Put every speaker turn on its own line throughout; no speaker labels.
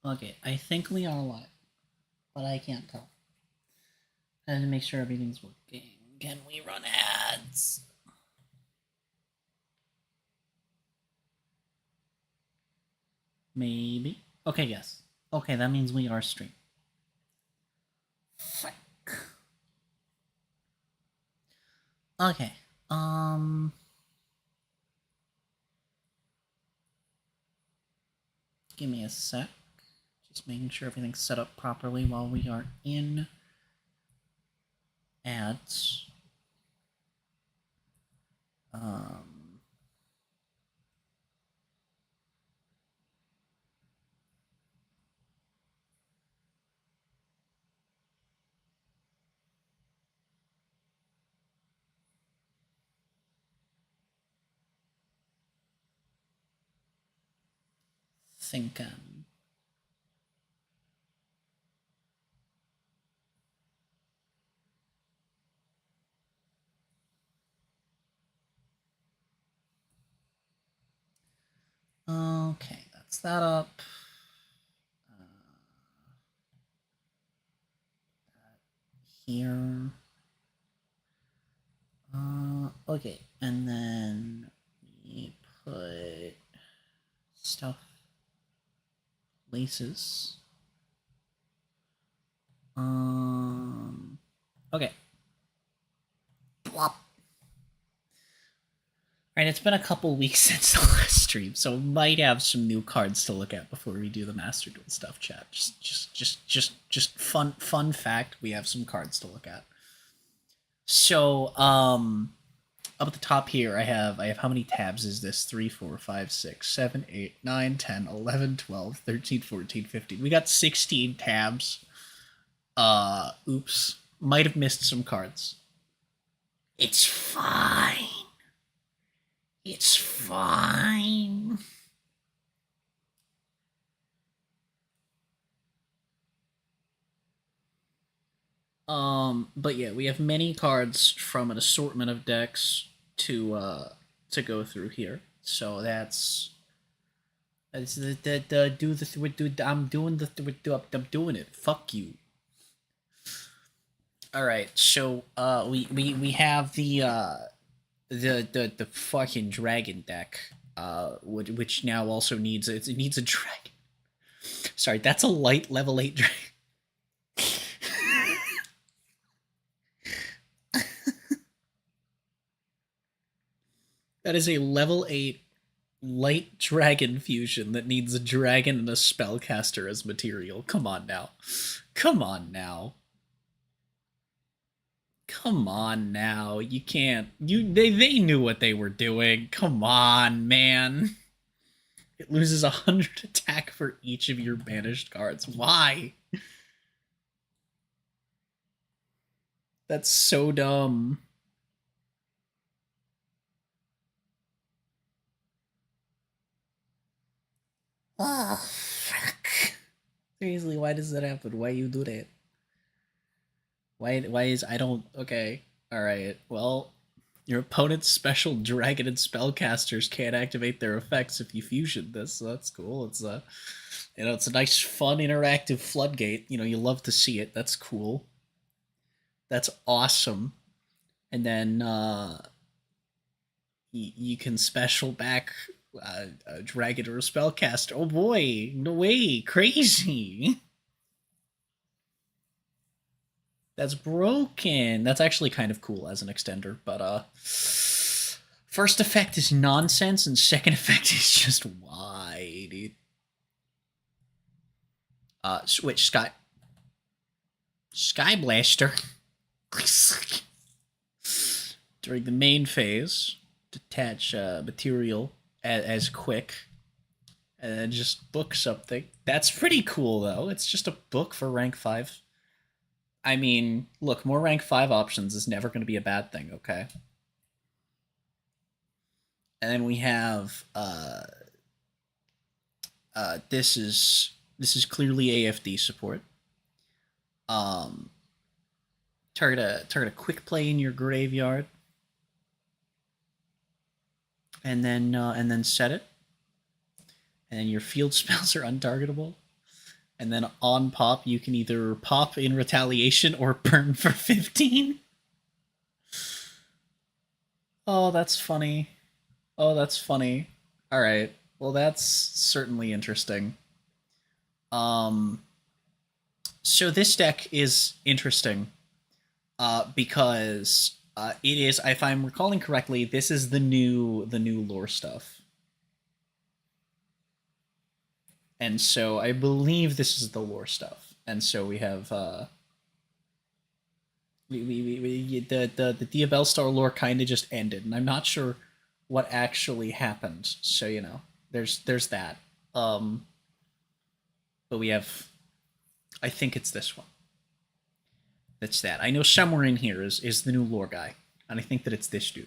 Okay, I think we are live, but I can't tell. I had to make sure everything's working. Can we run ads? Maybe. Okay, yes. Okay, that means we are streaming. Fuck. Okay. Give me a sec. Just making sure everything's set up properly while we are in ads. Thinking. Okay, that's that up. Here. Okay, and then we put stuff places. Okay. Plop. Alright, it's been a couple weeks since the last stream, so might have some new cards to look at before we do the Master Duel stuff, chat. Just fun fact, we have some cards to look at. So, up at the top here, I have how many tabs is this? 3, 4, 5, 6, 7, 8, 9, 10, 11, 12, 13, 14, 15. We got 16 tabs. Oops. Might have missed some cards. It's fine. It's fine. But yeah, we have many cards from an assortment of decks to go through here. So that's the do the I'm doing I'm doing it. Fuck you. All right, so we have the fucking dragon deck, which now also needs it needs a dragon. Sorry, that's a light level 8 dragon. That is a level 8 light dragon fusion that needs a dragon and a spellcaster as material. Come on now. Come on now. Come on now. You can't. They knew what they were doing. Come on, man. It loses 100 attack for each of your banished cards. Why? That's so dumb. Oh, fuck. Seriously, why does that happen? Why you do that? Why is I don't okay. Alright, well, your opponent's special dragon and spellcasters can't activate their effects if you fusion this, so that's cool. It's a it's a nice fun interactive floodgate. You love to see it. That's cool. That's awesome. And then you can special back a dragon or a spellcaster. Oh boy, no way, crazy. That's broken. That's actually kind of cool as an extender, but first effect is nonsense and second effect is just why, dude. Switch Sky Blaster. During the main phase, detach material as quick, and then just book something. That's pretty cool, though. It's just a book for rank 5. I mean, look, more rank 5 options is never going to be a bad thing, okay? And then we have this is clearly AFD support. Target a quick play in your graveyard, and then set it. And then your field spells are untargetable. And then on pop, you can either pop in retaliation or burn for 15. Oh, that's funny. Oh, that's funny. Alright. Well, that's certainly interesting. So this deck is interesting because it is, if I'm recalling correctly, this is the new lore stuff. And so I believe this is the lore stuff. And so we have the Diabellstar lore kind of just ended, and I'm not sure what actually happened. So you know, there's that. But we have, I think it's this one. That's that. I know somewhere in here is the new lore guy, and I think that it's this dude.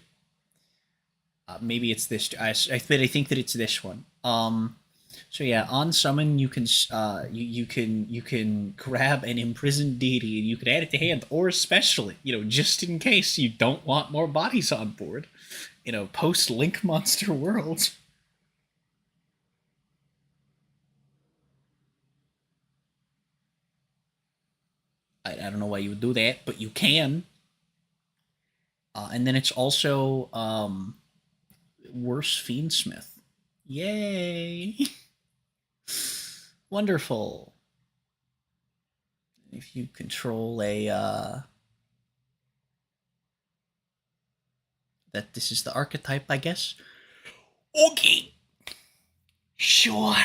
Maybe it's this. I think that it's this one. So yeah, on summon you can you can grab an imprisoned deity and you can add it to hand, or especially, you know, just in case you don't want more bodies on board, you know, post Link Monster World. I don't know why you would do that, but you can. And then it's also Worse Fiendsmith. Yay! Wonderful. If you control a that this is the archetype, I guess. Okay. Sure.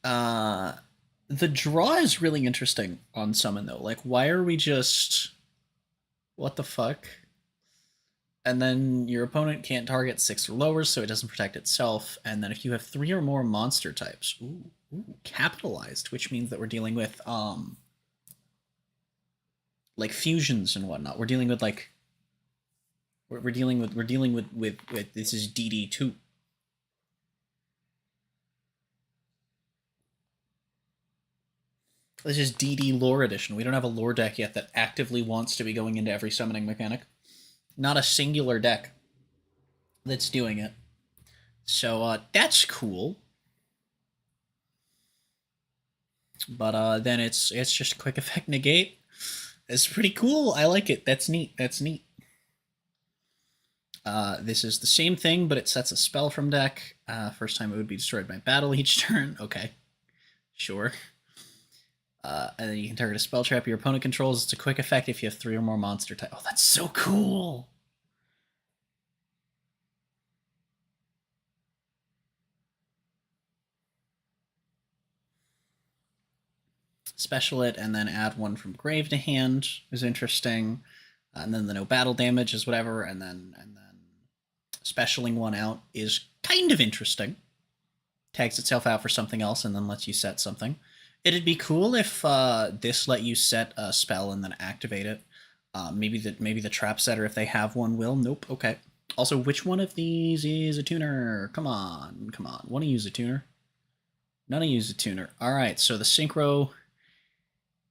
The draw is really interesting on summon though. Like, why are we just, what the fuck? And then your opponent can't target 6 or lower, so it doesn't protect itself. And then if you have 3 or more monster types, capitalized, which means that we're dealing with like fusions and whatnot. We're dealing with like we're dealing with this is DD2. This is DD lore edition. We don't have a lore deck yet that actively wants to be going into every summoning mechanic. Not a singular deck that's doing it. So that's cool. But then it's just quick effect negate. It's pretty cool. I like it. That's neat. That's neat. This is the same thing, but it sets a spell from deck. First time it would be destroyed by battle each turn. Okay. Sure. And then you can target a spell trap your opponent controls. It's a quick effect if you have 3 or more monster type. Oh, that's so cool! Special it and then add 1 from grave to hand is interesting. And then the no battle damage is whatever, and then specialing 1 out is kind of interesting. Tags itself out for something else and then lets you set something. It'd be cool if this let you set a spell and then activate it. Maybe the trap setter, if they have one, will. Nope. Okay. Also, which one of these is a tuner? Come on. Want to use a tuner? None of you use a tuner. All right. So the synchro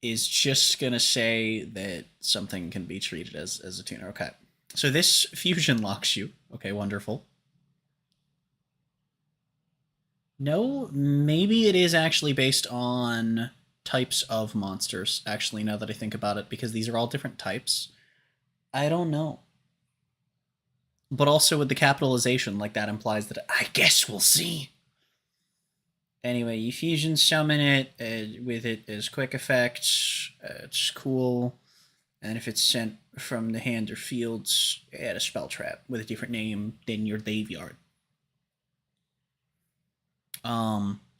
is just gonna say that something can be treated as a tuner. Okay. So this fusion locks you. Okay. Wonderful. No, maybe it is actually based on types of monsters, actually, now that I think about it, because these are all different types. I don't know. But also with the capitalization, like, that implies that I guess we'll see. Anyway, you fusion summon it with it as quick effects. It's cool. And if it's sent from the hand or fields, add a spell trap with a different name than your graveyard.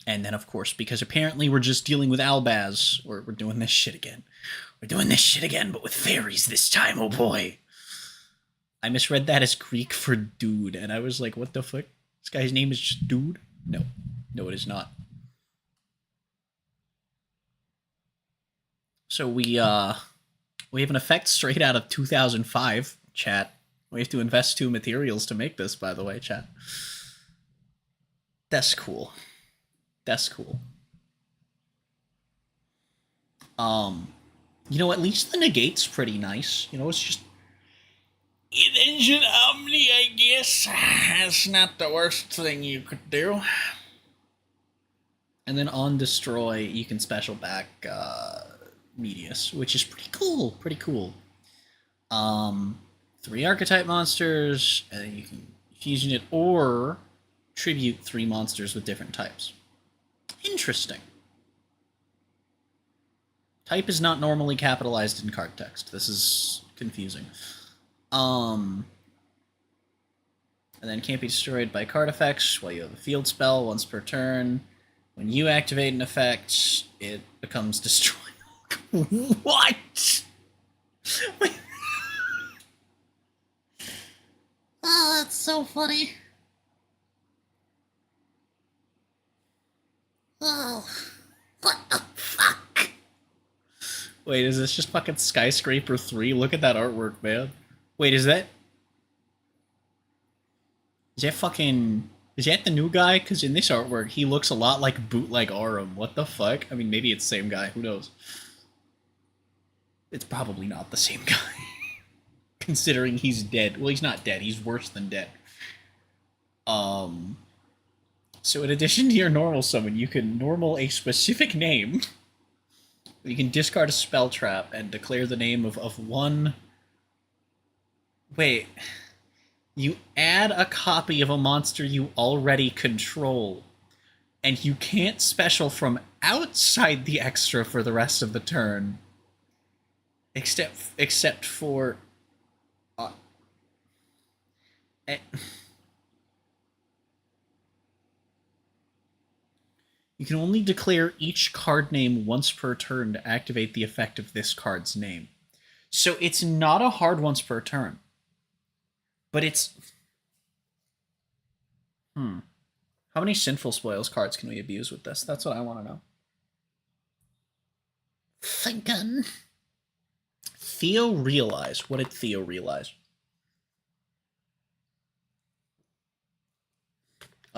And then, of course, because apparently we're just dealing with Albaz, we're doing this shit again. We're doing this shit again, but with fairies this time, oh boy. I misread that as Greek for dude, and I was like, what the fuck? This guy's name is just dude? No. No, it is not. So we have an effect straight out of 2005, chat. We have to invest 2 materials to make this, by the way, chat. That's cool. That's cool. You know, at least the negate's pretty nice. You know, it's just... Attention Omni, I Medius. That's not the worst thing you could do. And then on Destroy, you can special back Medius, which is pretty cool. Pretty cool. 3 archetype monsters, and then you can fusion it or tribute 3 monsters with different types. Interesting. Type is not normally capitalized in card text. This is confusing. And then can't be destroyed by card effects while you have a field spell once per turn. When you activate an effect, it becomes destroyed. What? Oh, that's so funny. Oh, what the fuck? Wait, is this just fucking Skyscraper 3? Look at that artwork, man. Wait, is that fucking... Is that the new guy? Because in this artwork, he looks a lot like Bootleg Arum. What the fuck? I mean, maybe it's the same guy. Who knows? It's probably not the same guy. Considering he's dead. Well, he's not dead. He's worse than dead. So in addition to your normal summon, you can normal a specific name. You can discard a spell trap and declare the name of one... Wait... You add a copy of a monster you already control, and you can't special from outside the extra for the rest of the turn, except for you can only declare each card name once per turn to activate the effect of this card's name. So it's not a hard once per turn. But it's... How many Sinful Spoils cards can we abuse with this? That's what I want to know. Thinking. Theo realize. What did Theo realize?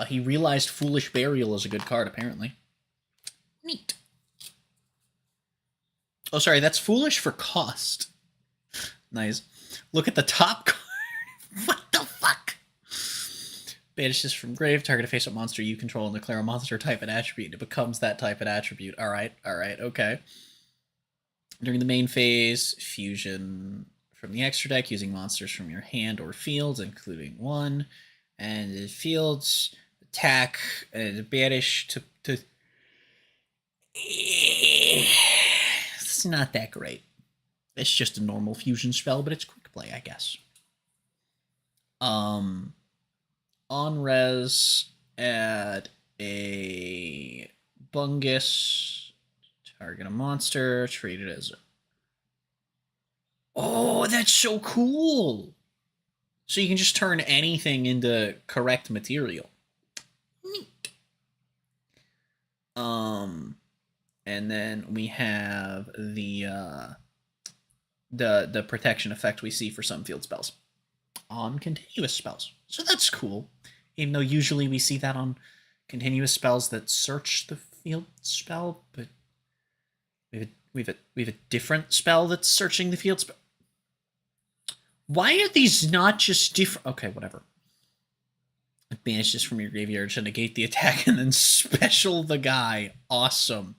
He realized Foolish Burial is a good card, apparently. Neat. Oh, sorry, that's Foolish for cost. Nice. Look at the top card. What the fuck? Banish this from grave, target a face-up monster you control and declare a monster type and attribute. It becomes that type and attribute. Alright, okay. During the main phase, fusion from the extra deck using monsters from your hand or fields, including one. And the fields, attack, and banish to... It's not that great. It's just a normal fusion spell, but it's quick play, I guess. On res, add a Bungus, target a monster, treat it as... Oh, that's so cool! So you can just turn anything into correct material. Neat. And then we have the protection effect we see for some field spells on continuous spells. So that's cool. Even though usually we see that on continuous spells that search the field spell, but we have a different spell that's searching the field spell. Why are these not just different? Okay, whatever. Banish this from your graveyard to negate the attack and then special the guy. Awesome.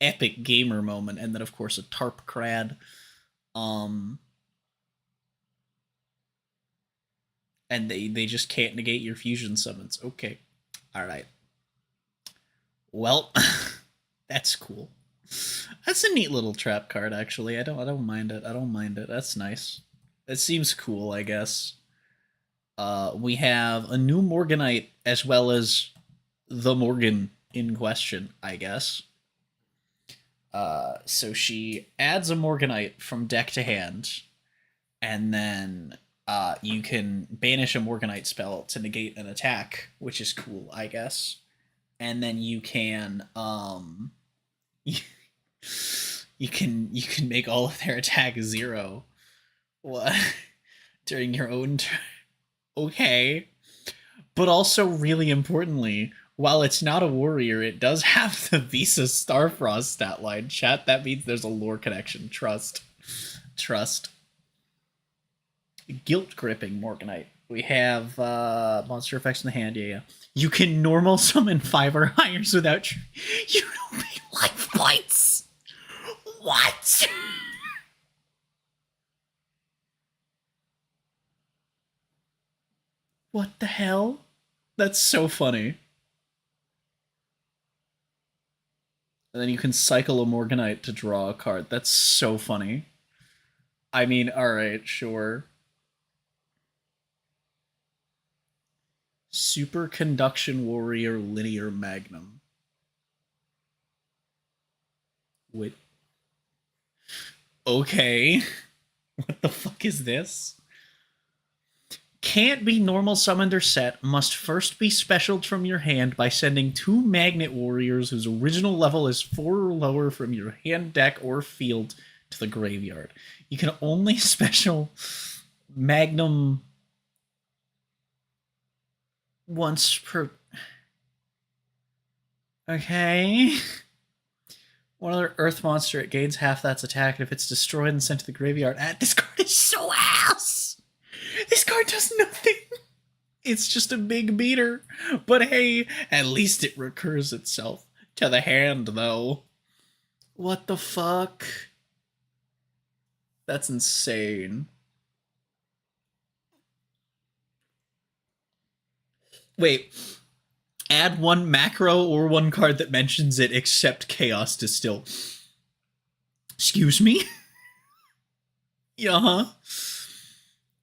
Epic gamer moment. And then, of course, a Tarp Crad. And they just can't negate your fusion summons. Okay. Alright. Well, that's cool. That's a neat little trap card, actually. I don't mind it. I don't mind it. That's nice. It seems cool, I guess. We have a new Morganite as well as the Morgan in question, I guess. So she adds a Morganite from deck to hand, and then you can banish a Morganite spell to negate an attack, which is cool, I guess. And then you can you can make all of their attack 0 during your own turn. Okay. But also, really importantly, while it's not a warrior, it does have the Visa Starfrost stat line. Chat, that means there's a lore connection. Trust. Guilt Gripping Morganite. We have monster effects in the hand. Yeah. You can normal summon 5 or higher without you don't pay life points. What? What the hell? That's so funny. And then you can cycle a Morganite to draw a card. That's so funny. I mean, alright, sure. Superconduction Warrior Linear Magnum. Wait. Okay. What the fuck is this? Can't be normal summoned or set, must first be specialed from your hand by sending 2 Magnet Warriors whose original level is 4 or lower from your hand, deck, or field to the graveyard. You can only special Magnum once per... Okay. One other Earth monster, it gains half that's attack, and if it's destroyed and sent to the graveyard... This card is so ass! This card does nothing. It's just a big beater. But hey, at least it recurs itself to the hand, though. What the fuck? That's insane. Wait. Add 1 macro or 1 card that mentions it except Chaos Distill. Excuse me? Yeah.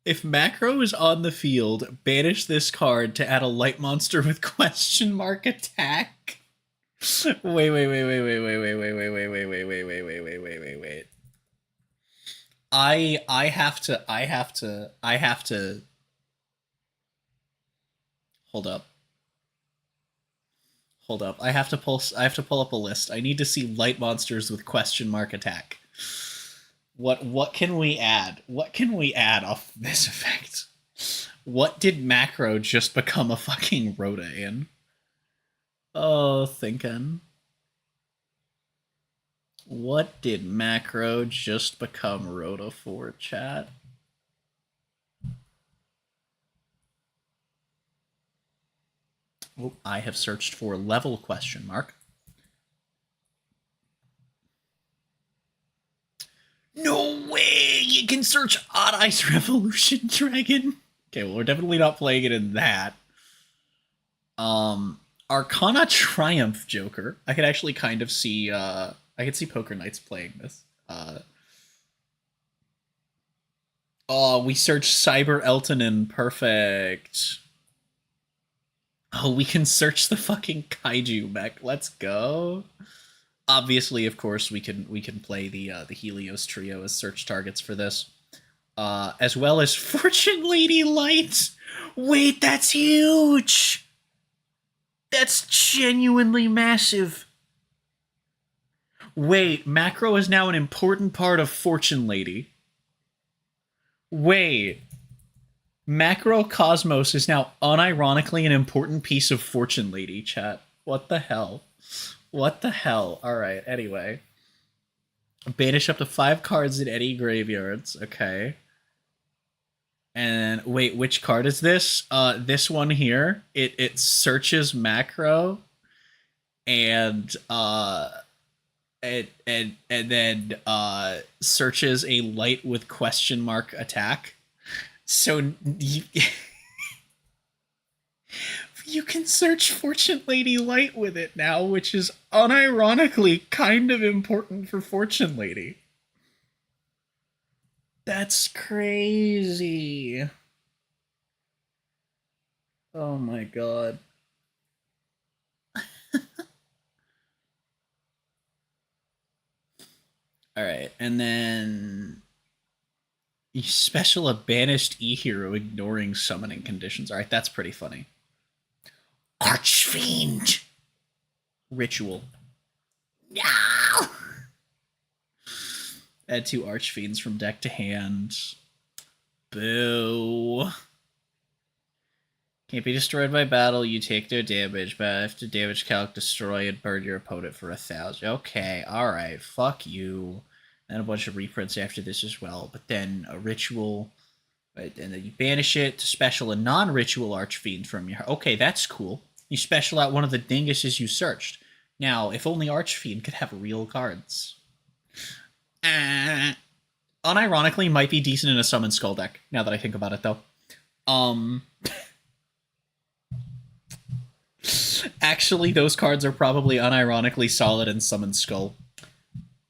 If macro is on the field, banish this card to add a light monster with question mark attack. Wait. I have to hold up. I have to pull up a list. I need to see light monsters with question mark attack. What can we add? What can we add off this effect? What did macro just become a fucking Rhoda in? Oh, thinking. What did macro just become Rhoda for, chat? Oh, I have searched for level question mark. No way! You can search Odd Ice Revolution Dragon. Okay, well, we're definitely not playing it in that. Arcana Triumph Joker. I could actually kind of see, I could see Poker Knights playing this. Oh, we searched Cyber Eltonin. Perfect. Oh, we can search the fucking Kaiju mech. Let's go. Obviously, of course, we can play the Helios trio as search targets for this, as well as Fortune Lady Light. Wait, that's huge. That's genuinely massive. Wait, macro is now an important part of Fortune Lady. Wait, macro Cosmos is now unironically an important piece of Fortune Lady, chat. What the hell? What the hell? Alright, anyway. Banish up to 5 cards in any graveyards. Okay. And wait, which card is this? This one here. It searches macro and then searches a light with question mark attack. So you can search Fortune Lady Light with it now, which is unironically kind of important for Fortune Lady. That's crazy. Oh my god. Alright, and then you special a banished E-Hero ignoring summoning conditions. Alright, that's pretty funny. Archfiend! Ritual. No! Add 2 Archfiends from deck to hand. Boo. Can't be destroyed by battle, you take no damage, but if the damage calc, destroy and burn your opponent for 1,000. Okay, alright, fuck you. And a bunch of reprints after this as well, but then a ritual. Right? And then you banish it to special a non-ritual Archfiend from your... Okay, that's cool. You special out one of the dinguses you searched. Now, if only Archfiend could have real cards. Unironically, might be decent in a Summon Skull deck, now that I think about it, though. Actually, those cards are probably unironically solid in Summon Skull.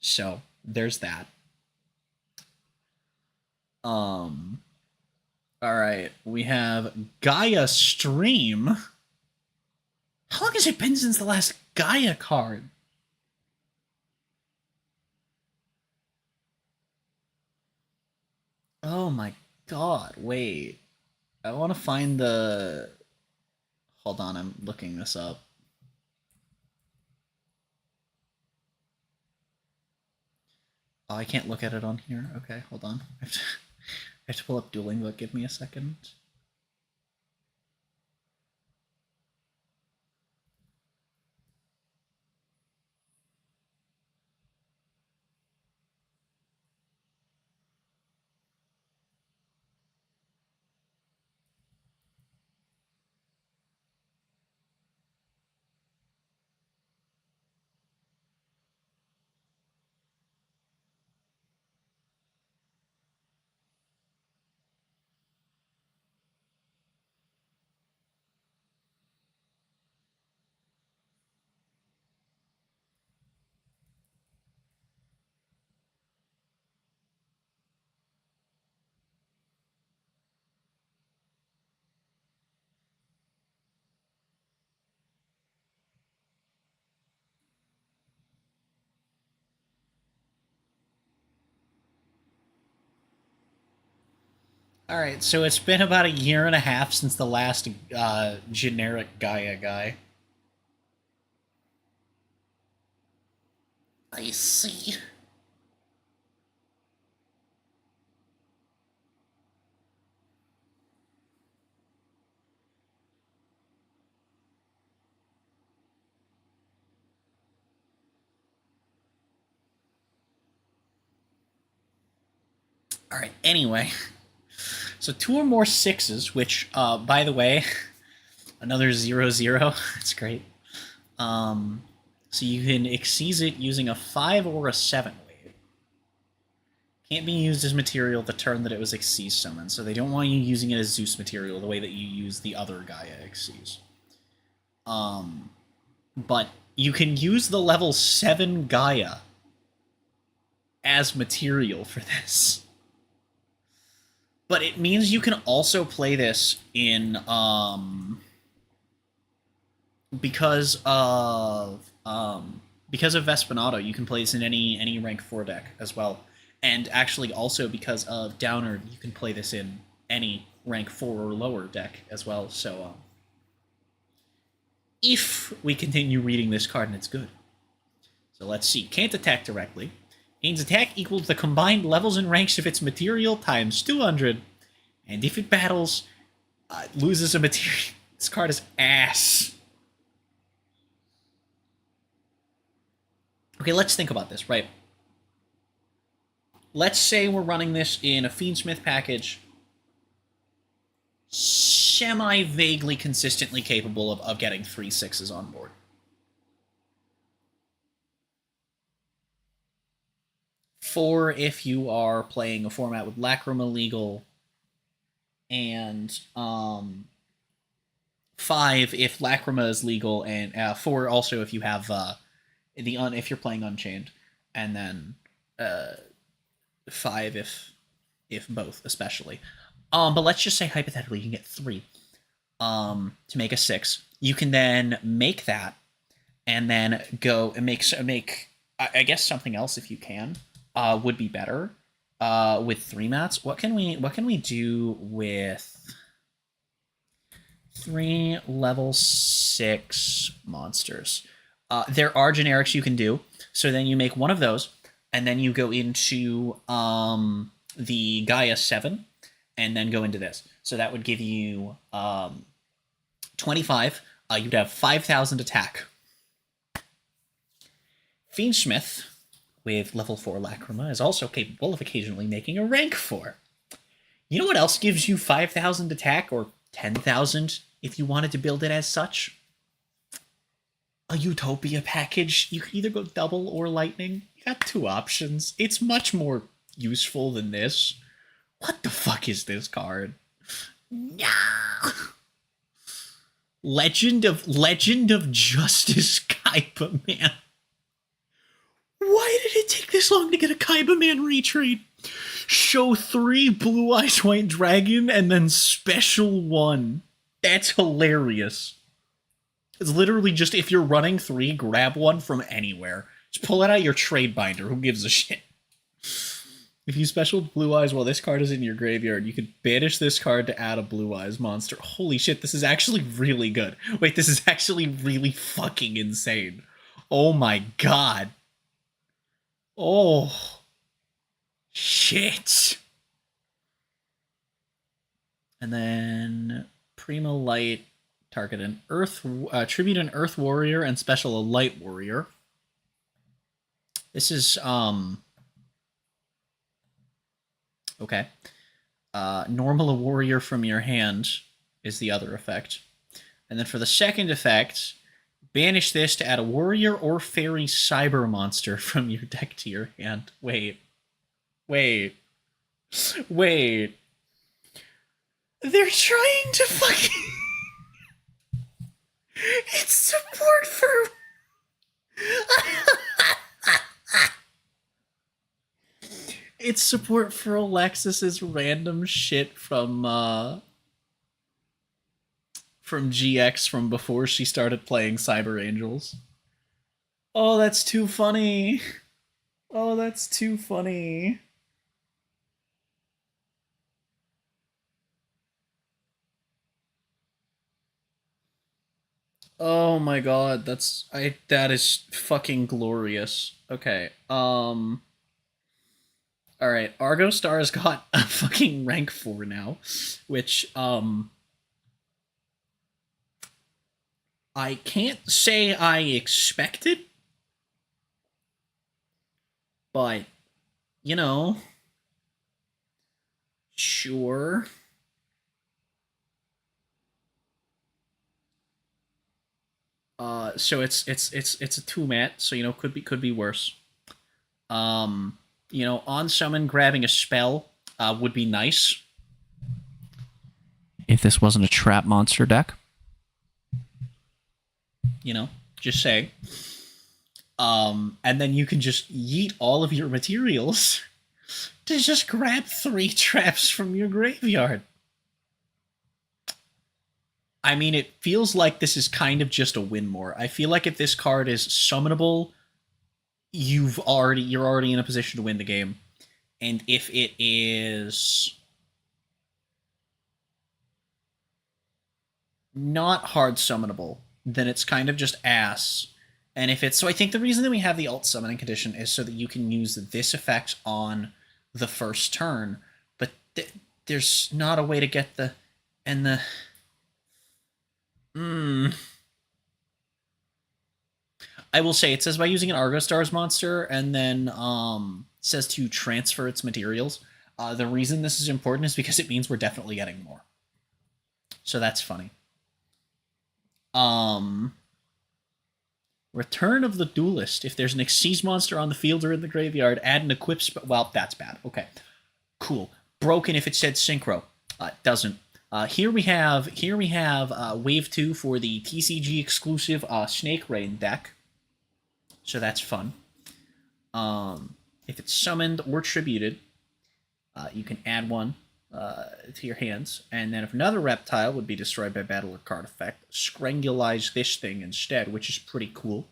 So, there's that. Alright, we have Gaia Stream. How long has it been since the last Gaia card? Oh my god, wait. I want to find the... Hold on, I'm looking this up. Oh, I can't look at it on here. Okay, hold on. I have to pull up Dueling Book. Give me a second. Alright, so it's been about a year and a half since the last generic Gaia guy. I see. Alright, anyway. So 2 or more 6s, which, by the way, another 0/0. It's great. So you can exceed it using a 5 or a 7 wave. Can't be used as material the turn that it was Xyz summoned, so they don't want you using it as Zeus material the way that you use the other Gaia Xyz. But you can use the level 7 Gaia as material for this. But it means you can also play this in, because of Vespanado, you can play this in any rank 4 deck as well. And actually also because of Downer, you can play this in any rank 4 or lower deck as well. So, if we continue reading this card and it's good. So let's see. Can't attack directly. Gains attack equal to the combined levels and ranks of its material times 200. And if it battles, it loses a material. This card is ass. Okay, let's think about this, right? Let's say we're running this in a Fiendsmith package, semi-vaguely consistently capable of getting 3 6s on board. 4 if you are playing a format with Lacrima legal, and 5 if Lacrima is legal, and 4 also if you have if you're playing Unchained, and then 5 if both, especially. But let's just say hypothetically you can get 3 to make a 6. You can then make that, and then go and make I guess something else if you can would be better with 3 mats. What can we do with 3 level 6 monsters? There are generics you can do. So then you make one of those, and then you go into the Gaia 7, and then go into this. So that would give you 25. You'd have 5,000 attack. Fiendsmith, with level 4 Lacrima, is also capable of occasionally making a rank 4. You know what else gives you 5,000 attack, or 10,000 if you wanted to build it as such? A Utopia package. You can either go double or lightning. You got two options. It's much more useful than this. What the fuck is this card? No. Legend of Justice Kaiba Man. Why did it take this long to get a Kaiba Man retrade? Show 3 Blue Eyes White Dragon and then special 1. That's hilarious. It's literally just, if you're running 3, grab one from anywhere. Just pull it out of your trade binder. Who gives a shit? If you special Blue Eyes while this card is in your graveyard, you can banish this card to add a Blue Eyes monster. Holy shit, this is actually really good. Wait, this is actually really fucking insane. Oh my god. Oh. Shit. And then Prima Light, target an Earth, tribute an Earth Warrior and special a Light Warrior. This is, okay. Normal a warrior from your hand is the other effect. And then for the second effect, banish this to add a warrior or fairy cyber monster from your deck to your hand. Wait. They're trying to fucking... It's support for... It's support for Alexis's random shit from GX from before she started playing Cyber Angels. Oh, that's too funny. Oh, that's too funny. Oh my god, that is fucking glorious. Okay, alright, Argo Star's got a fucking rank 4 now, which, I can't say I expected, but, you know, sure. So it's a 2-mat, so, you know, could be worse. You know, on summon grabbing a spell would be nice if this wasn't a trap monster deck. You know, just say. And then you can just yeet all of your materials to just grab 3 traps from your graveyard. I mean, it feels like this is kind of just a win more. I feel like if this card is summonable, you're already in a position to win the game. And if it is not hard summonable, then it's kind of just ass. And if it's... So I think the reason that we have the alt summoning condition is so that you can use this effect on the first turn. But there's not a way to get the... And the... I will say, it says by using an Argo Stars monster, and then says to transfer its materials. The reason this is important is because it means we're definitely getting more. So that's funny. Return of the Duelist. If there's an Xyz monster on the field or in the graveyard, add an equip spell. Well, that's bad. Okay. Cool. Broken if it said Synchro. Doesn't. Here we have Wave 2 for the TCG exclusive Snake Rain deck. So that's fun. If it's summoned or tributed, you can add one to your hands. And then if another reptile would be destroyed by battle or card effect, Scrangulize this thing instead, which is pretty cool.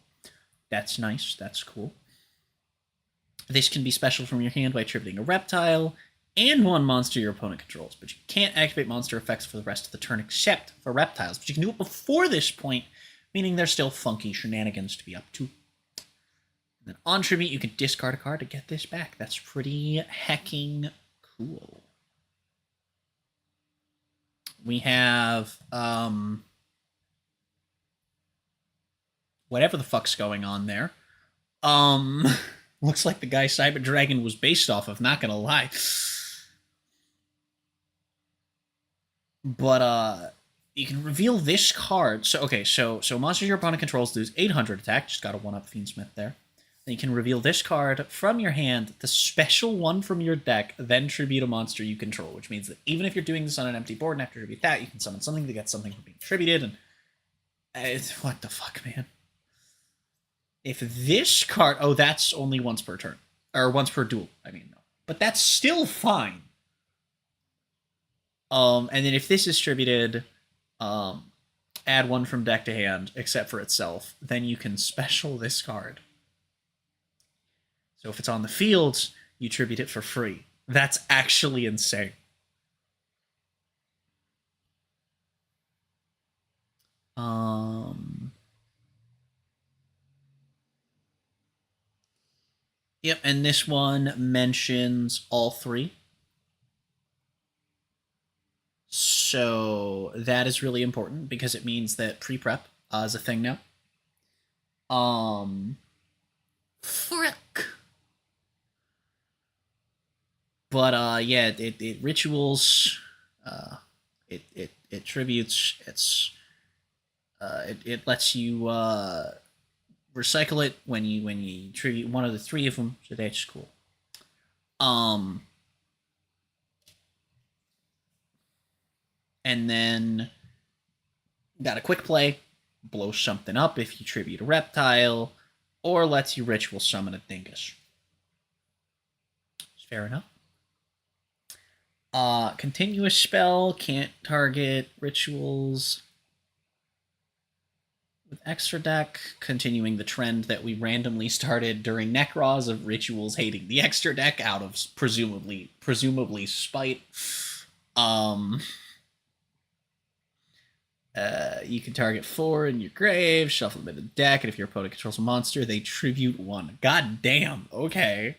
That's nice. That's cool. This can be special from your hand by tributing a reptile and one monster your opponent controls, but you can't activate monster effects for the rest of the turn except for reptiles. But you can do it before this point, meaning there's still funky shenanigans to be up to. And then on tribute, you can discard a card to get this back. That's pretty hecking cool. We have whatever the fuck's going on there. Looks like the guy Cyber Dragon was based off of, not gonna lie. But you can reveal this card. So okay, so monsters your opponent controls lose 800 attack. Just got a 1-up Fiendsmith there. Then you can reveal this card from your hand, the special one from your deck, then tribute a monster you control, which means that even if you're doing this on an empty board and after tribute that, you can summon something to get something from being tributed, and it's what the fuck, man. If this card, oh, that's only once per turn, or once per duel. I mean, no, but that's still fine. And then if this is tributed, add one from deck to hand, except for itself, then you can special this card. So if it's on the field, you tribute it for free. That's actually insane. Yep, and this one mentions all three. So that is really important because it means that pre-prep is a thing now. Frick. But yeah, it rituals. It tributes. It lets you recycle it when you tribute one of the three of them. So that's cool. And then got a quick play, blow something up if you tribute a reptile, or lets you ritual summon a dingus. Fair enough. Continuous spell, can't target rituals with extra deck, continuing the trend that we randomly started during Necros of rituals hating the extra deck out of presumably spite. You can target 4 in your grave, shuffle them in the deck, and if your opponent controls a monster, they tribute 1. God damn, okay.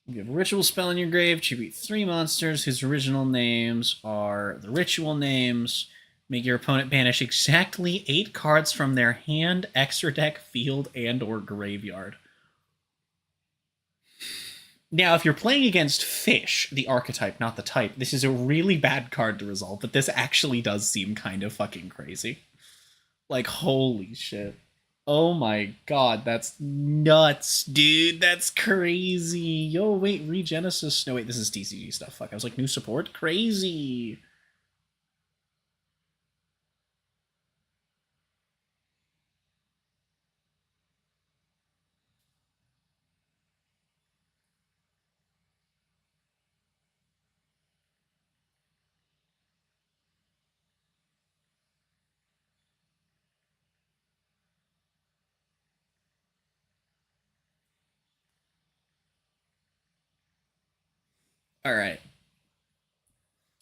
You have a ritual spell in your grave, tribute 3 monsters whose original names are the ritual names. Make your opponent banish exactly 8 cards from their hand, extra deck, field, and or graveyard. Now, if you're playing against fish, the archetype, not the type, this is a really bad card to resolve, but this actually does seem kind of fucking crazy. Like, holy shit. Oh my god, that's nuts, dude. That's crazy. Yo, wait, Regenesis. No, wait, this is TCG stuff. Fuck, I was like, new support? Crazy. All right.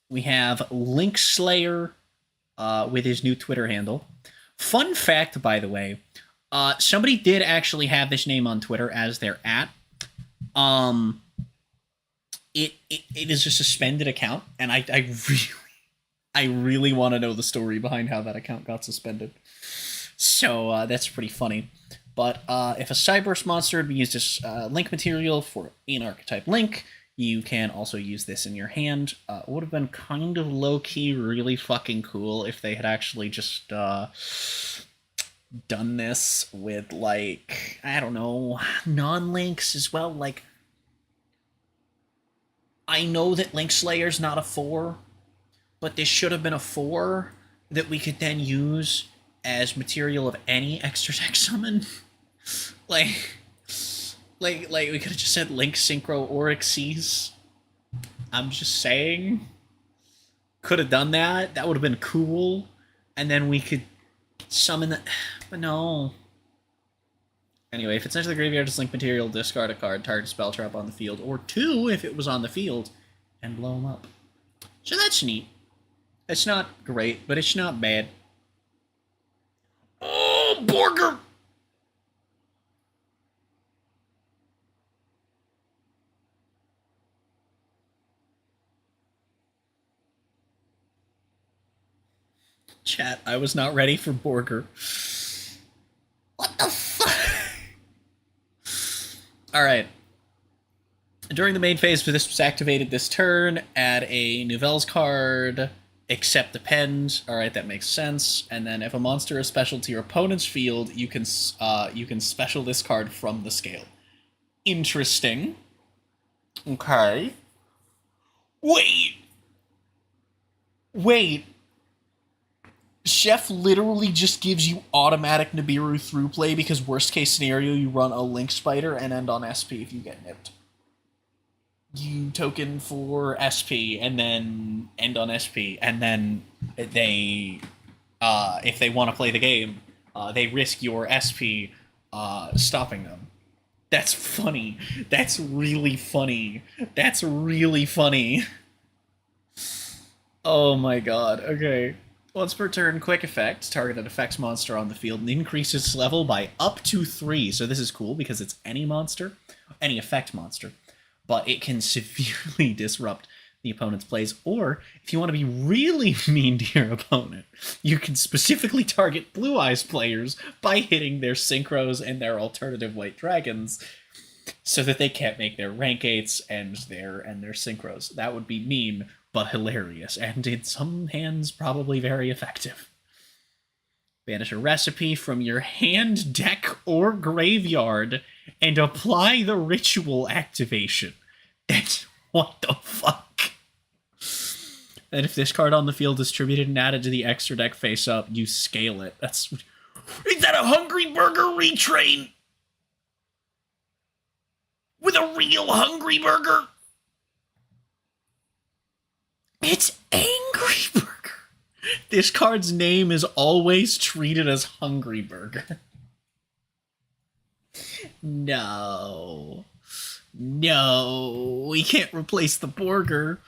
We have Link Slayer with his new Twitter handle. Fun fact, by the way, somebody did actually have this name on Twitter as their @. It is a suspended account, and I really want to know the story behind how that account got suspended. So that's pretty funny. But if a Cyburst monster would be used as link material for an archetype link, you can also use this in your hand. It would have been kind of low-key really fucking cool if they had actually just done this with, like, I don't know, non-links as well. Like, I know that Link Slayer's not a 4, but this should have been a 4 that we could then use as material of any extra deck summon. like we could have just said Link Synchro or Xyz. I'm just saying. Could have done that. That would have been cool. And then we could summon the... But no. Anyway, if it's into the graveyard as link material, discard a card, target spell trap on the field, or 2 if it was on the field, and blow them up. So that's neat. It's not great, but it's not bad. Oh, Borger! Chat, I was not ready for Borger. What the fuck? Alright. During the main phase, if this was activated this turn, add a Nouvelles card, except depend. All right, that makes sense. And then if a monster is special to your opponent's field, you can special this card from the scale. Interesting. Okay. Wait. Chef literally just gives you automatic Nibiru through play because worst case scenario, you run a Link Spider and end on SP if you get nipped. You token for SP and then end on SP, and then they, if they want to play the game, they risk your SP stopping them. That's funny. That's really funny. That's really funny. Oh my god. Okay. Once per turn, quick effect. Targeted effects monster on the field and increases its level by up to 3. So this is cool because it's any monster, any effect monster. But it can severely disrupt the opponent's plays. Or, if you want to be really mean to your opponent, you can specifically target Blue Eyes players by hitting their synchros and their alternative white dragons so that they can't make their rank 8s and their synchros. That would be mean, but hilarious, and in some hands, probably very effective. Banish a recipe from your hand, deck, or graveyard, and apply the ritual activation. And what the fuck? And if this card on the field is distributed and added to the extra deck face up, you scale it. That's... Is that a Hungry Burger retrain? With a real Hungry Burger? It's Angry Burger. This card's name is always treated as Hungry Burger. No, we can't replace the burger.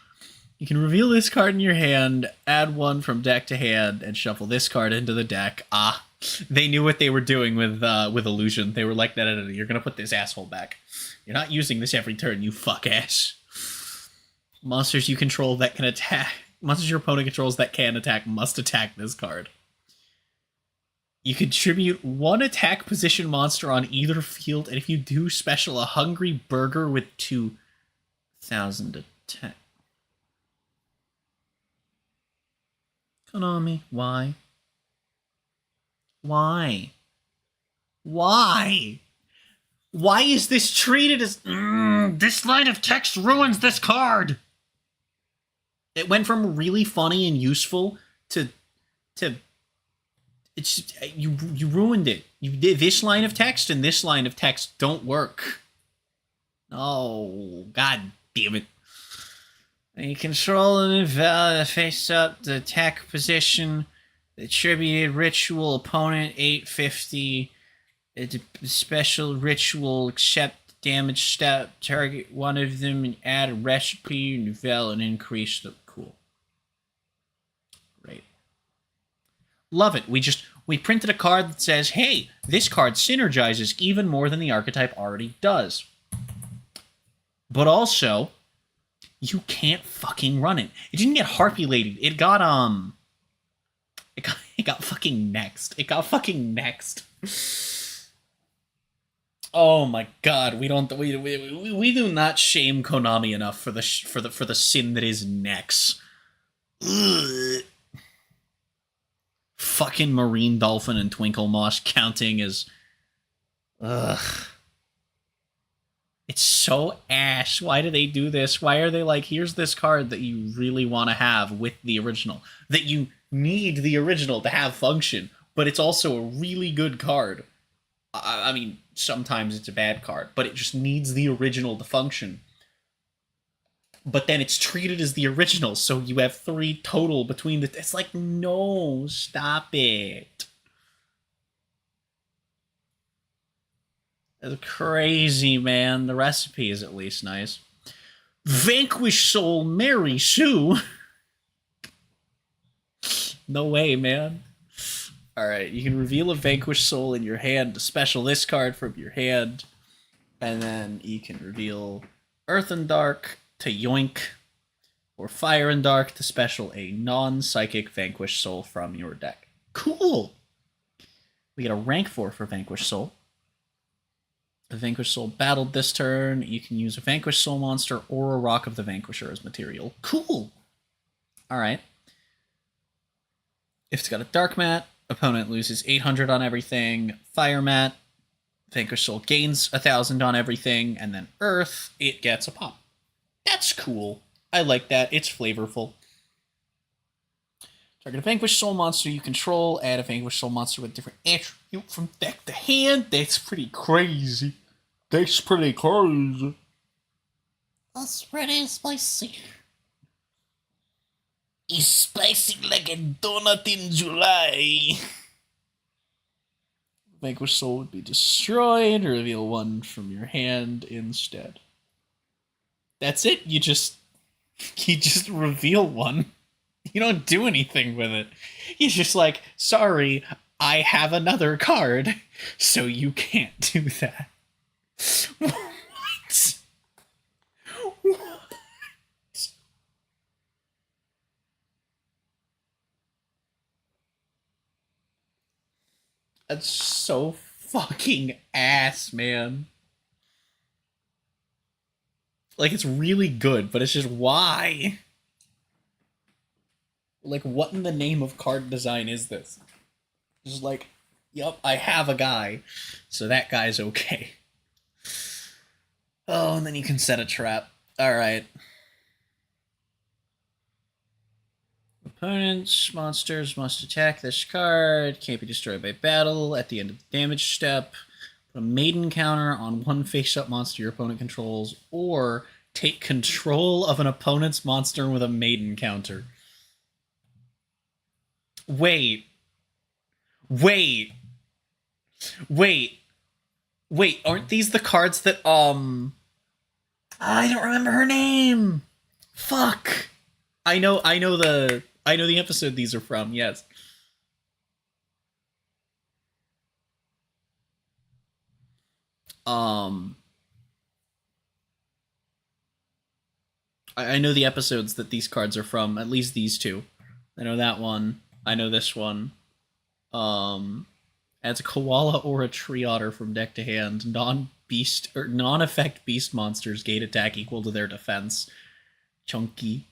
You can reveal this card in your hand, add one from deck to hand, and shuffle this card into the deck. Ah, they knew what they were doing with Illusion. They were like, no, you're gonna put this asshole back. You're not using this every turn, you fuck ass. Monsters you control that can attack. Monsters your opponent controls that can attack must attack this card. You contribute 1 attack position monster on either field, and if you do, special a Hungry Burger with 2,000 attack. Konami, why? Why? Why is this treated as... this line of text ruins this card! It went from really funny and useful to it's you ruined it. You did this line of text and this line of text don't work. Oh, god damn it. You control an invalid face up the attack position, the attributed ritual opponent 850. It's a special ritual except damage stat, target one of them and add a recipe, Nouvelle, and increase the... Cool. Great. Love it. We printed a card that says, hey, this card synergizes even more than the archetype already does. But also, you can't fucking run it. It didn't get harpulated. It got fucking next. It got fucking next. Oh my god, we do not shame Konami enough for the sin that is Nex. Ugh. Fucking Marine Dolphin and Twinkle Moss counting as... Ugh. It's so ass. Why do they do this? Why are they like, here's this card that you really want to have with the original, that you need the original to have function, but it's also a really good card. I mean, sometimes it's a bad card, but it just needs the original to function. But then it's treated as the original, so you have 3 total between the... It's like, no, stop it. It's crazy, man. The recipe is at least nice. Vanquish Soul Mary Sue. No way, man. Alright, you can reveal a Vanquish Soul in your hand to special this card from your hand. And then you can reveal Earth and Dark to yoink. Or Fire and Dark to special a non-psychic Vanquish Soul from your deck. Cool! We get a rank 4 for Vanquish Soul. The Vanquished Soul battled this turn. You can use a Vanquished Soul monster or a Rock of the Vanquisher as material. Cool! Alright. If it's got a Dark Mat, opponent loses 800 on everything. Fire Mat, Vanquished Soul gains 1,000 on everything. And then Earth, it gets a pop. That's cool. I like that. It's flavorful. Target a Vanquished Soul monster you control. Add a Vanquished Soul monster with a different attribute from deck to hand. That's pretty crazy. That's pretty crazy. That's pretty spicy. It's spicy like a donut in July. Vanquished Soul would be destroyed. Reveal one from your hand instead. That's it. You just reveal one. You don't do anything with it. He's just like, sorry, I have another card, so you can't do that. What? What? That's so fucking ass, man. Like, it's really good, but it's just why? Like, what in the name of card design is this? Just like, yup, I have a guy, so that guy's okay. Oh, and then you can set a trap. Alright. Opponents, monsters must attack this card. Can't be destroyed by battle. At the end of the damage step, put a maiden counter on one face-up monster your opponent controls, or take control of an opponent's monster with a maiden counter. Wait, aren't these the cards that, I don't remember her name! Fuck! I know the episode these are from, yes. I know the episodes that these cards are from, at least these two. I know that one. I know this one. Adds a koala or a tree otter from deck to hand. Non-beast or non-effect beast monsters gate attack equal to their defense. Chunky.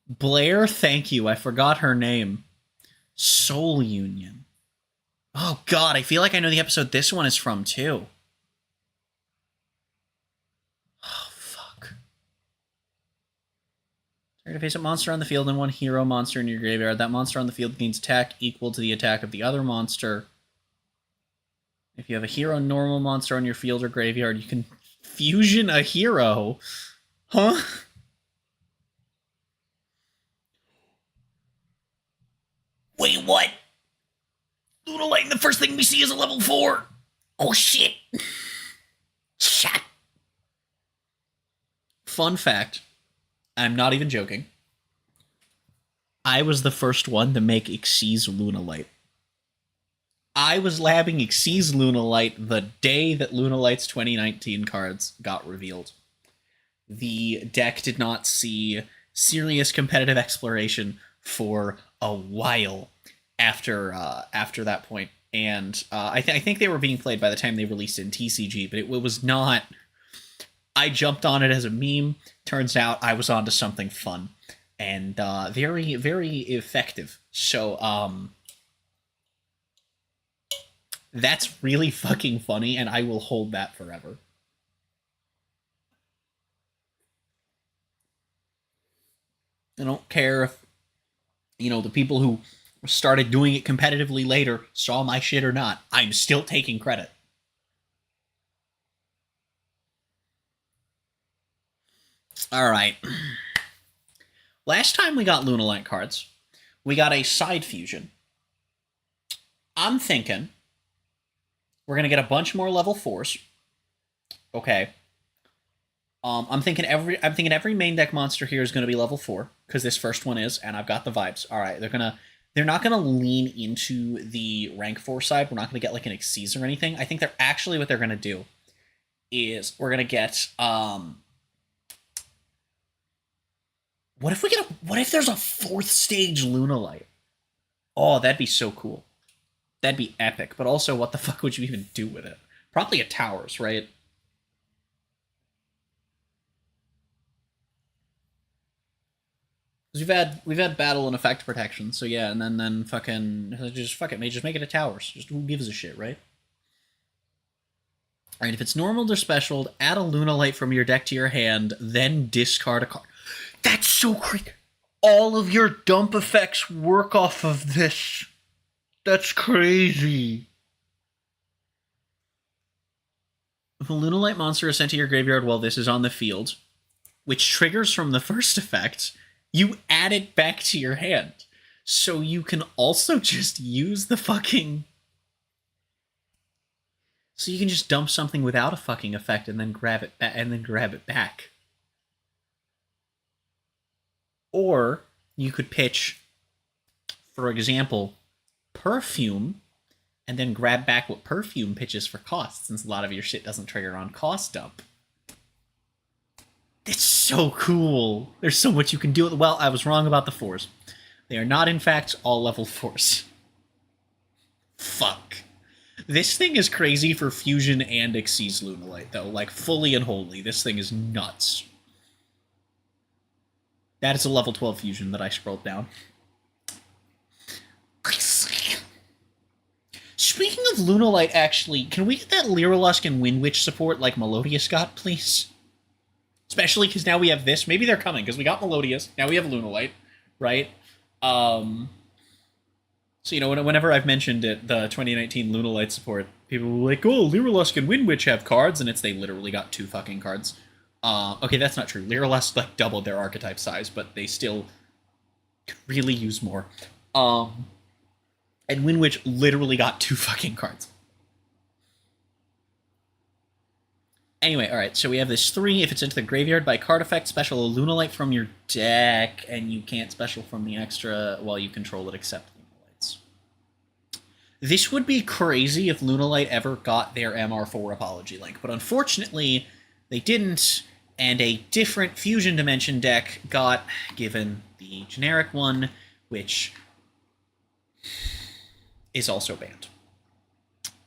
Blair, thank you. I forgot her name. Soul Union. Oh god, I feel like I know the episode this one is from too. Oh fuck. Target a face-up monster on the field and one hero monster in your graveyard. That monster on the field gains attack equal to the attack of the other monster. If you have a hero normal monster on your field or graveyard, you can fusion a hero. Huh? Wait, what? Lunalight, the first thing we see is a level 4. Oh shit. Shit. Fun fact. I'm not even joking. I was the first one to make Xyz Lunalight. I was labbing Xyz Lunalight the day that Lunalight's 2019 cards got revealed. The deck did not see serious competitive exploration for a while after that point. And I think they were being played by the time they released it in TCG, but it was not... I jumped on it as a meme. Turns out I was onto something fun. And very, very effective. So, that's really fucking funny, and I will hold that forever. I don't care if, you know, the people who started doing it competitively later saw my shit or not. I'm still taking credit. Alright. Last time we got Lunalight cards, we got a side fusion. I'm thinking we're going to get a bunch more level 4s. Okay. I'm thinking every main deck monster here is going to be level 4, because this first one is, and I've got the vibes. Alright, they're not going to lean into the rank 4 side. We're not going to get like an Xyz or anything. I think what they're going to do is we're going to get, what if there's a 4th stage Lunalight? Oh, that'd be so cool. That'd be epic. But also, what the fuck would you even do with it? Probably at towers, right? We've had battle and effect protection, so yeah, and then fucking just fuck it, just make it a towers. Just who gives a shit, right? Alright, if it's normal or special, add a Lunalight from your deck to your hand, then discard a card. That's so crazy. All of your dump effects work off of this. That's crazy. If a Lunalight monster is sent to your graveyard while this is on the field, which triggers from the first effect, you add it back to your hand. So you can also just use the fucking... So you can just dump something without a fucking effect and then grab it back. Or you could pitch, for example, Perfume, and then grab back what Perfume pitches for cost, since a lot of your shit doesn't trigger on cost dump. It's so cool. There's so much you can do with it. Well, I was wrong about the 4s. They are not, in fact, all level 4s. Fuck. This thing is crazy for Fusion and Xyz Lunalight, though. Like, fully and wholly. This thing is nuts. That is a level 12 Fusion that I scrolled down. Speaking of Lunalight, actually, can we get that Lyrilusk and Windwitch support like Melodious got, please? Especially because now we have this. Maybe they're coming, because we got Melodious. Now we have Lunalight, right? So, you know, whenever I've mentioned it, the 2019 Lunalight support, people were like, oh, Lyrilusk and Windwitch have cards, and they literally got 2 fucking cards. Okay, that's not true. Lyrilusk, like, doubled their archetype size, but they still could really use more. And Windwitch literally got 2 fucking cards. Anyway, alright, so we have this 3. If it's into the graveyard by card effect, special a Lunalight from your deck, and you can't special from the extra while you control it except Lunalights. This would be crazy if Lunalight ever got their MR4 Apology Link, but unfortunately, they didn't, and a different Fusion Dimension deck got given the generic one, which is also banned.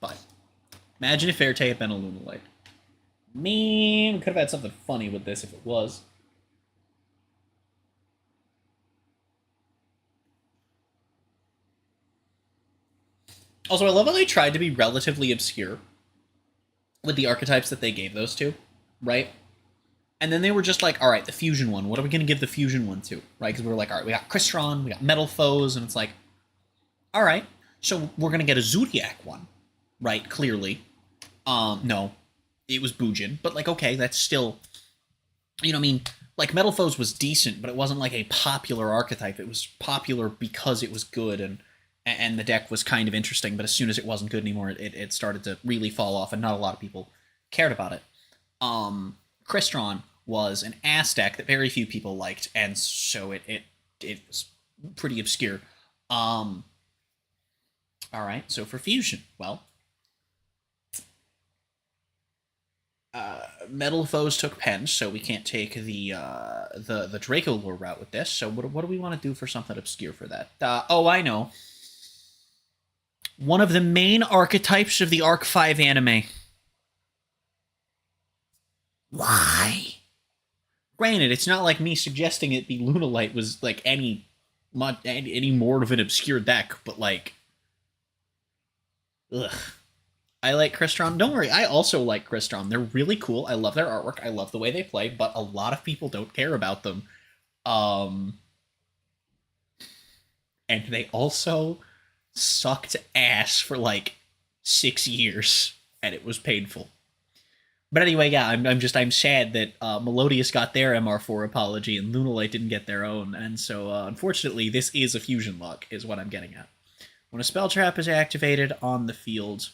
But imagine if Verte had been a Lunalight. Man, we could have had something funny with this if it was. Also, I love how they tried to be relatively obscure with the archetypes that they gave those to, right? And then they were just like, all right, the Fusion one. What are we going to give the Fusion one to, right? Because we were like, all right, we got Crystron, we got Metal Foes, and it's like, all right, so we're going to get a Zodiac one, right? Clearly. No. It was Bujin, but like, okay, that's still, you know what I mean? Like, Metal Foes was decent, but it wasn't like a popular archetype. It was popular because it was good, and the deck was kind of interesting, but as soon as it wasn't good anymore, it started to really fall off, and not a lot of people cared about it. Crystron was an ass deck that very few people liked, and so it was pretty obscure. Alright, so for Fusion, well, Metal Foes took Pens, so we can't take the Draco Lore route with this. So what do we want to do for something obscure for that? Oh, I know. One of the main archetypes of the Arc 5 anime. Why? Granted, it's not like me suggesting it be Lunalight was like any more of an obscure deck, but like, ugh. I like Crystron. Don't worry, I also like Crystron. They're really cool. I love their artwork. I love the way they play, but a lot of people don't care about them. And they also sucked ass for like 6 years, and it was painful. But anyway, yeah, I'm sad that Melodious got their MR4 apology and Lunalight didn't get their own, and so unfortunately, this is a fusion luck, is what I'm getting at. When a spell trap is activated on the field,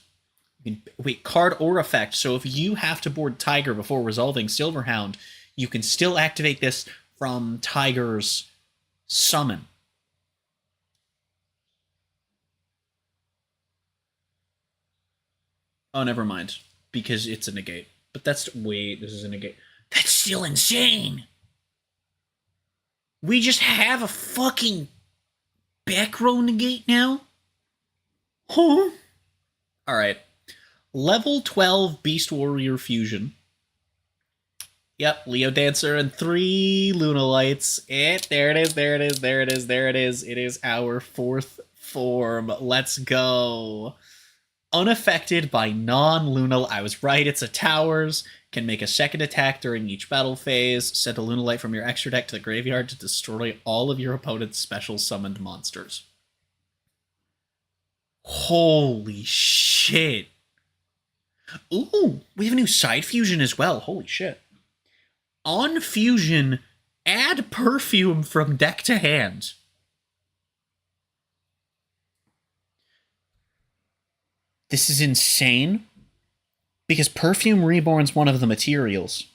wait, card or effect. So if you have to board Tiger before resolving Silverhound, you can still activate this from Tiger's summon. Oh, never mind. Because it's a negate. But that's... Wait, this is a negate. That's still insane! We just have a fucking back row negate now? Huh? Alright. Level 12 Beast Warrior Fusion. Yep, Leo Dancer and 3 Lunalights. There it is, there it is, there it is, there it is. It is our 4th form. Let's go. Unaffected by non-Lunal. I was right, it's a Towers. Can make a second attack during each battle phase. Send a Lunalight from your extra deck to the graveyard to destroy all of your opponent's special summoned monsters. Holy shit. Ooh, we have a new side fusion as well. Holy shit. On fusion, add perfume from deck to hand. This is insane. Because Perfume Reborn's one of the materials.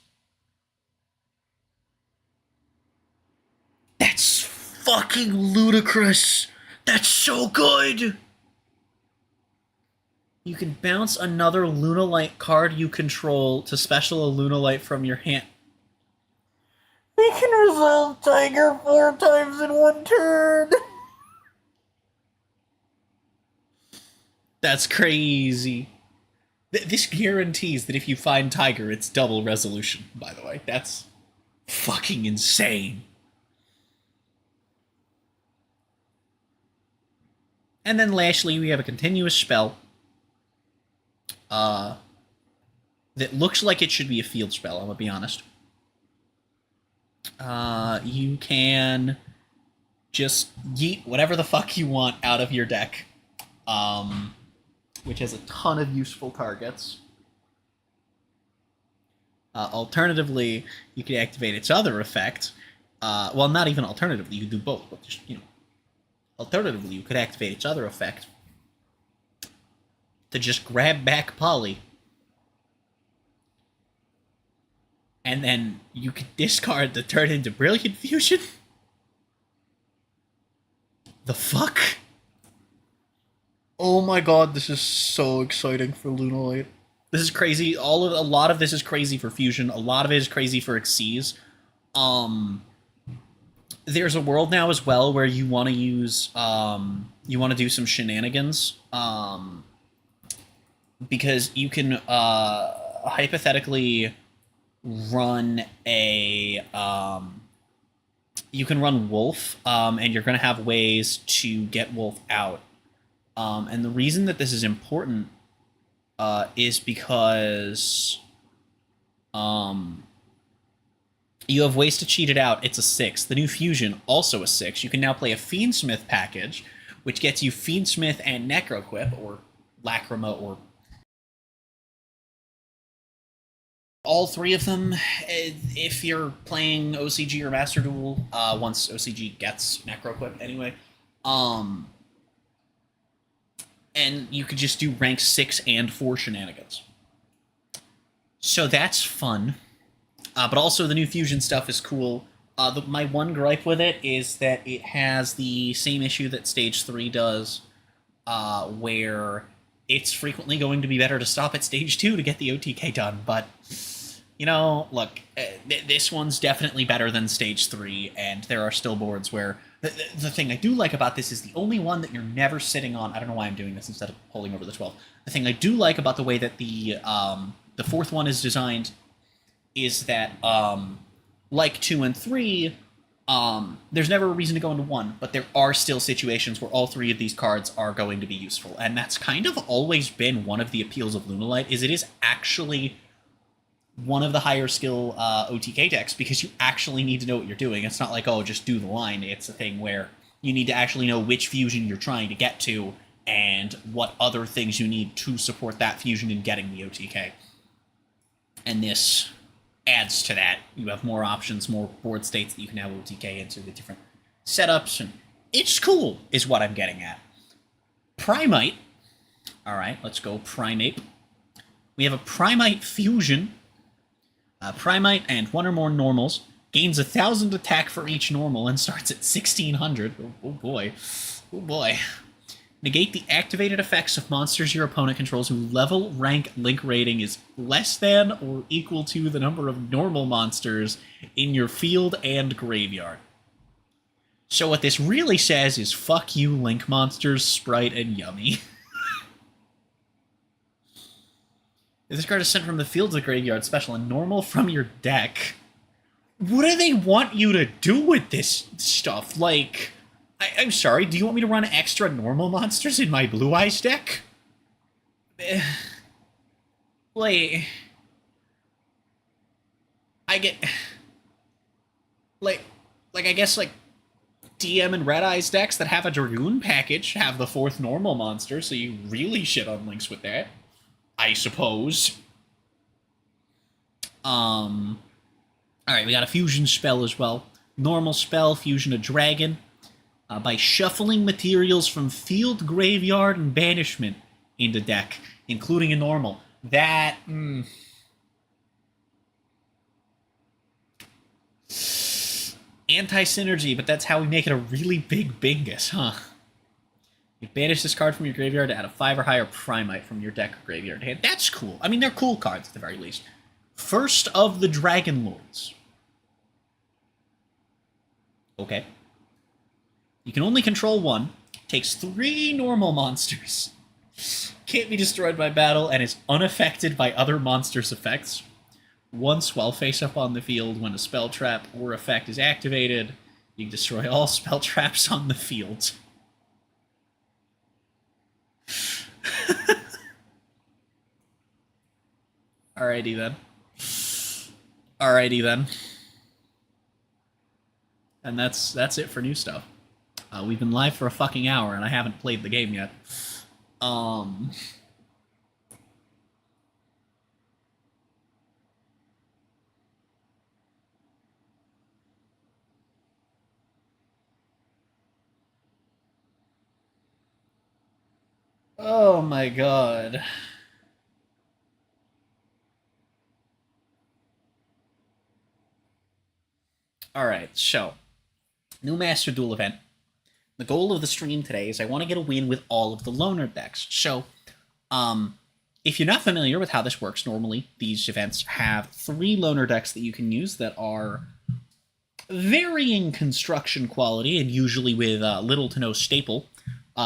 That's fucking ludicrous. That's so good. You can bounce another Lunalight card you control to special a Lunalight from your hand. We can resolve Tiger 4 times in one turn. That's crazy. This guarantees that if you find Tiger, it's double resolution, by the way. That's fucking insane. And then lastly, we have a continuous spell. That looks like it should be a field spell, I'm gonna be honest. You can just yeet whatever the fuck you want out of your deck. Which has a ton of useful targets. Alternatively, you can activate its other effect. Well, not even alternatively, you can do both, but just, you know. Alternatively, you could activate its other effect to just grab back Polly. And then you could discard to turn into Brilliant Fusion? The fuck? Oh my god, this is so exciting for Lunalight. This is crazy. A lot of this is crazy for Fusion. A lot of it is crazy for Xyz. There's a world now as well where you want to use, you want to do some shenanigans. Because you can, hypothetically run a, you can run Wolf, and you're going to have ways to get Wolf out. And the reason that this is important is because you have ways to cheat it out. It's a 6. The new Fusion, also a 6. You can now play a Fiendsmith package, which gets you Fiendsmith and Necroquip, or Lacrima, or all 3 of them, if you're playing OCG or Master Duel, once OCG gets Necroquip anyway. And you could just do rank 6 and 4 shenanigans. So that's fun. But also the new Fusion stuff is cool. My one gripe with it is that it has the same issue that Stage 3 does, where it's frequently going to be better to stop at Stage 2 to get the OTK done. But, you know, look, this one's definitely better than Stage 3, and there are still boards where... The thing I do like about this is the only one that you're never sitting on. I don't know why I'm doing this instead of pulling over the 12. The thing I do like about the way that the 4th one is designed is that, like 2 and 3, there's never a reason to go into 1, but there are still situations where all 3 of these cards are going to be useful. And that's kind of always been one of the appeals of Lunalight, is it is actually one of the higher skill OTK decks, because you actually need to know what you're doing. It's not like, oh, just do the line. It's a thing where you need to actually know which fusion you're trying to get to and what other things you need to support that fusion in getting the OTK. And this adds to that. You have more options, more board states that you can have OTK into, the different setups, and it's cool, is what I'm getting at. Primite. Alright, let's go Primate. We have a Primite Fusion. Primite and 1 or more normals. Gains 1,000 attack for each normal and starts at 1,600. Oh boy. Oh boy. Negate the activated effects of monsters your opponent controls whose level, rank, link rating is less than or equal to the number of normal monsters in your field and graveyard. So what this really says is, fuck you, Link monsters, Sprite, and Yummy. If this card is sent from the field to the graveyard, special and normal from your deck. What do they want you to do with this stuff? Like, I'm sorry, do you want me to run extra normal monsters in my Blue Eyes deck? Like, I get... Like, I guess, like, DM and Red Eyes decks that have a Dragoon package have the 4th normal monster, so you really shit on links with that. I suppose. Alright, we got a fusion spell as well. Normal spell, fusion a dragon. By shuffling materials from field, graveyard, and banishment into deck, including a normal. That... Anti-synergy, but that's how we make it a really big bingus, huh? You banish this card from your graveyard to add a 5 or higher Primite from your deck or graveyard hand. That's cool. I mean, they're cool cards at the very least. First of the Dragon Lords. Okay. You can only control 1. Takes 3 normal monsters. Can't be destroyed by battle and is unaffected by other monsters' effects. Once while face up on the field, when a spell trap or effect is activated, you can destroy all spell traps on the field. Alrighty then. Alrighty then. And that's it for new stuff. We've been live for a fucking hour and I haven't played the game yet. Oh my god. Alright, so, new Master Duel event. The goal of the stream today is I want to get a win with all of the loner decks. So, if you're not familiar with how this works, normally these events have 3 loner decks that you can use that are varying construction quality and usually with little to no staple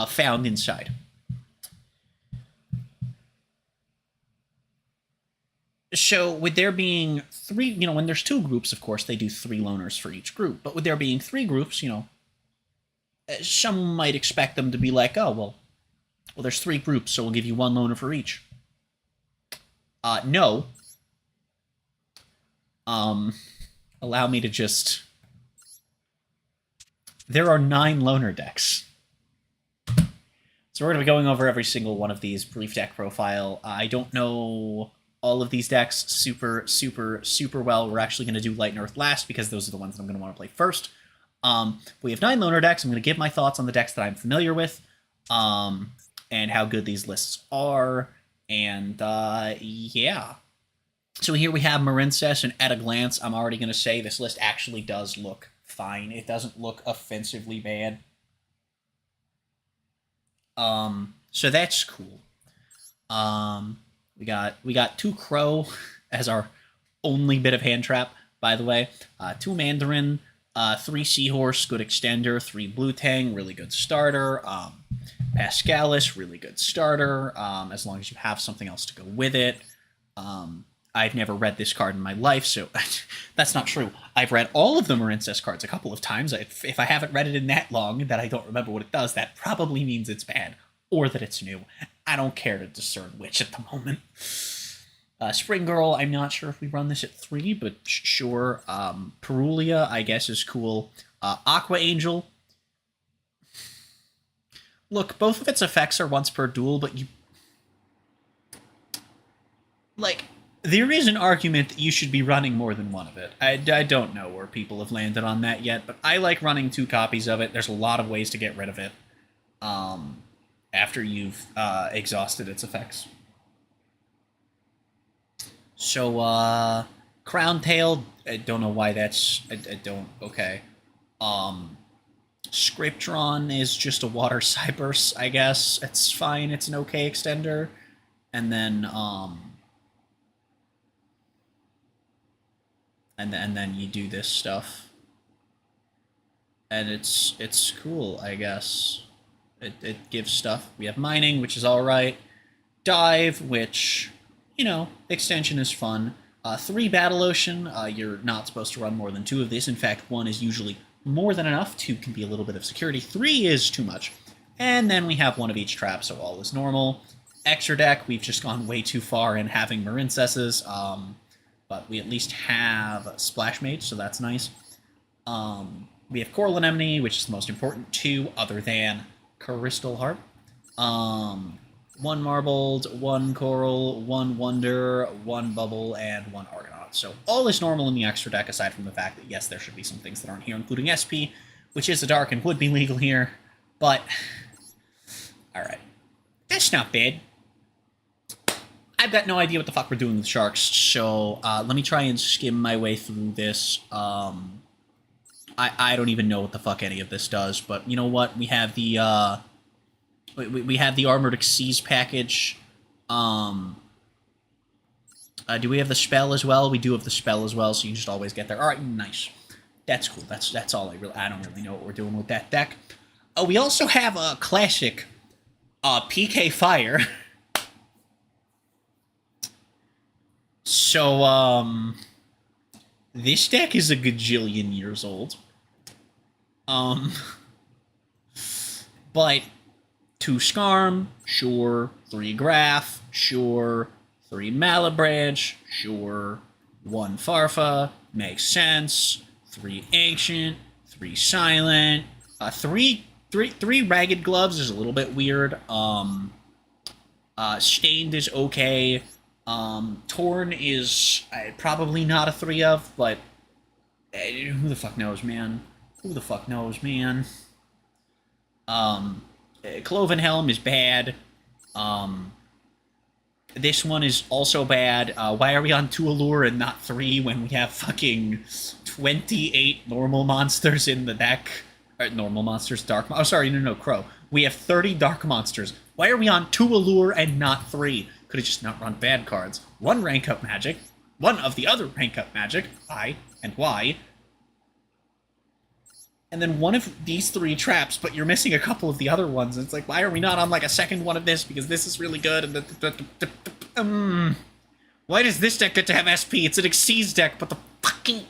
found inside. So, with there being 3, when there's 2 groups, of course, they do 3 loners for each group. But with there being 3 groups, some might expect them to be like, oh, well, there's 3 groups, so we'll give you 1 loner for each. No. Allow me to just... There are 9 loner decks. So we're going to be going over every single one of these, brief deck profile. I don't know all of these decks super well. We're actually going to do Light and Earth last because those are the ones that I'm going to want to play first. We have 9 loner decks. I'm going to give my thoughts on the decks that I'm familiar with, and how good these lists are, and yeah. So here we have Marincess, and at a glance, I'm already going to say this list actually does look fine. It doesn't look offensively bad. So that's cool. We got 2 Crow as our only bit of hand trap, by the way. 2 Mandarin, 3 Seahorse, good extender, 3 Blue Tang, really good starter. Pascalis, really good starter, as long as you have something else to go with it. I've never read this card in my life, so that's not true. I've read all of the Marincess cards a couple of times. If I haven't read it in that long that I don't remember what it does, that probably means it's bad, or that it's new. I don't care to discern which at the moment. Spring Girl, I'm not sure if we run this at 3, but sure. Perulia, I guess, is cool. Aqua Angel. Look, both of its effects are once per duel, but you... Like, there is an argument that you should be running more than one of it. I don't know where people have landed on that yet, but I like running 2 copies of it. There's a lot of ways to get rid of it after you've exhausted its effects. So, Crown Tail, I don't know why that's... I don't... Okay. Scriptron is just a water Cyberse, I guess. It's fine, it's an okay extender. And then, and then you do this stuff. And it's cool, I guess. It gives stuff. We have Mining, which is alright. Dive, which... you know, extension is fun. 3 Battle Ocean, you're not supposed to run more than 2 of these. In fact, 1 is usually more than enough. 2 can be a little bit of security. 3 is too much. And then we have 1 of each trap, so all is normal. Extra deck, we've just gone way too far in having Marincesses, but we at least have Splash Mage, so that's nice. We have Coral Anemone, which is the most important 2, other than Crystal Harp. 1 Marbled, 1 Coral, 1 Wonder, 1 Bubble, and 1 Argonaut. So all is normal in the extra deck, aside from the fact that, yes, there should be some things that aren't here, including SP, which is a dark and would be legal here, but... Alright. That's not bad. I've got no idea what the fuck we're doing with sharks, so let me try and skim my way through this. I don't even know what the fuck any of this does, but you know what? We have the, we have the Armored Xyz package. Do we have the spell as well? We do have the spell as well, so you just always get there. Alright, nice. That's cool. That's all I don't really know what we're doing with that deck. Oh, we also have a classic, PK Fire. So, this deck is a gajillion years old. But 2 Skarm, sure. 3 Graph, sure. 3 Malibranch, sure. 1 Farfa, makes sense. 3 Ancient, 3 Silent. 3 Ragged Gloves is a little bit weird. Stained is okay. Torn is probably not a 3 of, but who the fuck knows, man? Who the fuck knows, man? Cloven Helm is bad. This one is also bad. Why are we on 2 Allure and not 3 when we have fucking 28 normal monsters in the deck? Normal monsters, dark... Oh, sorry, no, Crow. We have 30 dark monsters. Why are we on 2 Allure and not 3? Could have just not run bad cards. 1 rank up magic. 1 of the other rank up magic. I and why. And then 1 of these 3 traps, but you're missing a couple of the other ones. It's like, why are we not on like a second one of this? Because this is really good. And why does this deck get to have SP? It's an Xyz deck, but the fucking...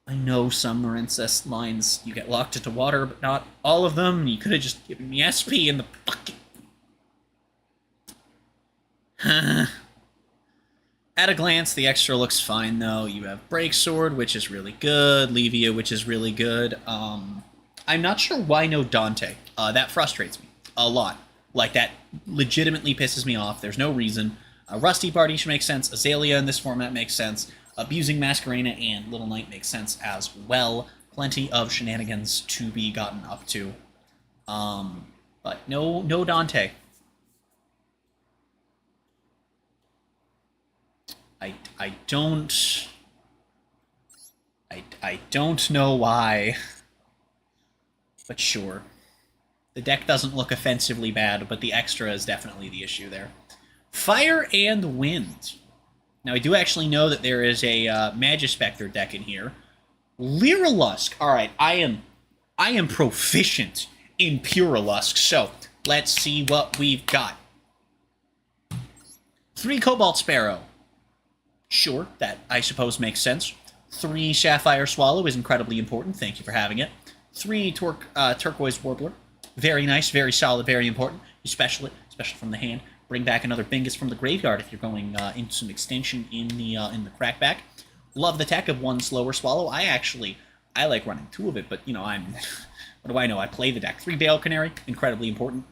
I know some Marincess lines you get locked into water, but not all of them. You could have just given me SP and the fucking... At a glance, the extra looks fine, though. You have Break Sword, which is really good. Levia, which is really good. I'm not sure why no Dante. That frustrates me a lot. Like, that legitimately pisses me off. There's no reason. Rusty Party should make sense. Azalea in this format makes sense. Abusing Masquerena and Little Knight makes sense as well. Plenty of shenanigans to be gotten up to. But no Dante. I don't know why, but sure. The deck doesn't look offensively bad, but the extra is definitely the issue there. Fire and Wind. Now, I do actually know that there is a Magispector deck in here. Lyrilusk. All right, I am proficient in Purilusk, so let's see what we've got. 3 Cobalt Sparrow. Sure, that, I suppose, makes sense. 3 Sapphire Swallow is incredibly important. Thank you for having it. 3 Turquoise Warbler. Very nice, very solid, very important. Especially from the hand. Bring back another Bingus from the graveyard if you're going into some extension in the crackback. Love the tech of 1 Slower Swallow. I like running 2 of it, but, you know, what do I know? I play the deck. 3 Bale Canary, incredibly important.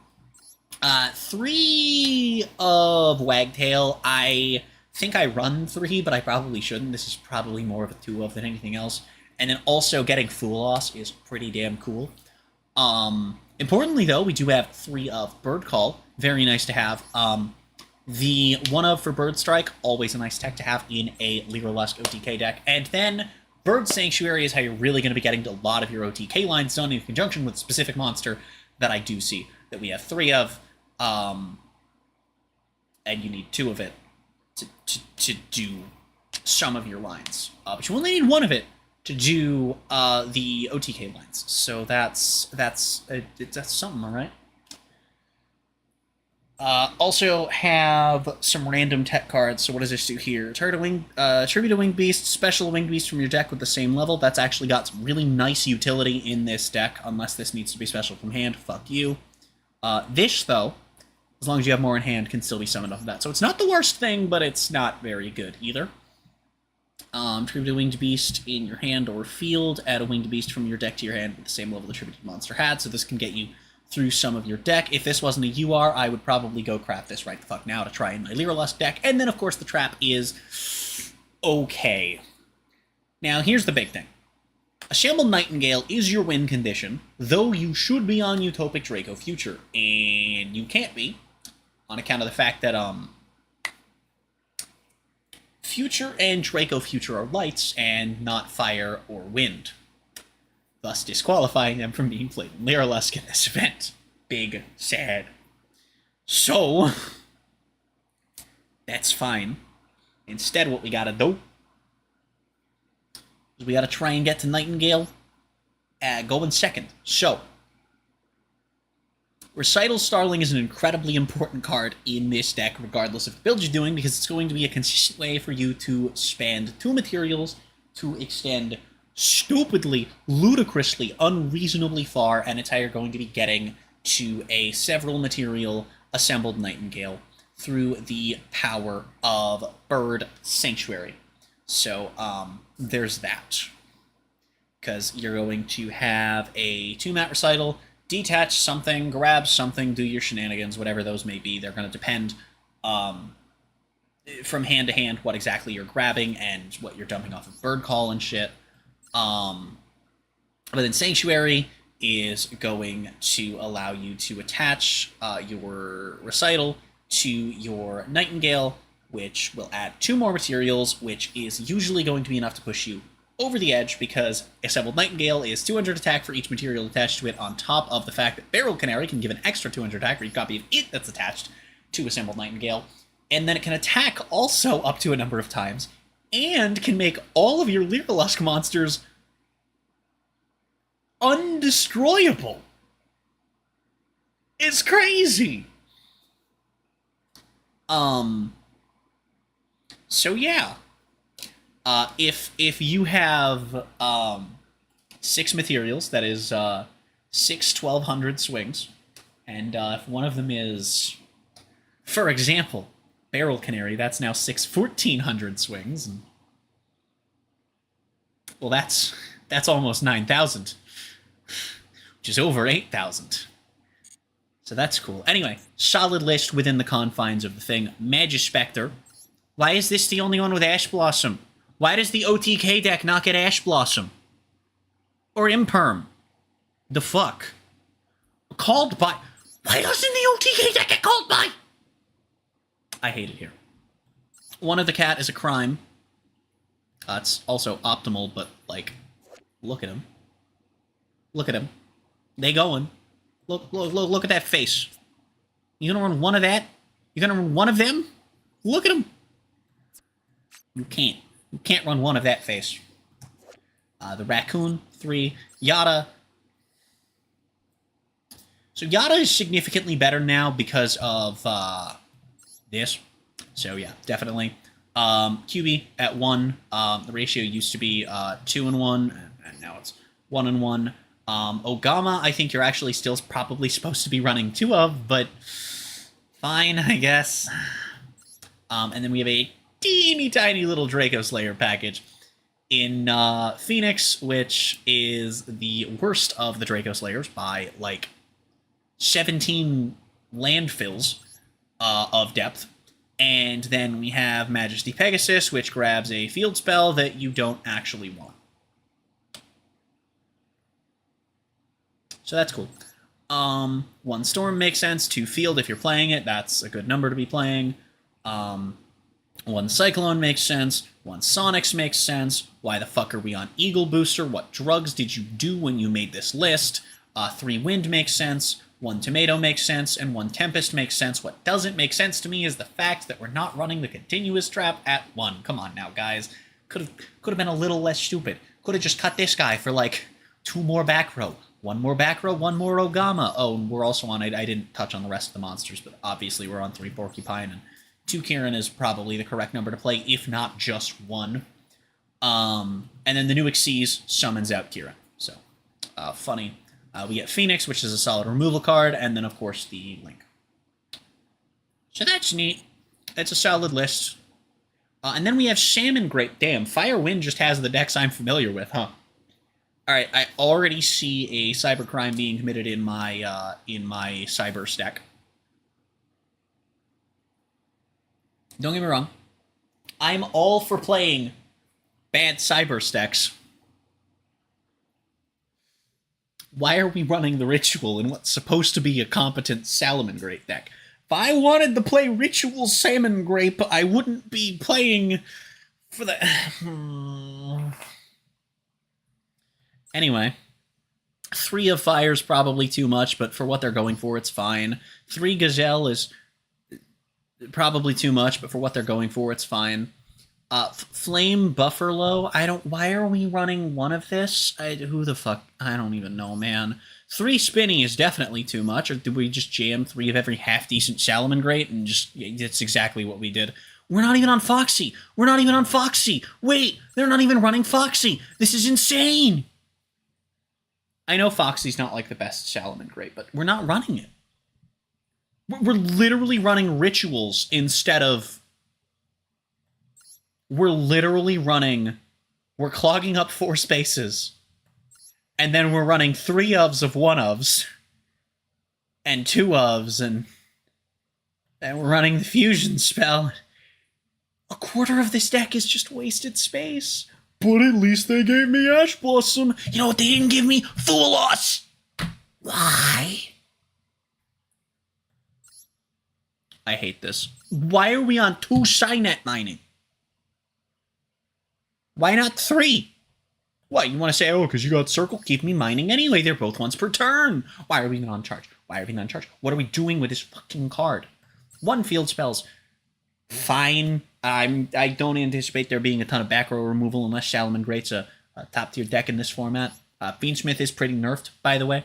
3 of Wagtail. I think I run 3, but I probably shouldn't. This is probably more of a 2 of than anything else. And then also getting Fool Loss is pretty damn cool. Importantly, though, we do have 3 of Bird Call. Very nice to have. The 1 of for Bird Strike, always a nice tech to have in a Lyrilusk OTK deck. And then Bird Sanctuary is how you're really going to be getting a lot of your OTK lines done in conjunction with a specific monster that I do see that we have 3 of. And you need 2 of it to do some of your lines. But you only need 1 of it to do the OTK lines. So that's something, all right? Also have some random tech cards. So what does this do here? Tribute a winged beast, special a winged beast from your deck with the same level. That's actually got some really nice utility in this deck, unless this needs to be special from hand. Fuck you. This, though, as long as you have more in hand, can still be summoned off of that. So it's not the worst thing, but it's not very good either. Tribute a winged beast in your hand or field. Add a winged beast from your deck to your hand with the same level the tributed monster had. So this can get you through some of your deck. If this wasn't a UR, I would probably go crap this right the fuck now to try in my Lyralust deck. And then, of course, the trap is okay. Now, here's the big thing. A Shambled Nightingale is your win condition, though you should be on Utopic Draco Future, and you can't be, on account of the fact that, Future and Draco Future are lights, and not fire or wind, thus disqualifying them from being played in Lyralust in this event. Big, sad. So, that's fine. Instead, what we gotta do is we gotta try and get to Nightingale, going second. So, Recital Starling is an incredibly important card in this deck, regardless of the build you're doing, because it's going to be a consistent way for you to spend 2 materials to extend stupidly, ludicrously, unreasonably far, and it's how you're going to be getting to a several material assembled Nightingale through the power of Bird Sanctuary. So, there's that. Because you're going to have a 2-mat recital, detach something, grab something, do your shenanigans, whatever those may be. They're going to depend from hand to hand what exactly you're grabbing and what you're dumping off of Bird Call and shit. But then Sanctuary is going to allow you to attach your Recital to your Nightingale, which will add 2 more materials, which is usually going to be enough to push you over the edge, because Assembled Nightingale is 200 attack for each material attached to it, on top of the fact that Barrel Canary can give an extra 200 attack for each copy of it that's attached to Assembled Nightingale, and then it can attack also up to a number of times, and can make all of your Lyralust monsters undestroyable. It's crazy! So yeah. If you have 6 materials, that is 6 1200 swings, and if one of them is, for example, Barrel Canary, that's now 6 1400 swings. And, well, that's almost 9,000, which is over 8,000. So that's cool. Anyway, solid list within the confines of the thing. Magispector. Why is this the only one with Ash Blossom? Why does the OTK deck not get Ash Blossom? Or Imperm? The fuck? Called by... Why doesn't the OTK deck get called by? I hate it here. One of the cat is a crime. It's also optimal, but, like, look at him. Look at him. They going. Look at that face. You gonna run one of that? You gonna run one of them? Look at him. You can't. You can't run one of that face. The Raccoon, 3. Yada. So Yada is significantly better now because of this. So yeah, definitely. QB at 1. The ratio used to be 2 and 1, and now it's 1 and 1. Ogama, I think you're actually still probably supposed to be running 2 of, but fine, I guess. And then we have a teeny tiny little Draco Slayer package in Phoenix, which is the worst of the Draco Slayers by, like, 17 landfills of depth. And then we have Majesty Pegasus, which grabs a field spell that you don't actually want. So that's cool. 1 Storm makes sense. 2 Field if you're playing it. That's a good number to be playing. 1 Cyclone makes sense. 1 Sonics makes sense. Why the fuck are we on Eagle Booster? What drugs did you do when you made this list? 3 Wind makes sense. 1 Tomato makes sense. And 1 Tempest makes sense. What doesn't make sense to me is the fact that we're not running the continuous trap at 1. Come on now, guys. Could have been a little less stupid. Could have just cut this guy for, like, 2 more back row. One more back row, one more Ogama. Oh, and we're also on, I didn't touch on the rest of the monsters, but obviously we're on 3 Porcupine, and 2 Kieran is probably the correct number to play, if not just 1. And then the new Xyz summons out Kieran. So, funny. We get Phoenix, which is a solid removal card, and then, of course, the Link. So that's neat. It's a solid list. And then we have Salmon Grape. Damn, Fire Wind just has the decks I'm familiar with, huh? Alright, I already see a cybercrime being committed in my Cyber deck. Don't get me wrong. I'm all for playing bad Cyber decks. Why are we running the Ritual in what's supposed to be a competent Salmon Grape deck? If I wanted to play Ritual Salmon Grape, I wouldn't be playing for the... Anyway, 3 of Fire's probably too much, but for what they're going for, it's fine. 3 Gazelle is probably too much, but for what they're going for, it's fine. Flame Buffalo, why are we running 1 of this? Who the fuck? I don't even know, man. 3 Spinny is definitely too much, or did we just jam 3 of every half-decent Salmon Great and just, that's exactly what we did. We're not even on Foxy! We're not even on Foxy! Wait, they're not even running Foxy! This is insane! I know Foxy's not like the best Salmon Great, but we're not running it. We're literally running Rituals instead of... We're literally running... We're clogging up 4 spaces. And then we're running 3 ofs of 1 ofs. And 2 ofs, and we're running the Fusion spell. A quarter of this deck is just wasted space. But at least they gave me Ash Blossom. You know what they didn't give me? Thaulos! Why? I hate this. Why are we on 2 Cynet mining? Why not 3? What, you want to say, oh, because you got Circle, keep me mining anyway. They're both once per turn. Why are we not on charge? Why are we not on charge? What are we doing with this fucking card? 1 field spells. Fine. I don't anticipate there being a ton of back row removal unless Salmon Great's a top-tier deck in this format. Fiendsmith is pretty nerfed, by the way.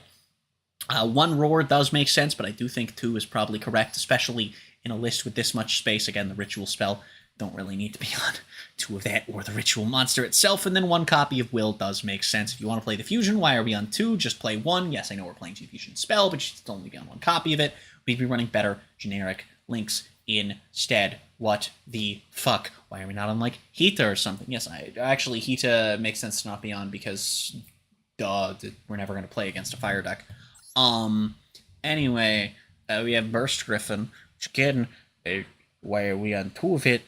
1 Roar does make sense, but I do think 2 is probably correct, especially in a list with this much space. Again, the Ritual spell don't really need to be on 2 of that or the Ritual monster itself, and then 1 copy of Will does make sense. If you want to play the Fusion, why are we on 2? Just play 1. Yes, I know we're playing 2 Fusion spell, but you should only be on 1 copy of it. We'd be running better generic links instead. What the fuck? Why are we not on, like, Hita or something? Yes, actually, Hita makes sense to not be on because, duh, we're never going to play against a fire deck. Anyway, we have Burst Griffin, which again, why are we on 2 of it?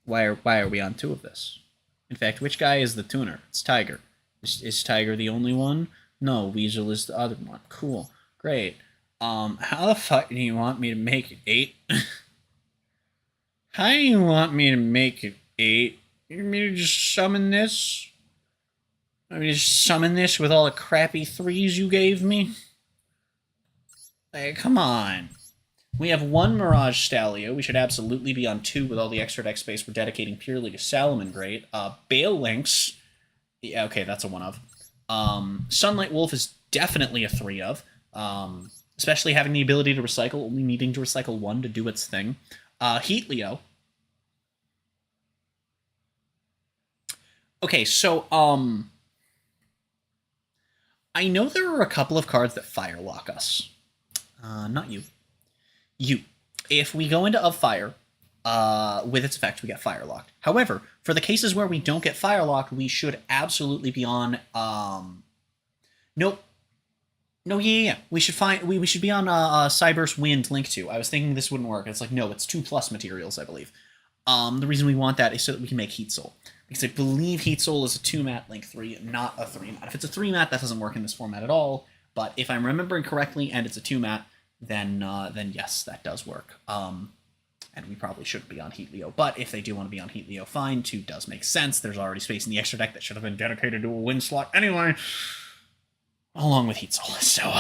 Why are we on 2 of this? In fact, which guy is the tuner? It's Tiger. Is Tiger the only one? No, Weasel is the other one. Cool. Great. How the fuck do you want me to make it 8? How do you want me to make it 8? You want me to just summon this? I mean, just summon this with all the crappy 3s you gave me? Hey, come on. We have 1 Mirage Stalio. We should absolutely be on 2 with all the extra deck space we're dedicating purely to Salmon Great. Bale Lynx. Yeah, okay, that's a 1 of. Sunlight Wolf is definitely a 3 of. Especially having the ability to recycle, only needing to recycle 1 to do its thing. Heat Leo. Okay, so, I know there are a couple of cards that Firelock us. Not you. You. If we go into Of Fire, with its effect, we get Firelocked. However, for the cases where we don't get Firelocked, we should absolutely be on, Nope. No, yeah. We should be on Cyber's Wind Link 2. I was thinking this wouldn't work. It's like, no, it's 2+ materials, I believe. The reason we want that is so that we can make Heat Soul. Because I believe Heat Soul is a 2-mat Link 3, not a 3-mat. If it's a 3-mat, that doesn't work in this format at all. But if I'm remembering correctly, and it's a 2-mat, then yes, that does work. And we probably shouldn't be on Heat Leo. But if they do want to be on Heat Leo, fine. 2 does make sense. There's already space in the extra deck that should have been dedicated to a win slot anyway. Along with Heat Soul. So,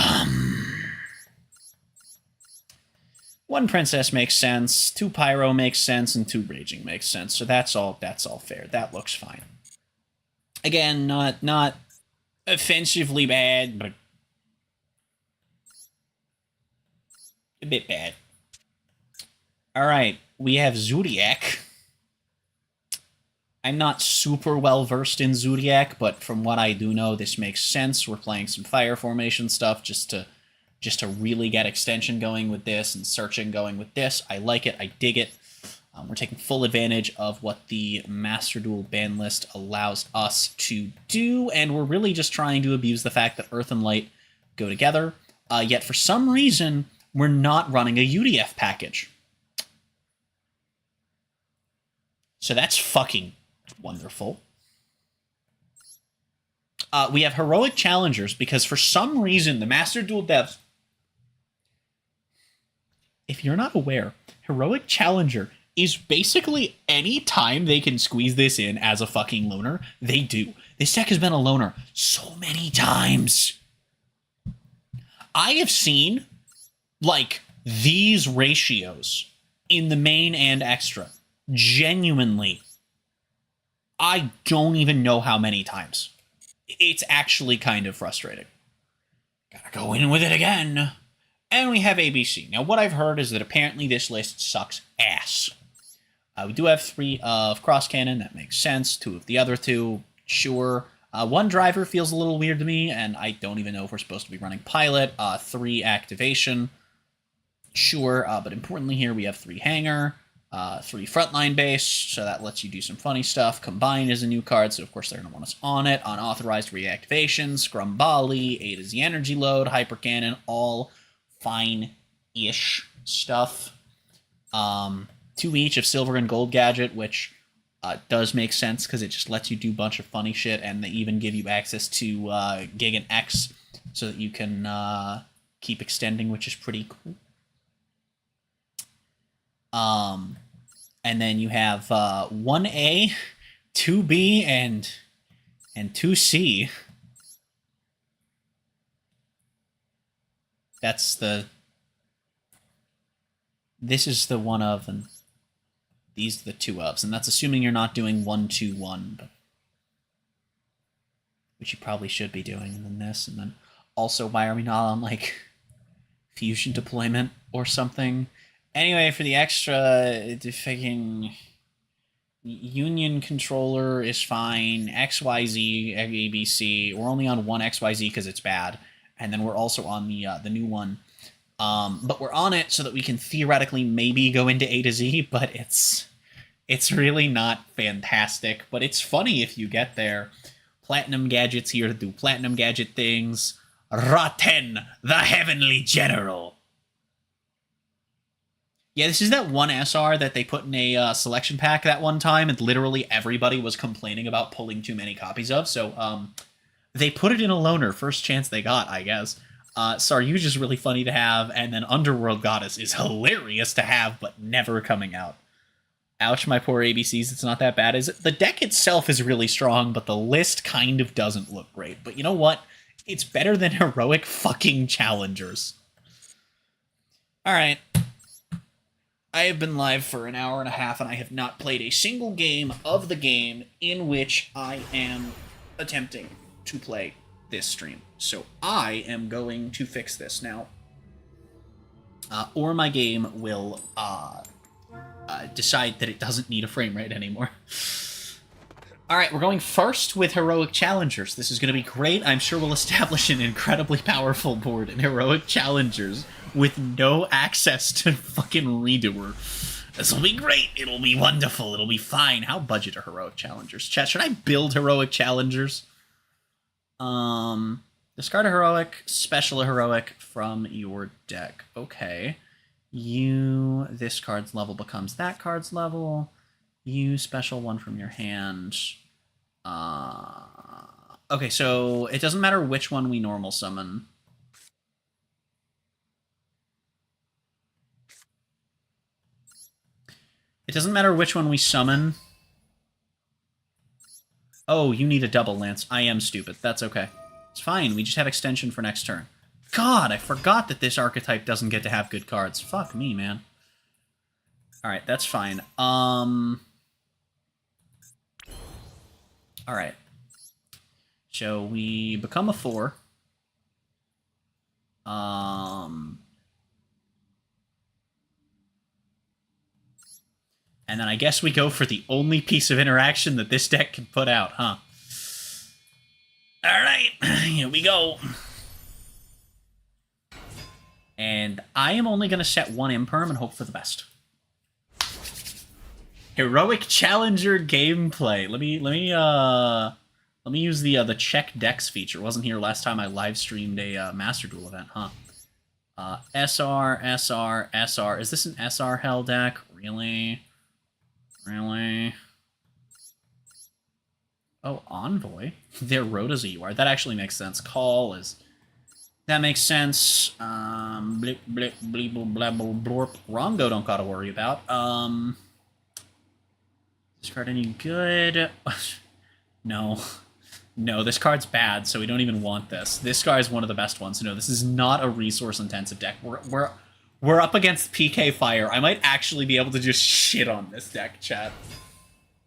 1 Princess makes sense, 2 Pyro makes sense, and 2 Raging makes sense. So that's all fair. That looks fine. Again, not offensively bad, but a bit bad. Alright, we have Zodiac. I'm not super well versed in Zodiac, but from what I do know, this makes sense. We're playing some fire formation stuff just to really get extension going with this and searching going with this. I like it. I dig it. We're taking full advantage of what the Master Duel ban list allows us to do, and we're really just trying to abuse the fact that Earth and Light go together. Yet for some reason, we're not running a UDF package. So that's fucking wonderful. We have Heroic Challengers because for some reason the Master Duel devs, if you're not aware, Heroic Challenger is basically any time they can squeeze this in as a fucking loner, they do. This deck has been a loner so many times. I have seen, like, these ratios in the main and extra. Genuinely. I don't even know how many times. It's actually kind of frustrating. Gotta go in with it again. And we have ABC. Now, what I've heard is that apparently this list sucks ass. We do have 3 of Cross Cannon. That makes sense. 2 of the other 2. Sure. 1 driver feels a little weird to me, and I don't even know if we're supposed to be running Pilot. 3 Activation. Sure. But importantly here, we have 3 Hanger. 3 Frontline Base, so that lets you do some funny stuff. Combine is a new card, so of course they're going to want us on it. Unauthorized Reactivation, Scrumbali, 8 is the Energy Load, Hyper Cannon, all fine-ish stuff. 2 each of Silver and Gold Gadget, which does make sense because it just lets you do a bunch of funny shit, and they even give you access to Gig and X so that you can keep extending, which is pretty cool. And then you have 1A, 2B, and 2C. That's the... This is the 1 of, and these are the 2 ofs. And that's assuming you're not doing 1, 2, 1, but which you probably should be doing, and then this, and then also why are we not on, like, fusion deployment or something? Anyway, for the extra, the fucking Union controller is fine. XYZ, ABC. We're only on 1 XYZ because it's bad, and then we're also on the new one. But we're on it so that we can theoretically maybe go into A to Z, but it's really not fantastic. But it's funny if you get there. Platinum Gadget's here to do Platinum Gadget things. Raten, the Heavenly General. Yeah, this is that one SR that they put in a selection pack that one time, and literally everybody was complaining about pulling too many copies of, so they put it in a loner, first chance they got, I guess. Saryuj is really funny to have, and then Underworld Goddess is hilarious to have, but never coming out. Ouch, my poor ABCs, it's not that bad, is it? The deck itself is really strong, but the list kind of doesn't look great. But you know what? It's better than Heroic fucking Challengers. Alright. I have been live for an hour and a half, and I have not played a single game of the game in which I am attempting to play this stream. So I am going to fix this now. Or my game will decide that it doesn't need a frame rate anymore. Alright, we're going first with Heroic Challengers. This is going to be great. I'm sure we'll establish an incredibly powerful board in Heroic Challengers with no access to fucking Redoer. This will be great. It'll be wonderful. It'll be fine. How budget are Heroic Challengers? Chat, should I build Heroic Challengers? Discard a Heroic, special a Heroic from your deck. Okay. This card's level becomes that card's level. You special one from your hand. Okay, so it doesn't matter which one we normal summon. It doesn't matter which one we summon. Oh, you need a double lance. I am stupid. That's okay. It's fine. We just have extension for next turn. God, I forgot that this archetype doesn't get to have good cards. Fuck me, man. Alright, that's fine. Alright. So we become a 4. And then I guess we go for the only piece of interaction that this deck can put out, huh? Alright, here we go. And I am only going to set 1 imperm and hope for the best. Heroic Challenger gameplay. Let me use the check decks feature. It wasn't here last time I live streamed a Master Duel event, huh? SR, SR, SR. Is this an SR hell deck? Really? Really? Oh, Envoy. Their Rhoda's a UR. That actually makes sense. Call is... That makes sense. Blip, blip, bleep, blah, blah, blorp. Rongo don't gotta worry about. This card any good? No. No, this card's bad, so we don't even want this. This guy is one of the best ones. No, this is not a resource-intensive deck. We're up against PK Fire. I might actually be able to just shit on this deck, chat.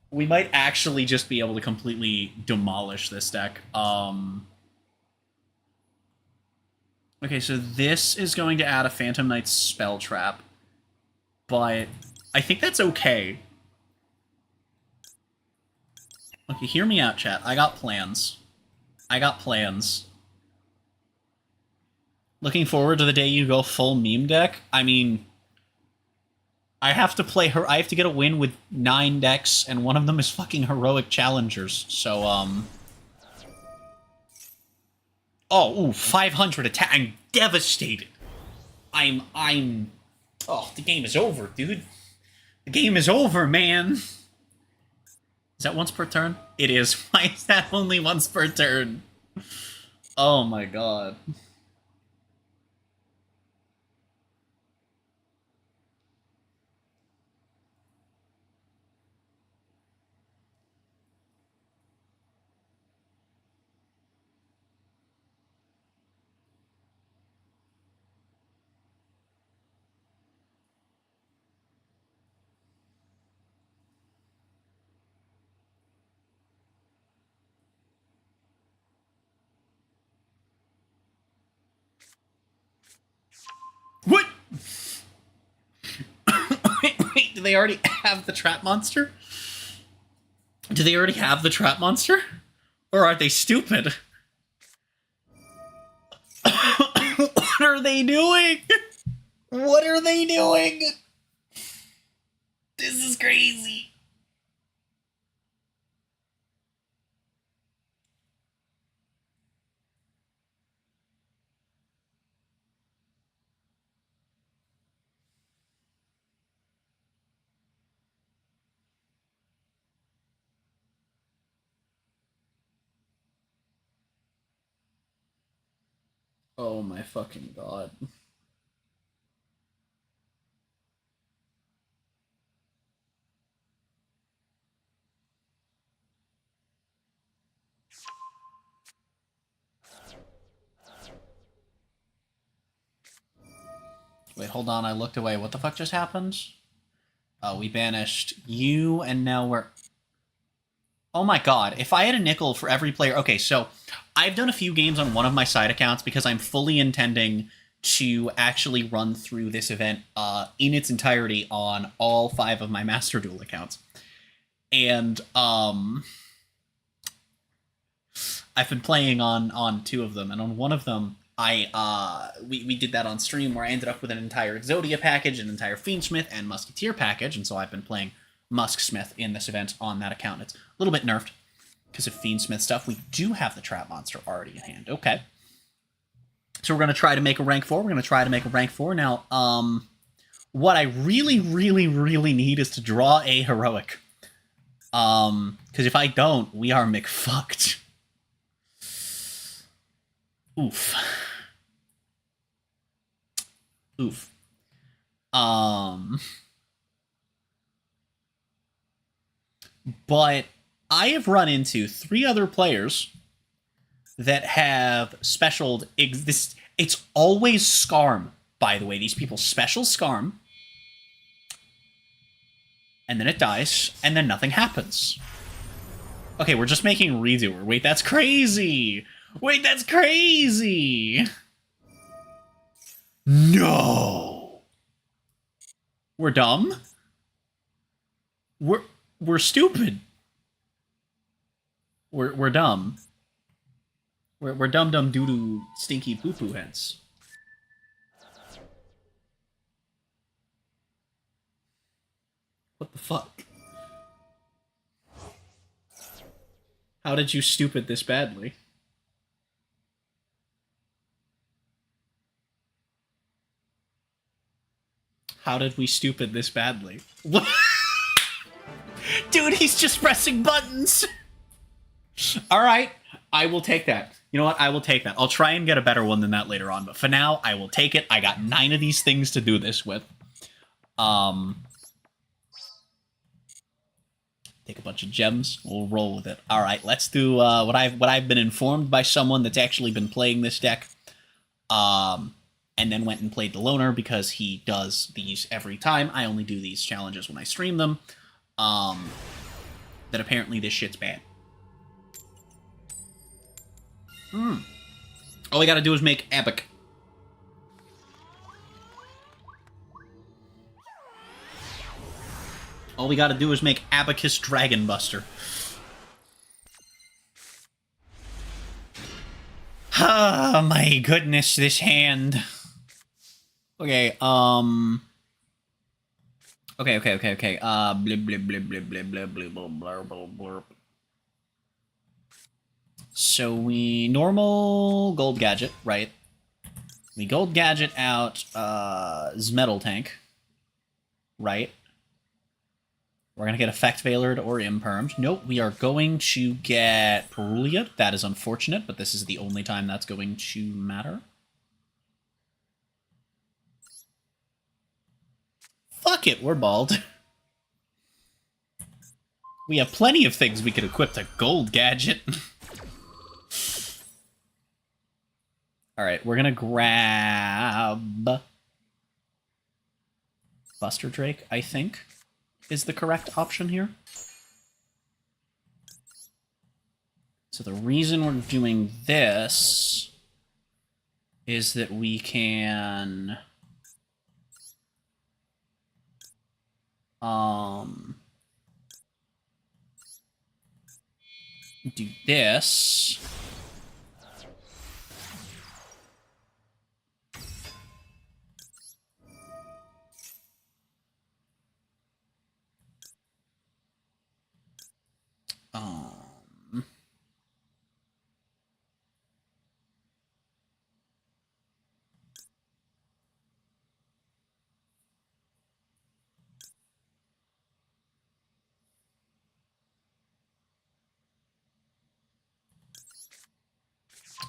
We might actually just be able to completely demolish this deck. Okay, so this is going to add a Phantom Knight's Spell Trap. But I think that's okay. Okay, hear me out, chat. I got plans. I got plans. Looking forward to the day you go full meme deck. I mean, I have to play her. I have to get a win with 9 decks, and one of them is fucking Heroic Challengers. So, oh, ooh, 500 attack. I'm devastated. I'm. Oh, the game is over, dude. The game is over, man. Is that once per turn? It is. Why is that only once per turn? Oh my god. What? wait, do they already have the trap monster? Do they already have the trap monster? Or are they stupid? What are they doing? What are they doing? This is crazy. Oh my fucking god. Wait, hold on, I looked away. What the fuck just happened? Oh, we banished you, and now we're... Oh my god, if I had a nickel for every player... Okay, so I've done a few games on one of my side accounts because I'm fully intending to actually run through this event in its entirety on all 5 of my Master Duel accounts. And I've been playing on 2 of them, and on one of them, we did that on stream where I ended up with an entire Exodia package, an entire Fiendsmith, and Musketeer package, and so I've been playing Musksmith in this event on that account. It's a little bit nerfed because of Fiendsmith stuff. We do have the Trap Monster already in hand. Okay. So we're going to try to make a rank 4. We're going to try to make a rank 4. Now, what I really, really, really need is to draw a Heroic. Because if I don't, we are McFucked. Oof. Oof. But I have run into 3 other players that have specialed this. It's always Skarm, by the way. These people special Skarm, and then it dies, and then nothing happens. Okay, we're just making redoer. Wait, that's crazy! Wait, that's crazy! No! We're dumb? We're stupid. We're dumb. We're dumb doo doo stinky poo poo heads. What the fuck? How did you stupid this badly? How did we stupid this badly? What? Dude, he's just pressing buttons! Alright, I will take that. You know what? I will take that. I'll try and get a better one than that later on, but for now, I will take it. I got 9 of these things to do this with. Take a bunch of gems. We'll roll with it. Alright, let's do what I've been informed by someone that's actually been playing this deck. And then went and played the loner because he does these every time. I only do these challenges when I stream them. That apparently this shit's bad. All we gotta do is make epic. All we gotta do is make Abacus Dragon Buster. Ah, my goodness, this hand. Okay, Okay. Blib, blib, blib, blib, blib, blib, blib, blib, blub, blub, blub. So we normal gold gadget, right? We gold gadget out Metal Tank, right? We're gonna get Effect Veilered or Impermed. Nope, we are going to get Perulia. That is unfortunate, but this is the only time that's going to matter. Fuck it, we're bald. We have plenty of things we could equip to gold gadget. Alright, we're gonna grab Buster Drake, I think, is the correct option here. So the reason we're doing this is that we can do this.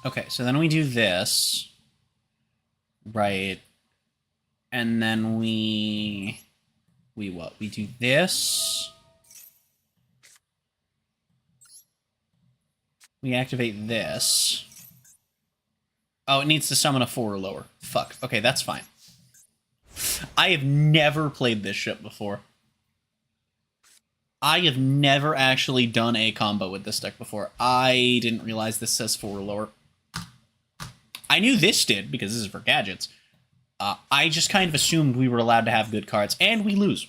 Okay, so then we do this, right? And then we what? We do this. We activate this. Oh, it needs to summon a 4 or lower. Fuck. Okay, that's fine. I have never played this shit before. I have never actually done a combo with this deck before. I didn't realize this says 4 or lower. I knew this did, because this is for gadgets. I just kind of assumed we were allowed to have good cards, and we lose.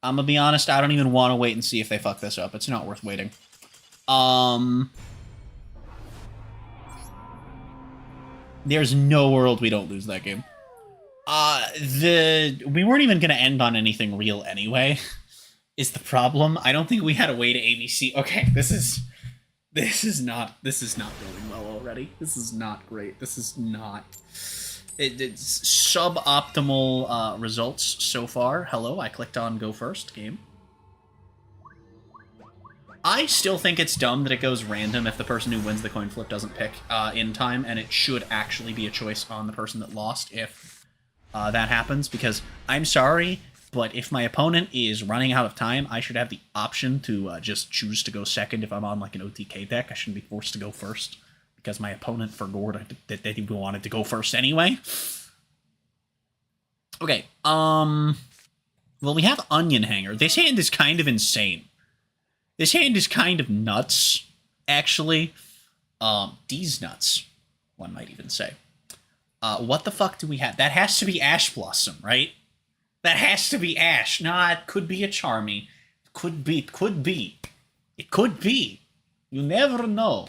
I'm gonna be honest, I don't even want to wait and see if they fuck this up. It's not worth waiting. There's no world we don't lose that game. We weren't even gonna end on anything real anyway, is the problem. I don't think we had a way to ABC. Okay, this is not going well already. This is not great. This is not... It's suboptimal results so far. Hello, I clicked on go first game. I still think it's dumb that it goes random if the person who wins the coin flip doesn't pick in time, and it should actually be a choice on the person that lost if that happens, because I'm sorry, but if my opponent is running out of time, I should have the option to just choose to go second if I'm on like an OTK deck. I shouldn't be forced to go first because my opponent forgot that he wanted to go first anyway. Okay, Well, we have Onion Hanger. This hand is kind of insane. This hand is kind of nuts, actually. These nuts, one might even say. What the fuck do we have? That has to be Ash Blossom, right? That has to be Ash. Nah, it could be a Charmy. Could be. It could be. You never know.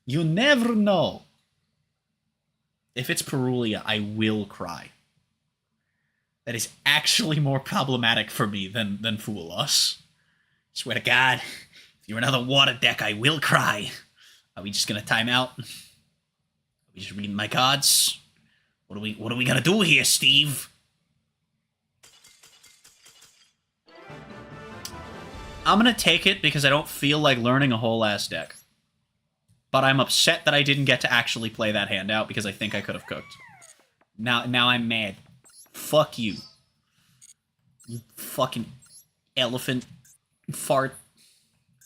You never know. If it's Perulia, I will cry. That is actually more problematic for me than Fool Us. Swear to God, if you're another water deck, I will cry. Are we just gonna time out? Are we just reading my cards? What are we gonna do here, Steve? I'm gonna take it because I don't feel like learning a whole ass deck. But I'm upset that I didn't get to actually play that hand out because I think I could have cooked. Now I'm mad. Fuck you. You fucking elephant fart.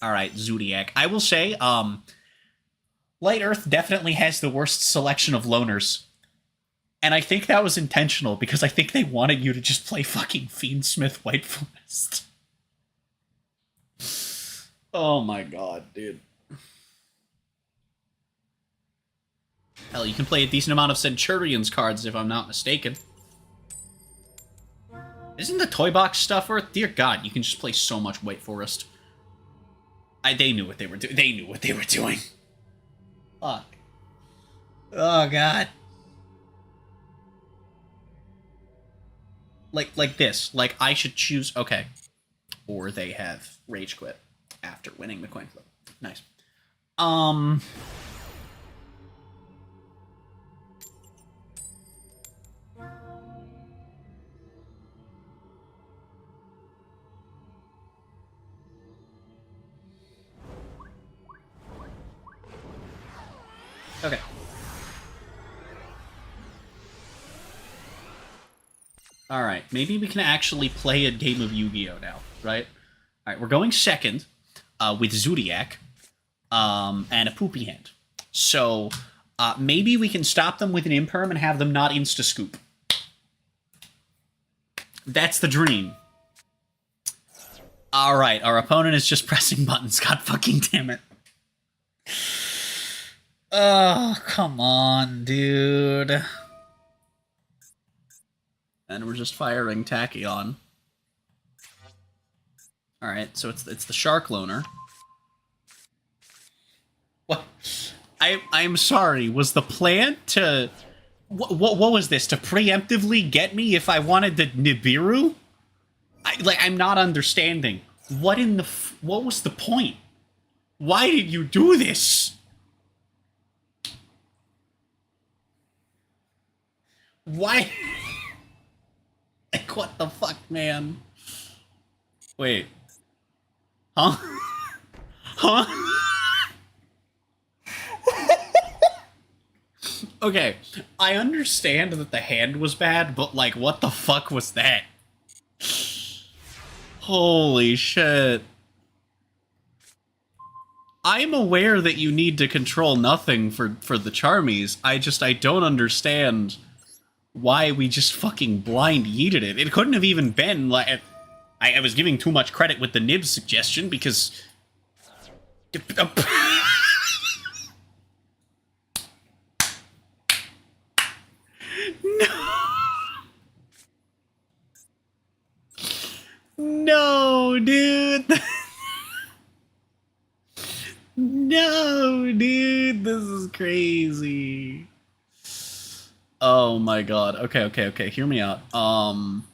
Alright, Zodiac. I will say, Light Earth definitely has the worst selection of loners. And I think that was intentional because I think they wanted you to just play fucking Fiendsmith White Forest. Oh my god, dude. Hell, you can play a decent amount of Centurions cards if I'm not mistaken. Isn't the toy box stuff worth? Dear God, you can just play so much White Forest. They knew what they were doing. They knew what they were doing. Fuck. Oh God. Like this. Like I should choose. Okay. Or they have rage quit after winning the coin flip. Nice. Okay. Alright, maybe we can actually play a game of Yu-Gi-Oh! Now, right? Alright, we're going second with Zodiac and a poopy hand. So, maybe we can stop them with an Imperm and have them not insta-scoop. That's the dream. Alright, our opponent is just pressing buttons. God fucking damn it. Oh, come on, dude. And we're just firing Tachyon. Alright, so it's the Shark Loner. What? I'm sorry, was the plan to... What was this? To preemptively get me if I wanted the Nibiru? I'm not understanding. What was the point? Why did you do this? Why? Like, what the fuck, man? Wait. Huh? Huh? Okay, I understand that the hand was bad, but, like, what the fuck was that? Holy shit. I'm aware that you need to control nothing for the Charmies. I don't understand why we just fucking blind yeeted it. It couldn't have even been like... I was giving too much credit with the Nibs suggestion because... No! No, dude! No, dude! This is crazy. Oh my god. Okay. Hear me out. I'm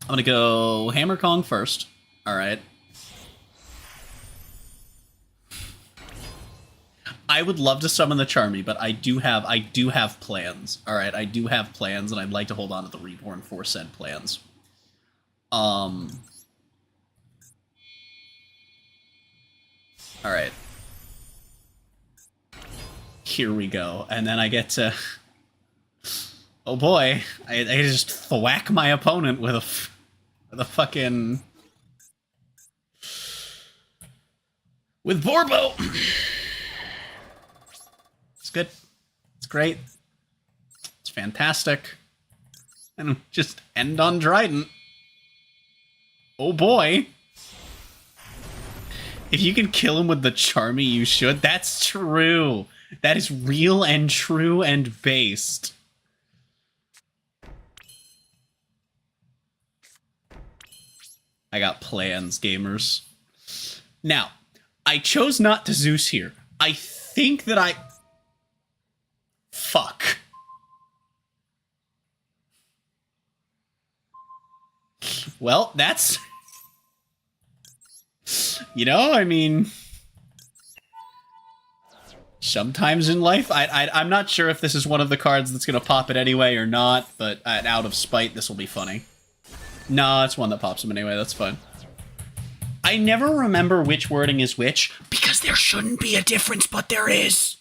gonna go Hammer Kong first. Alright. I would love to summon the Charmy, but I do have plans. Alright, I do have plans, and I'd like to hold on to the Reborn for said plans. Alright. Here we go. And then I get to... Oh boy. I just thwack my opponent with a fucking... With Borbo! It's good. It's great. It's fantastic. And just end on Trident. Oh boy. If you can kill him with the Charmy, you should. That's true. That is real and true and based. I got plans, gamers. Now, I chose not to Zeus here. I think that I... Fuck. Well, that's... You know, I mean... Sometimes in life, I'm not sure if this is one of the cards that's going to pop it anyway or not, but out of spite, this will be funny. No, it's one that pops him anyway, that's fine. I never remember which wording is which, because there shouldn't be a difference, but there is.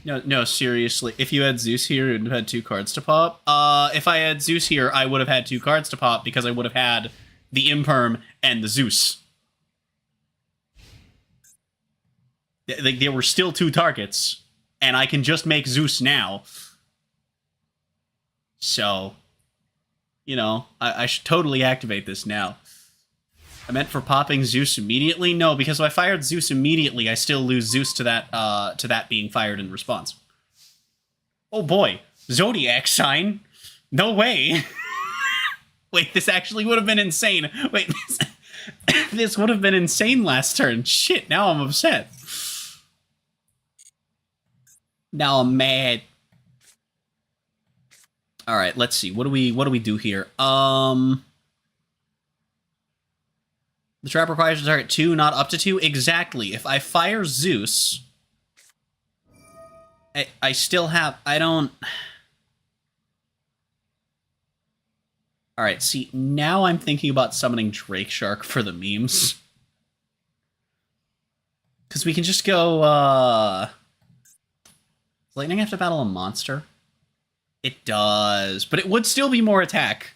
No, seriously. If you had Zeus here, you'd have had 2 cards to pop. If I had Zeus here, I would have had 2 cards to pop, because I would have had the Imperm and the Zeus. Like, there were still 2 targets, and I can just make Zeus now. So, you know, I should totally activate this now. I meant for popping Zeus immediately? No, because if I fired Zeus immediately, I still lose Zeus to that being fired in response. Oh boy, Zodiac sign? No way! Wait, this actually would have been insane. Wait, this would have been insane last turn. Shit, now I'm upset. Now I'm mad. All right, let's see. What do we do here? The trap requires to target 2, not up to 2. Exactly. If I fire Zeus, I still have... I don't... All right, see, now I'm thinking about summoning Drake Shark for the memes. Because we can just go, Does Lightning have to battle a monster? It does, but it would still be more attack.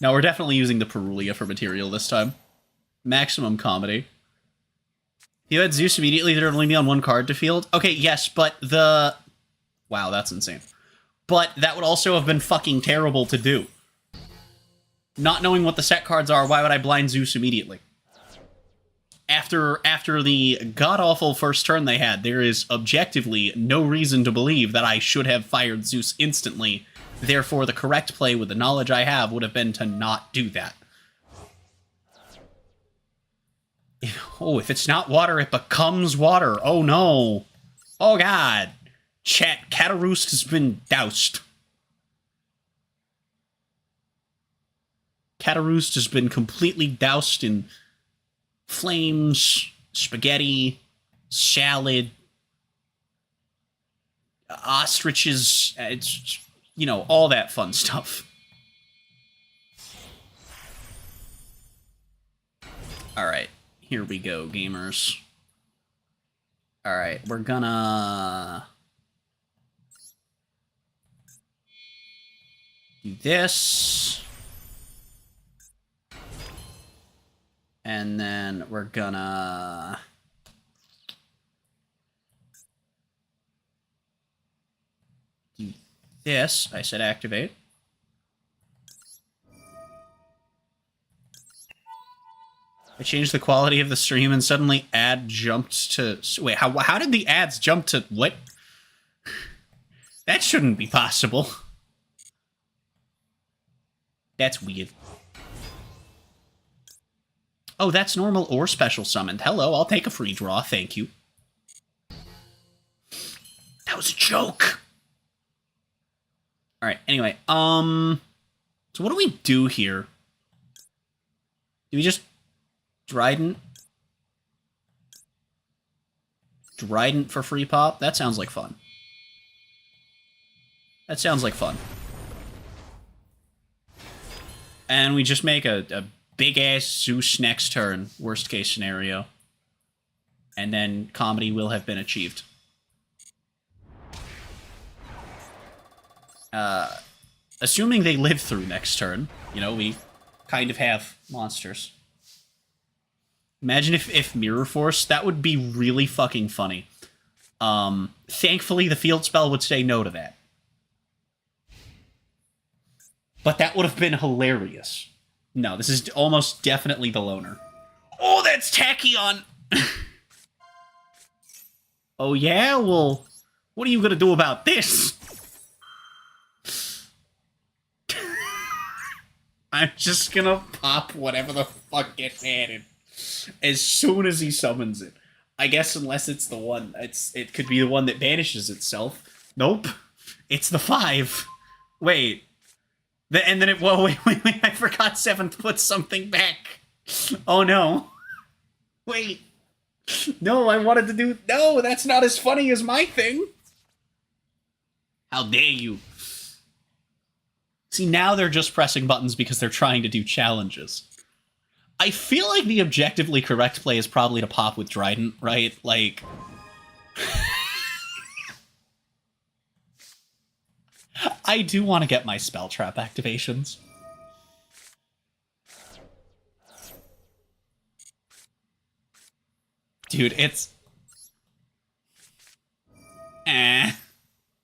No, we're definitely using the Perulia for material this time. Maximum comedy. If you had Zeus immediately, there'd only be on 1 card to field. Okay, yes, but the... Wow, that's insane. But that would also have been fucking terrible to do. Not knowing what the set cards are, why would I blind Zeus immediately? After the god-awful first turn they had, there is objectively no reason to believe that I should have fired Zeus instantly. Therefore, the correct play with the knowledge I have would have been to not do that. Oh, if it's not water, it becomes water. Oh no. Oh god. Chat, Cataroost has been doused. Cataroost has been completely doused in flames, spaghetti, salad, ostriches, it's, you know, all that fun stuff. Alright, here we go, gamers. Alright, we're gonna... do this. And then we're gonna... do this. I said activate. I changed the quality of the stream and suddenly ad jumped to... Wait, how did the ads jump to... What? That shouldn't be possible. That's weird. Oh, that's normal or special summoned. Hello, I'll take a free draw, thank you. That was a joke. Alright, anyway, so what do we do here? Do we just... Trident? Trident for free pop? That sounds like fun. That sounds like fun. And we just make a big-ass Zeus next turn, worst case scenario. And then comedy will have been achieved. Assuming they live through next turn, you know, we kind of have monsters. Imagine if Mirror Force, that would be really fucking funny. Thankfully, the field spell would say no to that. But that would have been hilarious. No, this is almost definitely the loner. Oh, that's Tachyon! Oh yeah? Well, what are you gonna do about this? I'm just gonna pop whatever the fuck gets added as soon as he summons it. I guess unless it's the one, it could be the one that banishes itself. Nope, it's the 5. Wait, and then it. Whoa, wait! I forgot 7th put something back. Oh no! Wait, no, I wanted to do. No, that's not as funny as my thing. How dare you! See, now they're just pressing buttons because they're trying to do challenges. I feel like the objectively correct play is probably to pop with Trident, right? Like... I do want to get my spell trap activations. Dude, it's... I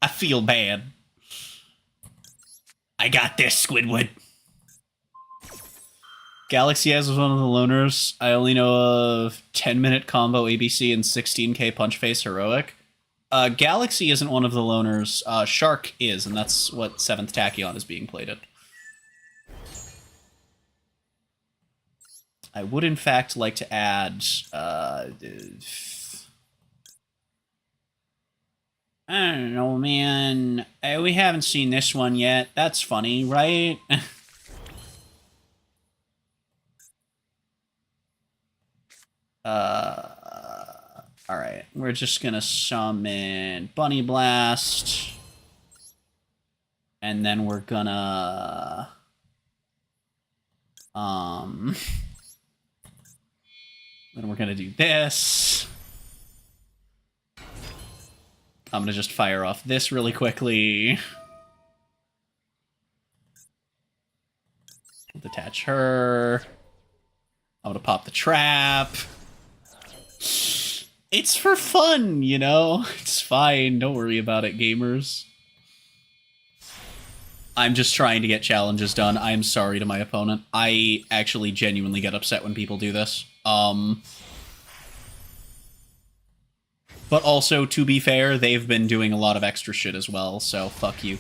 feel bad. I got this, Squidward. Galaxy as one of the loners. I only know of 10-minute combo ABC and 16k punch face heroic. Galaxy isn't one of the loners. Shark is, and that's what 7th Tachyon is being played at. I would, in fact, like to add... I don't know, man. We haven't seen this one yet. That's funny, right? Alright. We're just gonna summon Bunny Blast. And then we're gonna... Then we're gonna do this. I'm gonna just fire off this really quickly. Detach her. I'm gonna pop the trap. It's for fun, you know? It's fine. Don't worry about it, gamers. I'm just trying to get challenges done. I'm sorry to my opponent. I actually genuinely get upset when people do this. But also, to be fair, they've been doing a lot of extra shit as well, so fuck you.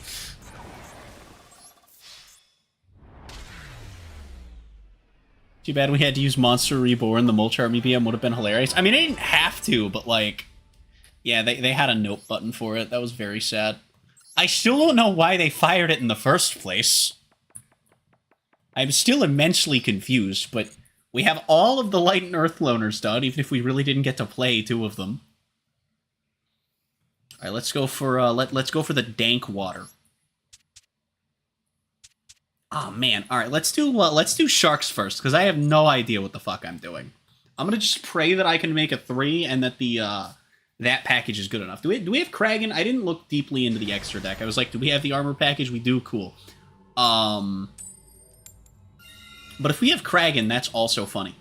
Too bad we had to use Monster Reborn. The Molcharm EBM would have been hilarious. I mean, they didn't have to, but like... Yeah, they had a note button for it. That was very sad. I still don't know why they fired it in the first place. I'm still immensely confused, but we have all of the Light and Earth loners done, even if we really didn't get to play 2 of them. All right, let's go for let's go for the dank water. Oh man! All right, let's do sharks first because I have no idea what the fuck I'm doing. I'm gonna just pray that I can make a 3 and that the that package is good enough. Do we have Kragan? I didn't look deeply into the extra deck. I was like, do we have the armor package? We do. Cool. But if we have Kragan, that's also funny.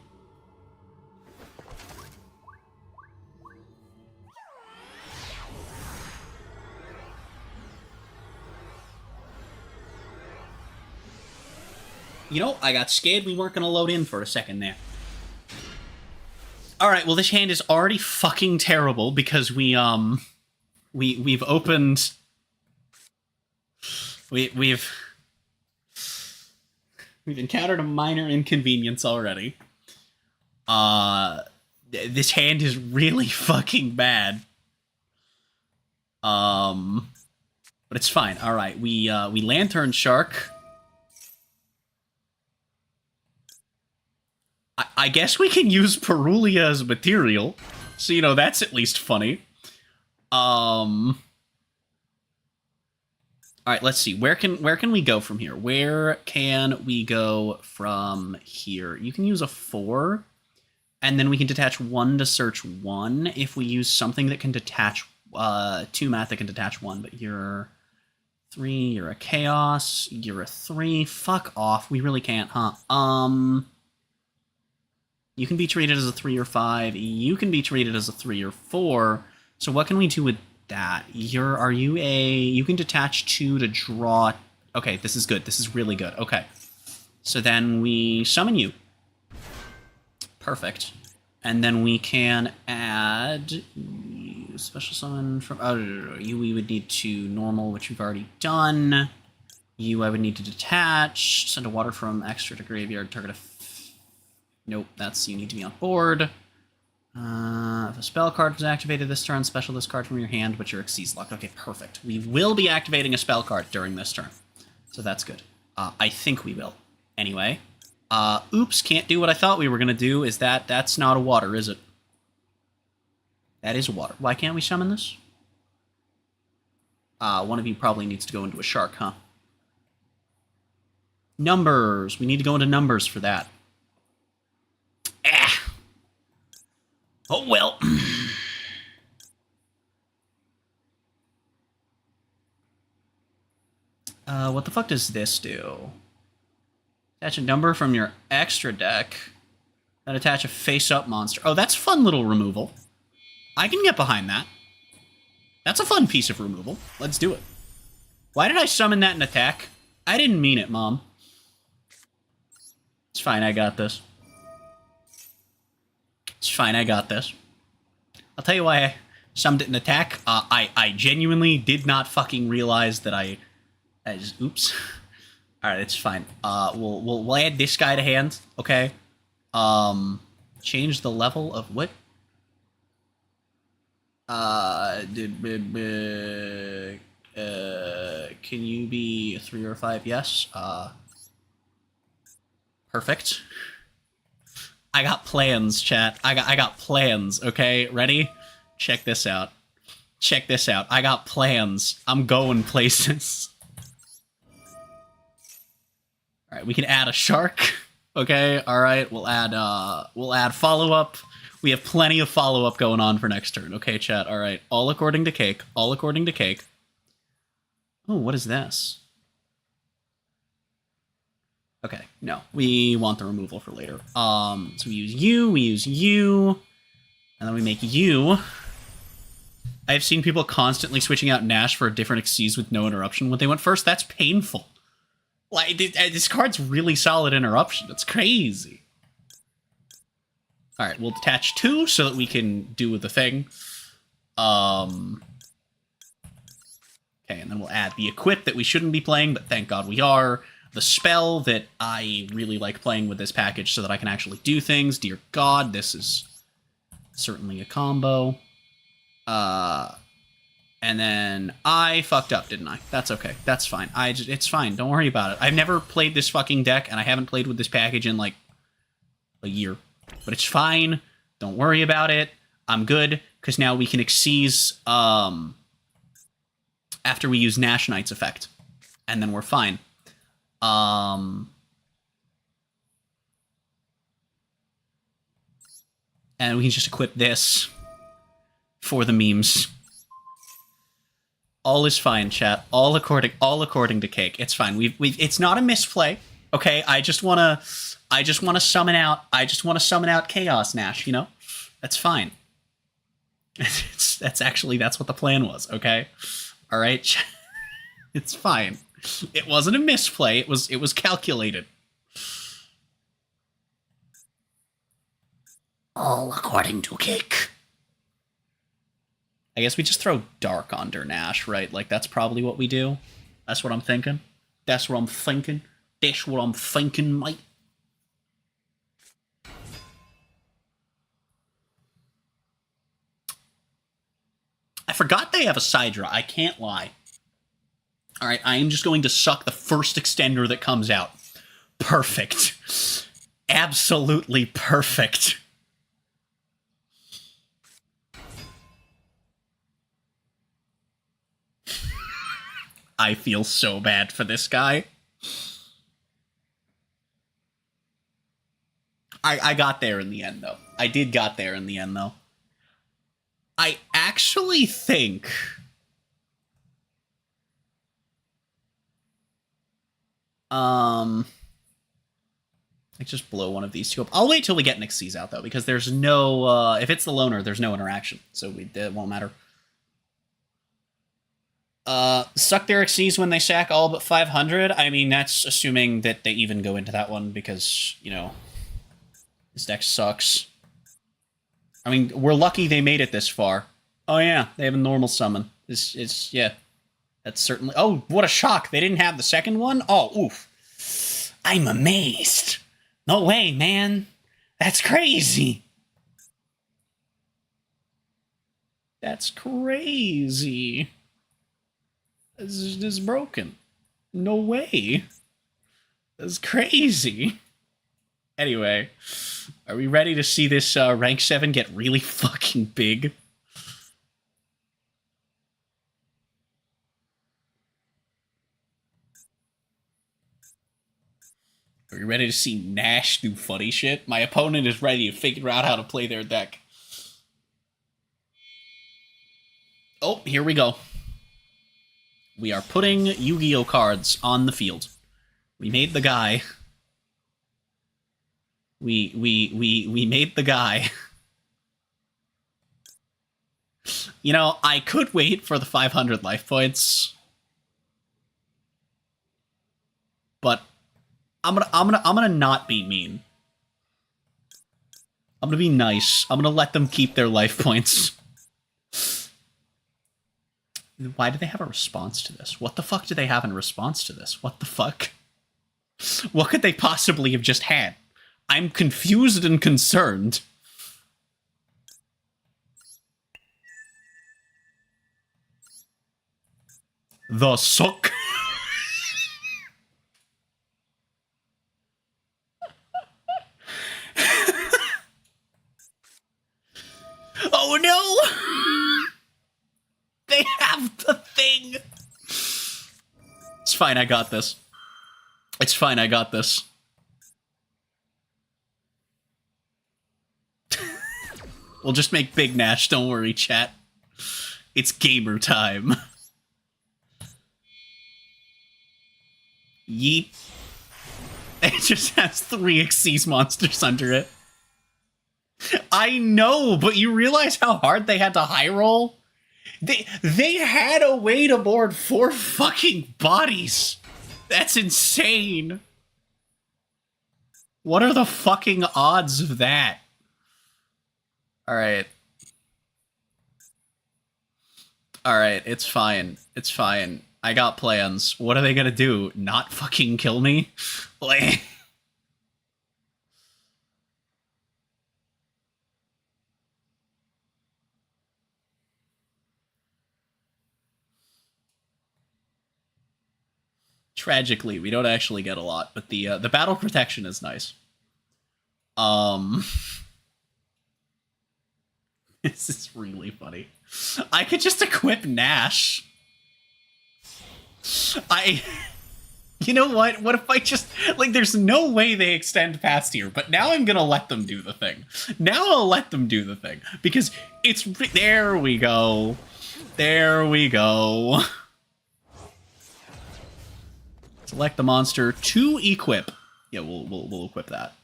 You know, I got scared we weren't going to load in for a second there. Alright, well this hand is already fucking terrible because we've opened... We've encountered a minor inconvenience already. This hand is really fucking bad. But it's fine. Alright, we Lantern Shark... I guess we can use Perulia as material, so, you know, that's at least funny. Alright, let's see. Where can we go from here? Where can we go from here? You can use a 4, and then we can detach 1 to search 1 if we use something that can detach 2 math that can detach 1, but you're 3, you're a Chaos, you're a 3. Fuck off. We really can't, huh? You can be treated as a 3 or 5. You can be treated as a 3 or 4. So what can we do with that? You can detach 2 to draw Okay, this is good. This is really good. Okay. So then we summon you. Perfect. And then we can add special summon from... Oh, no. You we would need to normal, which we've already done. You I would need to detach. Send a water from extra to graveyard. Target Nope, that's... You need to be on board. If a spell card was activated this turn, special this card from your hand, but your Xyz locked. Okay, perfect. We will be activating a spell card during this turn. So that's good. I think we will. Anyway. Oops, can't do what I thought we were going to do. That's not a water, is it? That is a water. Why can't we summon this? One of you probably needs to go into a shark, huh? Numbers. We need to go into numbers for that. Oh, well. What the fuck does this do? Attach a number from your extra deck. Then attach a face-up monster. Oh, that's fun little removal. I can get behind that. That's a fun piece of removal. Let's do it. Why did I summon that in attack? I didn't mean it, Mom. It's fine, I got this. It's fine, I got this. I'll tell you why I summoned it in attack. I genuinely did not fucking realize that I just... Oops. Alright, it's fine. We'll add this guy to hand, okay? Change the level of what? Can you be a 3 or a 5? Yes. Perfect. I got plans, chat. I got plans, okay? Ready? Check this out. Check this out. I got plans. I'm going places. Alright, we can add a shark. Okay, alright, we'll add follow-up. We have plenty of follow-up going on for next turn. Okay, chat, alright. All according to cake. All according to cake. Oh, what is this? Okay, no. We want the removal for later. So we use you, and then we make you. I've seen people constantly switching out Nash for a different Xyz with no interruption when they went first. That's painful. Like, this card's really solid interruption. It's crazy. Alright, we'll detach 2 so that we can do the thing. Okay, and then we'll add the equip that we shouldn't be playing, but thank God we are. The spell that I really like playing with this package so that I can actually do things. Dear God, this is certainly a combo. And then I fucked up, didn't I? That's okay. That's fine. It's fine. Don't worry about it. I've never played this fucking deck, and I haven't played with this package in, like, a year. But it's fine. Don't worry about it. I'm good, because now we can Xyz, after we use Nash Knight's effect. And then we're fine. And we can just equip this for the memes. All is fine, chat. All according to cake. It's fine. It's not a misplay. Okay, I just wanna summon out Chaos Nash, you know? That's fine. That's what the plan was, okay? Alright? It's fine. It wasn't a misplay, it was calculated. All according to cake. I guess we just throw Dark under Nash, right? Like, that's probably what we do. That's what I'm thinking. That's what I'm thinking. That's what I'm thinking, mate. I forgot they have a Sidra. I can't lie. Alright, I am just going to suck the first extender that comes out. Perfect. Absolutely perfect. I feel so bad for this guy. I got there in the end, though. I did got there in the end, though. I actually think... I just blow one of these two up. I'll wait till we get Xyz out, though, because there's no... if it's the loner, there's no interaction, so it won't matter. Suck their Xyz when they sack all but 500. I mean, that's assuming that they even go into that one because, you know, this deck sucks. I mean, we're lucky they made it this far. Oh yeah, they have a normal summon. Yeah. That's certainly... Oh, what a shock. They didn't have the second one? Oh, oof. I'm amazed. No way, man. That's crazy. That's crazy. This is broken. No way. That's crazy. Anyway, are we ready to see this rank 7 get really fucking big? Are you ready to see Nash do funny shit? My opponent is ready to figure out how to play their deck. Oh, here we go. We are putting Yu-Gi-Oh cards on the field. We made the guy. We made the guy. You know, I could wait for the 500 life points, but I'm gonna not be mean. I'm gonna be nice. I'm gonna let them keep their life points. Why do they have a response to this? What the fuck do they have in response to this? What the fuck? What could they possibly have just had? I'm confused and concerned. The suck. Oh no! They have the thing! It's fine, I got this. It's fine, I got this. We'll just make Big Nash, don't worry, chat. It's gamer time. Yeet. It just has 3 Xyz monsters under it. I know, but you realize how hard they had to high roll? They had a way to board 4 fucking bodies. That's insane. What are the fucking odds of that? Alright. Alright, it's fine. It's fine. I got plans. What are they gonna do? Not fucking kill me? Like... Tragically, we don't actually get a lot, but the battle protection is nice. This is really funny. I could just equip Nash. You know what? What if I just... Like, there's no way they extend past here, but now I'm gonna let them do the thing. Now I'll let them do the thing. Because it's... There we go. There we go. Select the monster to equip. Yeah, we'll equip that.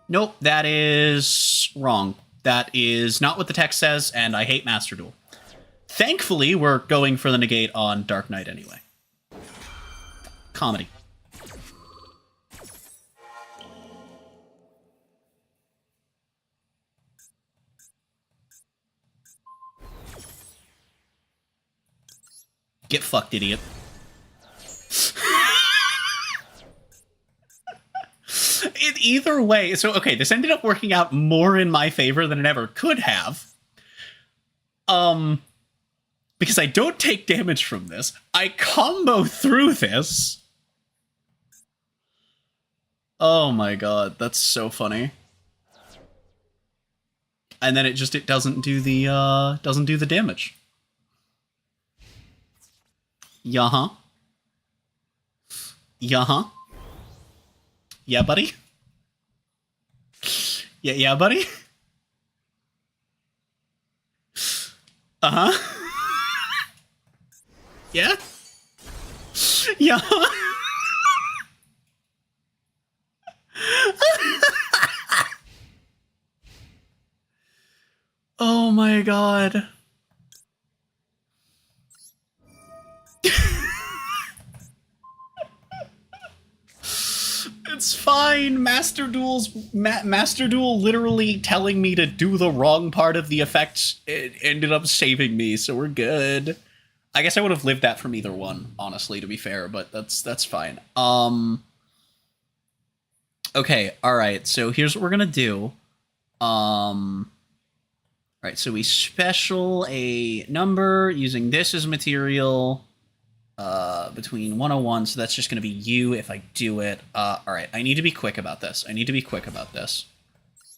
Nope, that is wrong. That is not what the text says, and I hate Master Duel. Thankfully, we're going for the negate on Dark Knight anyway. Comedy. Get fucked, idiot. Either way, so okay, this ended up working out more in my favor than it ever could have. Because I don't take damage from this. I combo through this. Oh my god, that's so funny. And then it doesn't do the damage. Yeah-huh. Yeah-huh. Yeah, buddy? Yeah, buddy? Uh-huh. Yeah? Yeah? Oh my god. It's fine. Master Duel literally telling me to do the wrong part of the effect, it ended up saving me, so we're good. I guess I would have lived that from either one, honestly, to be fair, but that's fine. Okay, alright, so here's what we're gonna do. Alright, so we special a number using this as material between 101, so that's just gonna be you if I do it. Alright, I need to be quick about this.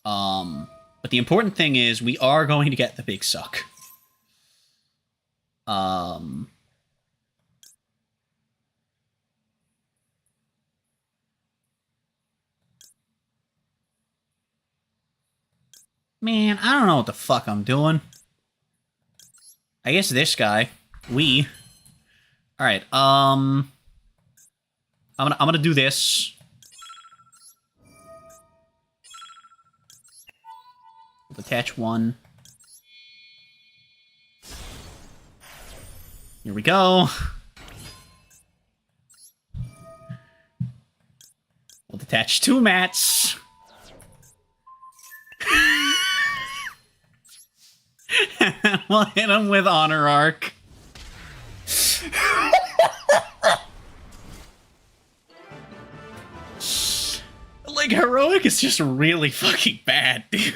But the important thing is we are going to get the big suck. Man, I don't know what the fuck I'm doing. I guess this guy. Alright, I'm gonna do this. Attach one. Here we go. We'll detach two mats. We'll hit him with Honor Arc. Like, Heroic is just really fucking bad, dude.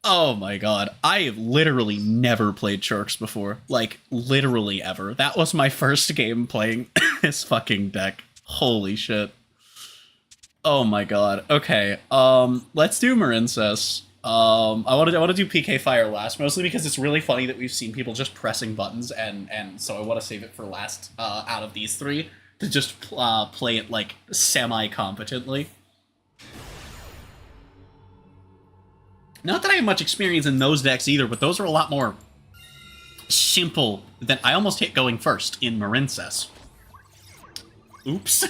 Oh my god. I have literally never played Sharks before. Like, literally ever. That was my first game playing this fucking deck. Holy shit. Oh my god. Okay, let's do Marincess. I want to do PK Fire last, mostly because it's really funny that we've seen people just pressing buttons, and so I want to save it for last out of these three to just play it like semi-competently. Not that I have much experience in those decks either, but those are a lot more simple than I almost hit going first in Marincess. Oops.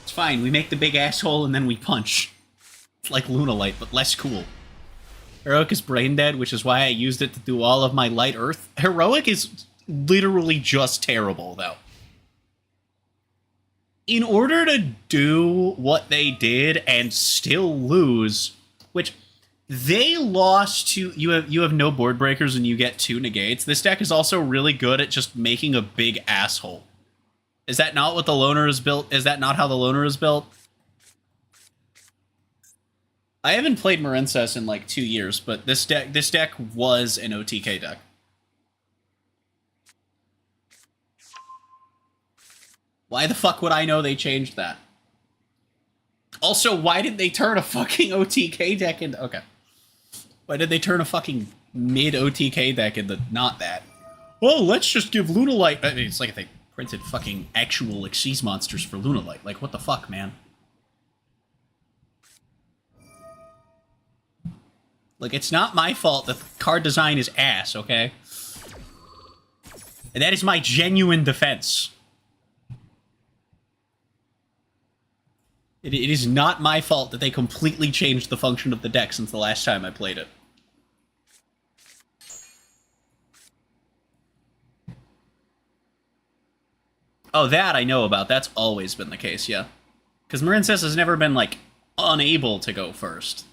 It's fine, we make the big asshole and then we punch. It's like Lunalight, but less cool. Heroic is brain dead, which is why I used it to do all of my Light Earth. Heroic is literally just terrible, though. In order to do what they did and still lose, which they lost to, you have no board breakers and you get 2 negates. This deck is also really good at just making a big asshole. Is that not what the loner is built? Is that not how the loner is built? I haven't played Marincess in like 2 years, but this deck was an OTK deck. Why the fuck would I know they changed that? Also, why did they turn a fucking OTK deck into... Okay. Why did they turn a fucking mid-OTK deck into not that? Oh, let's just give Lunalight... I mean, it's like if they printed fucking actual Xyz monsters for Lunalight. Like, what the fuck, man? Like, it's not my fault that the card design is ass, okay? And that is my genuine defense. It is not my fault that they completely changed the function of the deck since the last time I played it. Oh, that I know about. That's always been the case, yeah. Because Marincess has never been, like, unable to go first.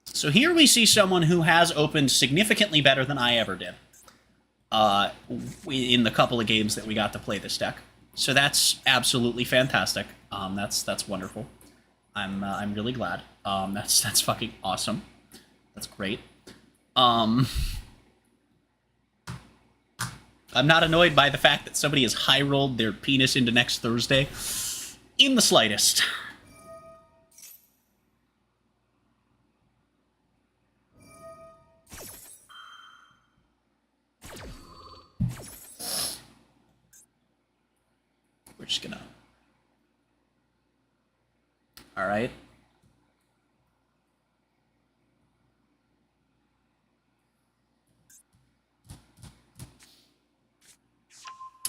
So here we see someone who has opened significantly better than I ever did. In the couple of games that we got to play this deck. So that's absolutely fantastic. That's wonderful. I'm really glad. That's fucking awesome. That's great. I'm not annoyed by the fact that somebody has high-rolled their penis into next Thursday. In the slightest. We're just gonna... Alright.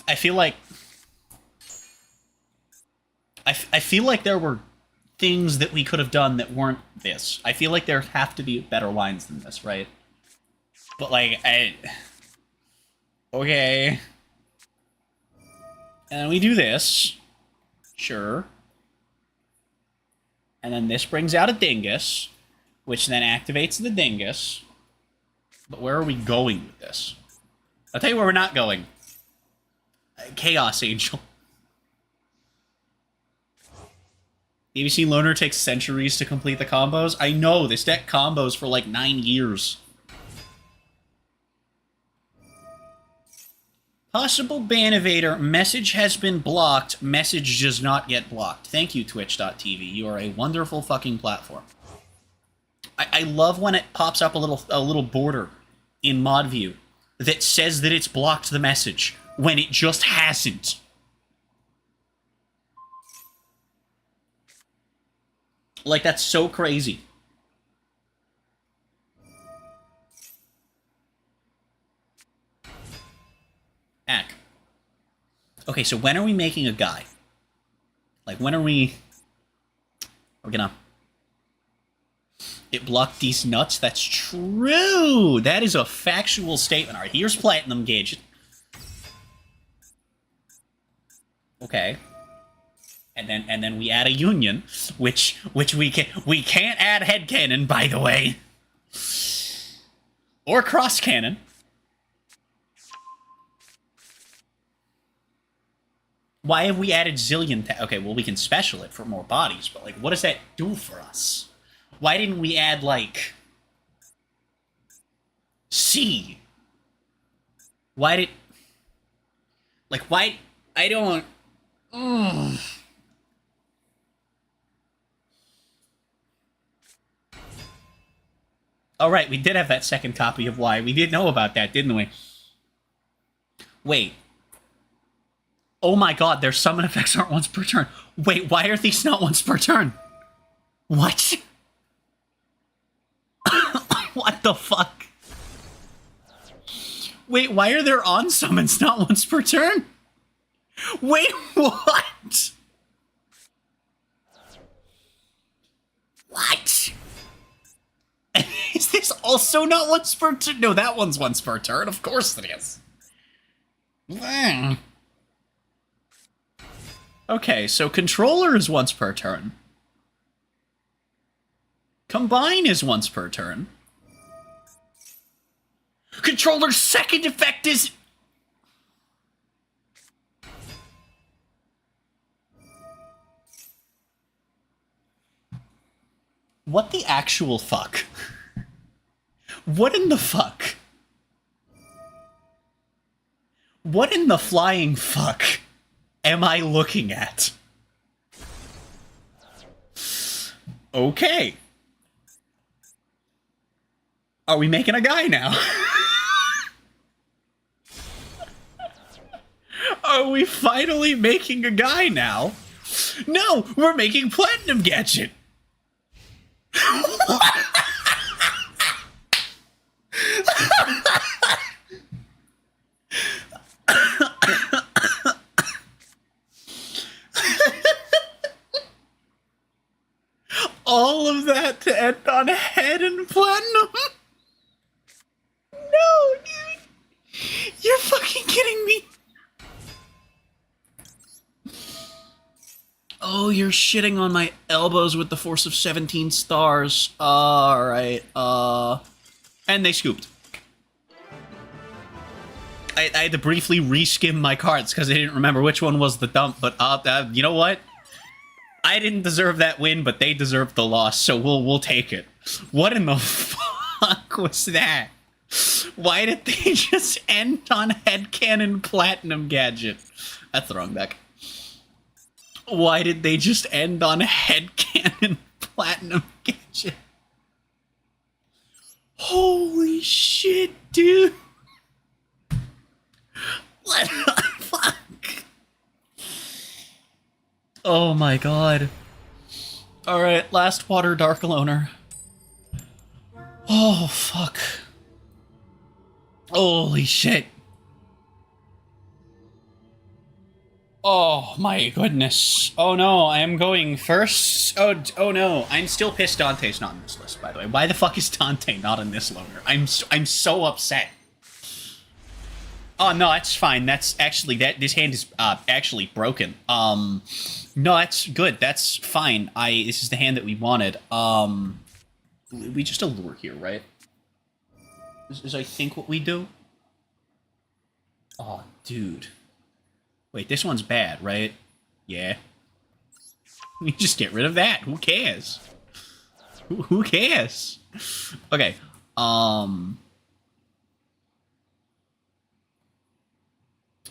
I feel like I feel like there were things that we could have done that weren't this. I feel like there have to be better lines than this, right? But like, okay. And we do this. Sure. And then this brings out a dingus, which then activates the dingus. But where are we going with this? I'll tell you where we're not going. Chaos Angel. ABC Loner takes centuries to complete the combos. I know, this deck combos for like 9 years. Possible ban evader. Message has been blocked. Message does not get blocked. Thank you, Twitch.tv. You are a wonderful fucking platform. I love when it pops up a little border in mod view that says that it's blocked the message when it just hasn't. Like, that's so crazy. Ack. Okay, so when are we making a guy? Like, when are we... We're gonna... It blocked these nuts? That's true! That is a factual statement. Alright, here's Platinum Gauge. Okay. And then we add a union, which we can't add headcanon, by the way. Or cross cannon. Why have we added zillion? Okay, well, we can special it for more bodies, but like, what does that do for us? Why didn't we add like C? Why did like why? I don't. Oh, right, we did have that second copy of Y. We did know about that, didn't we? Wait. Oh my god, their summon effects aren't once per turn. Wait, why are these not once per turn? What? What the fuck? Wait, why are there on summons not once per turn? Wait, what? What? Is this also not once per turn? No, that one's once per turn. Of course it is. Okay, so controller is once per turn. Combine is once per turn. Controller's second effect is... What the actual fuck? What in the fuck? What in the flying fuck am I looking at? Okay. Are we making a guy now? Are we finally making a guy now? No, we're making Platinum Gadget. All of that to end on head and platinum? No, dude. You're fucking kidding me. Oh, you're shitting on my elbows with the force of 17 stars. Alright, and they scooped. I had to briefly reskim my cards because I didn't remember which one was the dump, but you know what? I didn't deserve that win, but they deserved the loss, so we'll take it. What in the fuck was that? Why did they just end on Headcanon Platinum Gadget? That's the wrong deck. Why did they just end on Headcanon Platinum Gadget? Holy shit, dude. What the fuck? Oh my god. Alright, last water Dark Loner. Oh, fuck. Holy shit. Oh my goodness. Oh no, I am going first. Oh no, I'm still pissed Dante's not in this list, by the way. Why the fuck is Dante not in this loner? I'm so upset. Oh no, that's fine. That's actually this hand is actually broken. No, that's good. That's fine. This is the hand that we wanted. We just allure here, right? Is I think what we do? Oh, dude. Wait, this one's bad, right? Yeah. We just get rid of that. Who cares? Who cares? Okay.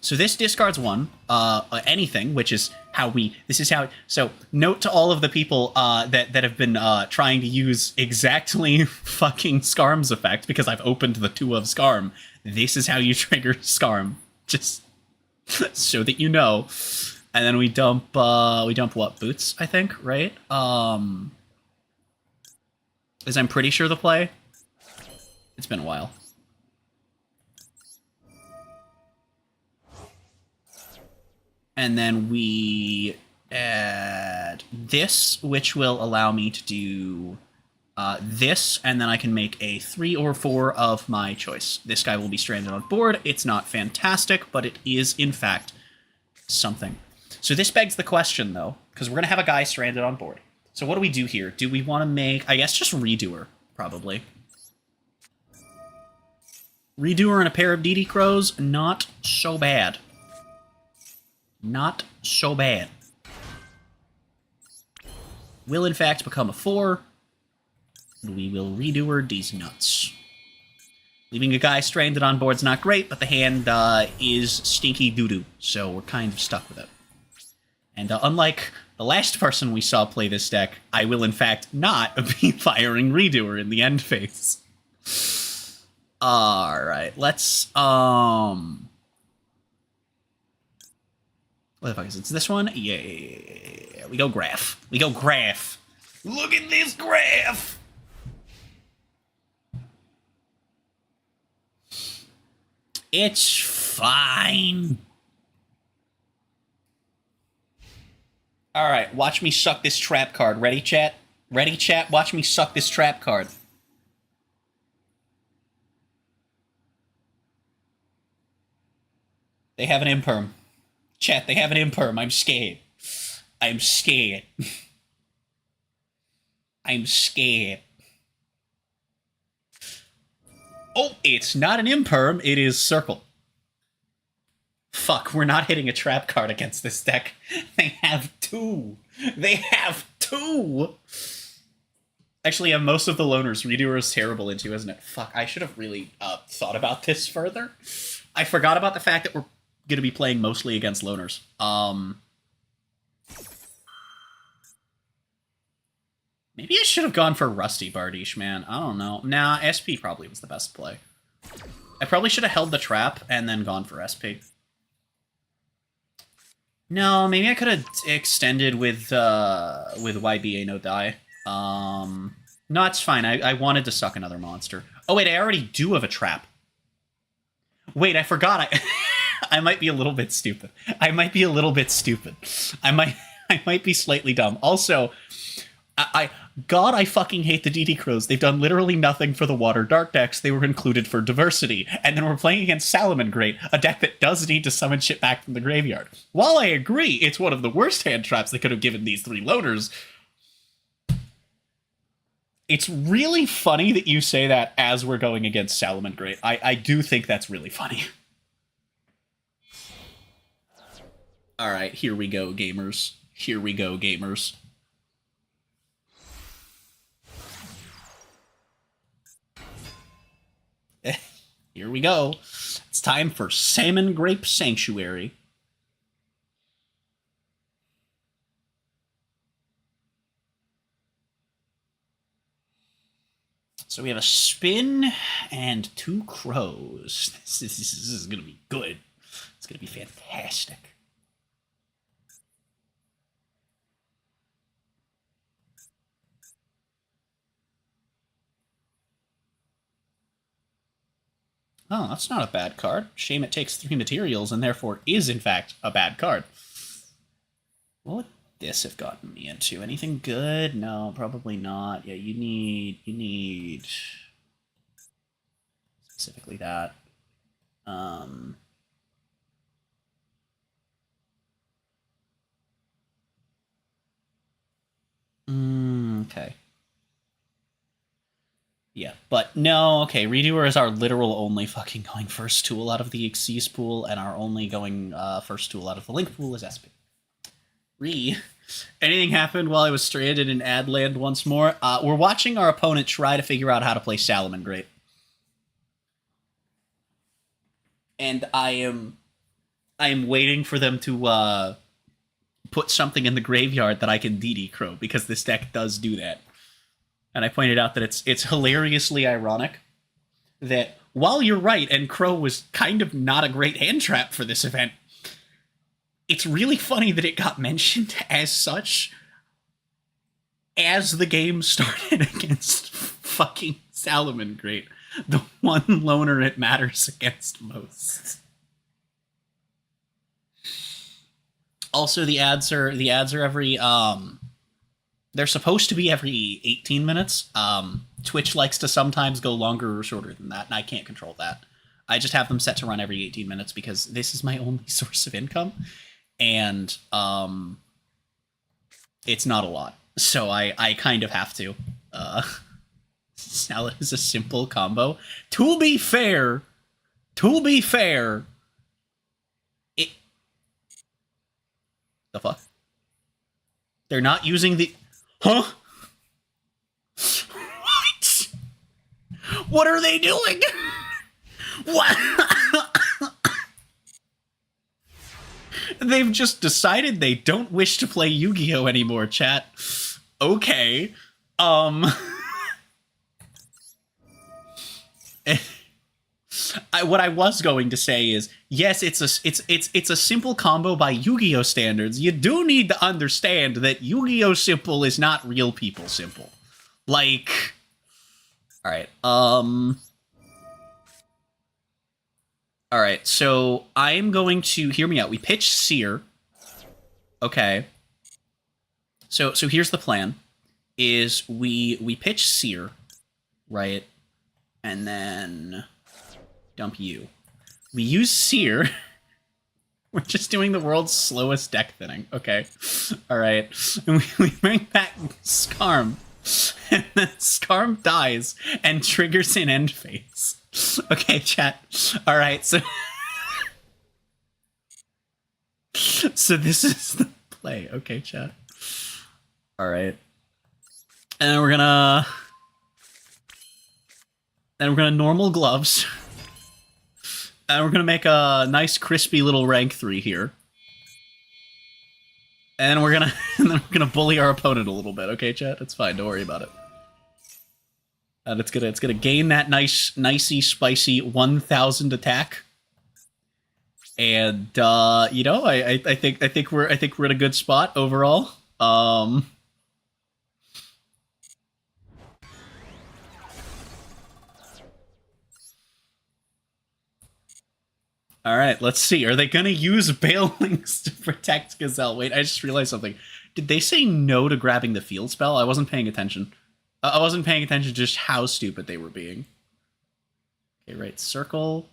So this discards one, anything, which is how this is how, so note to all of the people that have been trying to use exactly fucking Skarm's effect, because I've opened the 2 of Skarm. This is how you trigger Skarm. Just so that you know. And then we dump what? Boots, I think, right? Is I'm pretty sure the play. It's been a while. And then we add this, which will allow me to do this, and then I can make a 3 or 4 of my choice. This guy will be stranded on board. It's not fantastic, but it is, in fact, something. So this begs the question, though, because we're going to have a guy stranded on board. So what do we do here? Do we want to make, I guess, just Redoer, probably. Redoer and a pair of DD Crows, not so bad. Not so bad. Will, in fact, become a 4. We will Redoer these nuts. Leaving a guy stranded on board's not great, but the hand is stinky doo-doo, so we're kind of stuck with it. And unlike the last person we saw play this deck, I will, in fact, not be firing Redoer in the end phase. Alright, let's, what the fuck is it? It's this one? Yeah. We go Graph. We go Graph. Look at this Graph! It's fine. Alright, watch me suck this trap card. Ready, chat? Ready, chat? Watch me suck this trap card. They have an imperm. Chat, they have an imperm. I'm scared. I'm scared. I'm scared. Oh, it's not an imperm. It is Circle. Fuck, we're not hitting a trap card against this deck. They have 2. They have 2! Actually, most of the loners, Redoer is terrible into, isn't it? Fuck, I should have really thought about this further. I forgot about the fact that we're going to be playing mostly against loners. Maybe I should have gone for Rusty Bardiche, man. I don't know. Nah, SP probably was the best play. I probably should have held the trap and then gone for SP. No, maybe I could have extended with YBA no die. No, it's fine. I wanted to suck another monster. Oh wait, I already do have a trap. Wait, I forgot. I might be a little bit stupid. I might be a little bit stupid. I might be slightly dumb. Also, God, I fucking hate the DD Crows. They've done literally nothing for the Water Dark decks. They were included for diversity. And then we're playing against Salamangreat, a deck that does need to summon shit back from the graveyard. While I agree it's one of the worst hand traps they could have given these 3 loaders, it's really funny that you say that as we're going against Salamangreat. I do think that's really funny. Alright, here we go, gamers. Here we go, gamers. Here we go. It's time for Salmon Grape Sanctuary. So we have a spin and 2 crows. This is going to be good. It's going to be fantastic. Oh, that's not a bad card. Shame it takes 3 materials and therefore is, in fact, a bad card. What would this have gotten me into? Anything good? No, probably not. Yeah, you need specifically that. Okay. Yeah, but no, okay, Redoer is our literal only fucking going first tool out of the Xyz pool, and our only going first tool out of the Link pool is SP. Anything happened while I was stranded in Adland once more? We're watching our opponent try to figure out how to play Salamangreat. And I am waiting for them to put something in the graveyard that I can DD Crow, because this deck does do that. And I pointed out that it's hilariously ironic that while you're right, and Crow was kind of not a great hand trap for this event, it's really funny that it got mentioned as such as the game started against fucking Salamangreat, the one loner it matters against most. Also, the ads are every they're supposed to be every 18 minutes. Twitch likes to sometimes go longer or shorter than that, and I can't control that. I just have them set to run every 18 minutes because this is my only source of income, and it's not a lot. So I kind of have to. Salad is a simple combo. To be fair, it... The fuck? They're not using the... Huh? What? What are they doing? What? They've just decided they don't wish to play Yu-Gi-Oh anymore, chat. Okay. What I was going to say is, yes, it's a simple combo by Yu-Gi-Oh standards. You do need to understand that Yu-Gi-Oh simple is not real people simple. Like, all right, all right. So I'm going to hear me out. We pitch Seer. Okay. So here's the plan: is we pitch Seer, right, and then dump you. We use Seer. We're just doing the world's slowest deck thinning. Okay. Alright. And we bring back Skarm. And then Skarm dies and triggers an end phase. Okay, chat. Alright, so... so this is the play. Okay, chat. Alright. And then we're gonna... Then we're gonna normal gloves. And we're going to make a nice, crispy little rank 3 here. And we're going to bully our opponent a little bit. Okay, chat? It's fine. Don't worry about it. And it's gonna gain that nicey, spicy 1,000 attack. And you know, I think we're in a good spot overall. All right, let's see. Are they going to use Bale Links to protect Gazelle? Wait, I just realized something. Did they say no to grabbing the field spell? I wasn't paying attention. I wasn't paying attention to just how stupid they were being. Okay, right, circle.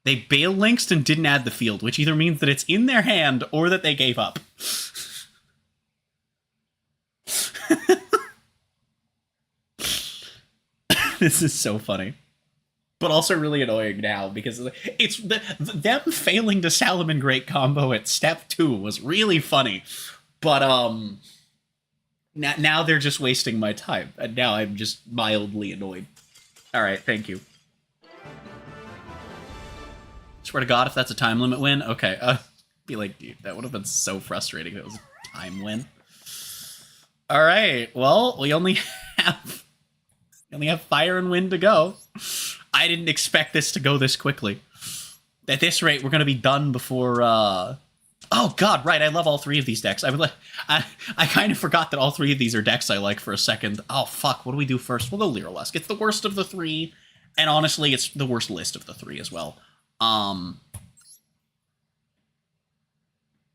They Bale Links and didn't add the field, which either means that it's in their hand or that they gave up. This is so funny. But also really annoying now, because it's them failing to Salamangreat combo at step 2 was really funny. But now they're just wasting my time, and now I'm just mildly annoyed. Alright, thank you. Swear to God, if that's a time limit win, okay. Be like, dude, that would have been so frustrating if it was a time win. Alright, well, we only have fire and wind to go. I didn't expect this to go this quickly. At this rate, we're going to be done before... Oh, God, right, I love all 3 of these decks. I kind of forgot that all 3 of these are decks I like for a second. Oh, fuck, what do we do first? We'll go Lyrilusk. It's the worst of the 3, and honestly, it's the worst list of the 3 as well.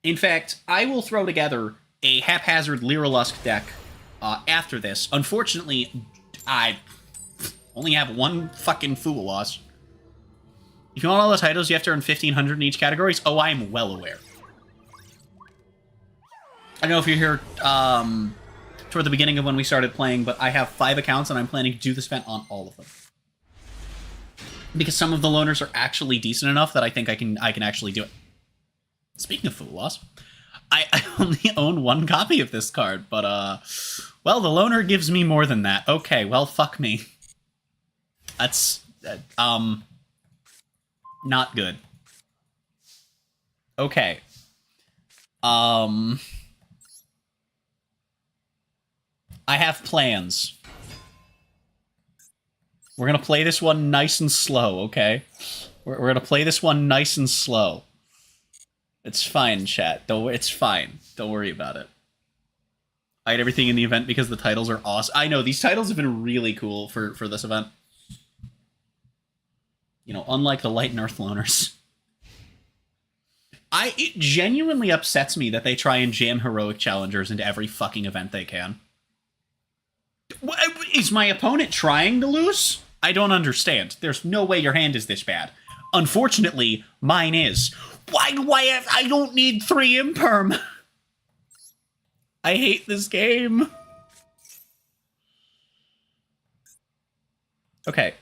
In fact, I will throw together a haphazard Lyrilusk deck after this. Unfortunately, I only have one fucking Fool loss. If you want all the titles, you have to earn 1,500 in each categories. Oh, I'm well aware. I don't know if you're here toward the beginning of when we started playing, but I have 5 accounts, and I'm planning to do the spent on all of them. Because some of the loaners are actually decent enough that I think I can actually do it. Speaking of Fool loss, I only own 1 copy of this card, but, well, the loaner gives me more than that. Okay, well, fuck me. That's, not good. Okay. I have plans. We're gonna play this one nice and slow, okay? We're gonna play this one nice and slow. It's fine, chat. It's fine. Don't worry about it. I had everything in the event because the titles are awesome. I know, these titles have been really cool for this event. You know, unlike the Light and Earth loaners. It genuinely upsets me that they try and jam heroic challengers into every fucking event they can. Is my opponent trying to lose? I don't understand. There's no way your hand is this bad. Unfortunately, mine is. Why do I have... I don't need 3 imperm. I hate this game. Okay,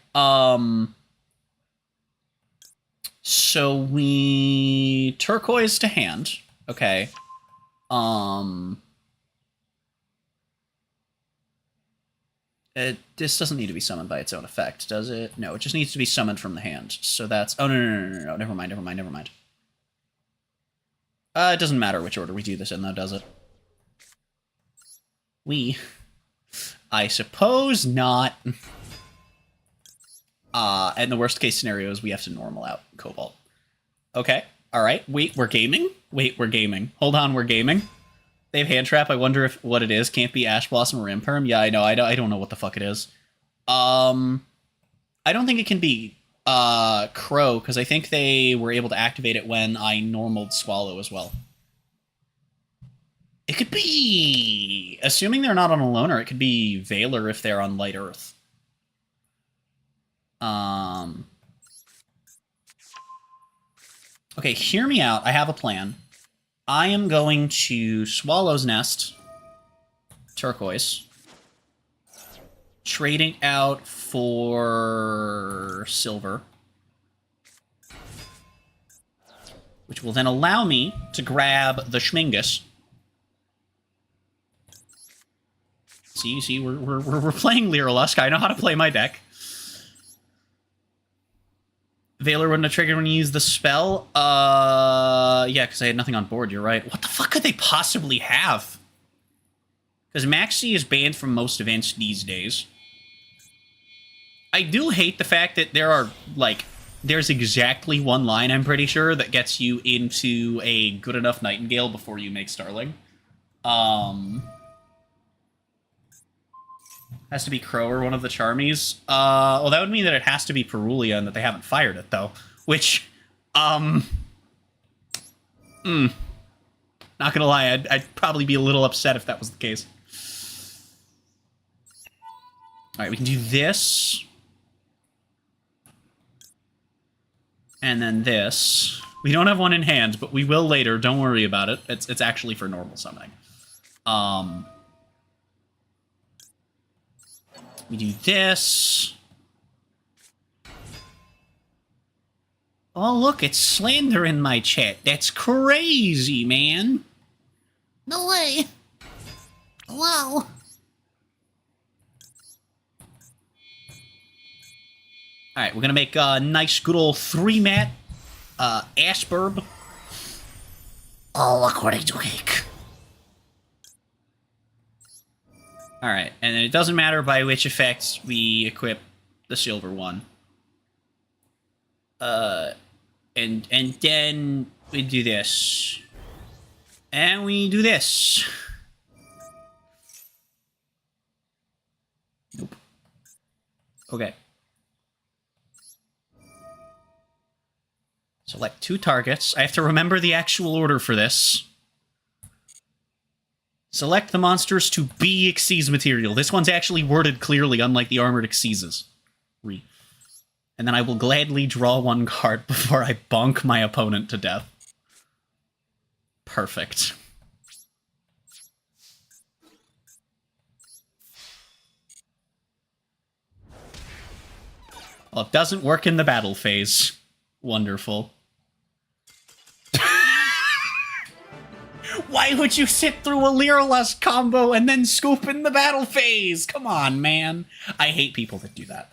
so we turquoise to hand. Okay. This doesn't need to be summoned by its own effect, does it? No, it just needs to be summoned from the hand. So that's... Oh, no. Never mind. It doesn't matter which order we do this in, though, does it? I suppose not. And the worst case scenario is we have to normal out Cobalt. Okay, alright. Wait, we're gaming? Hold on, we're gaming? They have Hand Trap. I wonder if what it is. Can't be Ash Blossom or Imperm. Yeah, I know. I don't know what the fuck it is. I don't think it can be Crow, because I think they were able to activate it when I normaled Swallow as well. It could be... Assuming they're not on a loaner, it could be Valor if they're on Light Earth. Okay, hear me out. I have a plan. I am going to Swallow's Nest, turquoise, trading out for silver, which will then allow me to grab the Schmingus. See, we're playing Lyrilusk. I know how to play my deck. Valor wouldn't have triggered when you use the spell? Yeah, because I had nothing on board, you're right. What the fuck could they possibly have? Because Maxi is banned from most events these days. I do hate the fact that there are, like, there's exactly 1 line, I'm pretty sure, that gets you into a good enough Nightingale before you make Starling. Has to be Crow or one of the Charmies. Well, that would mean that it has to be Perulia and that they haven't fired it, though. Which, not gonna lie, I'd probably be a little upset if that was the case. Alright, we can do this. And then this. We don't have one in hand, but we will later. Don't worry about it. It's actually for normal summoning. We do this. Oh, look, it's slander in my chat. That's crazy, man.
No way. Wow.
Alright, we're gonna make a nice good old 3-mat Ashburb.
All according to Cake.
Alright, and it doesn't matter by which effects we equip the silver one. And then we do this. And we do this. Nope. Okay. Select 2 targets. I have to remember the actual order for this. Select the monsters to be Xyz material. This one's actually worded clearly, unlike the armored Xyzes. And then I will gladly draw one card before I bonk my opponent to death. Perfect. Well, it doesn't work in the battle phase. Wonderful. Why would you sit through a Lyralust combo and then scoop in the battle phase? Come on, man. I hate people that do that.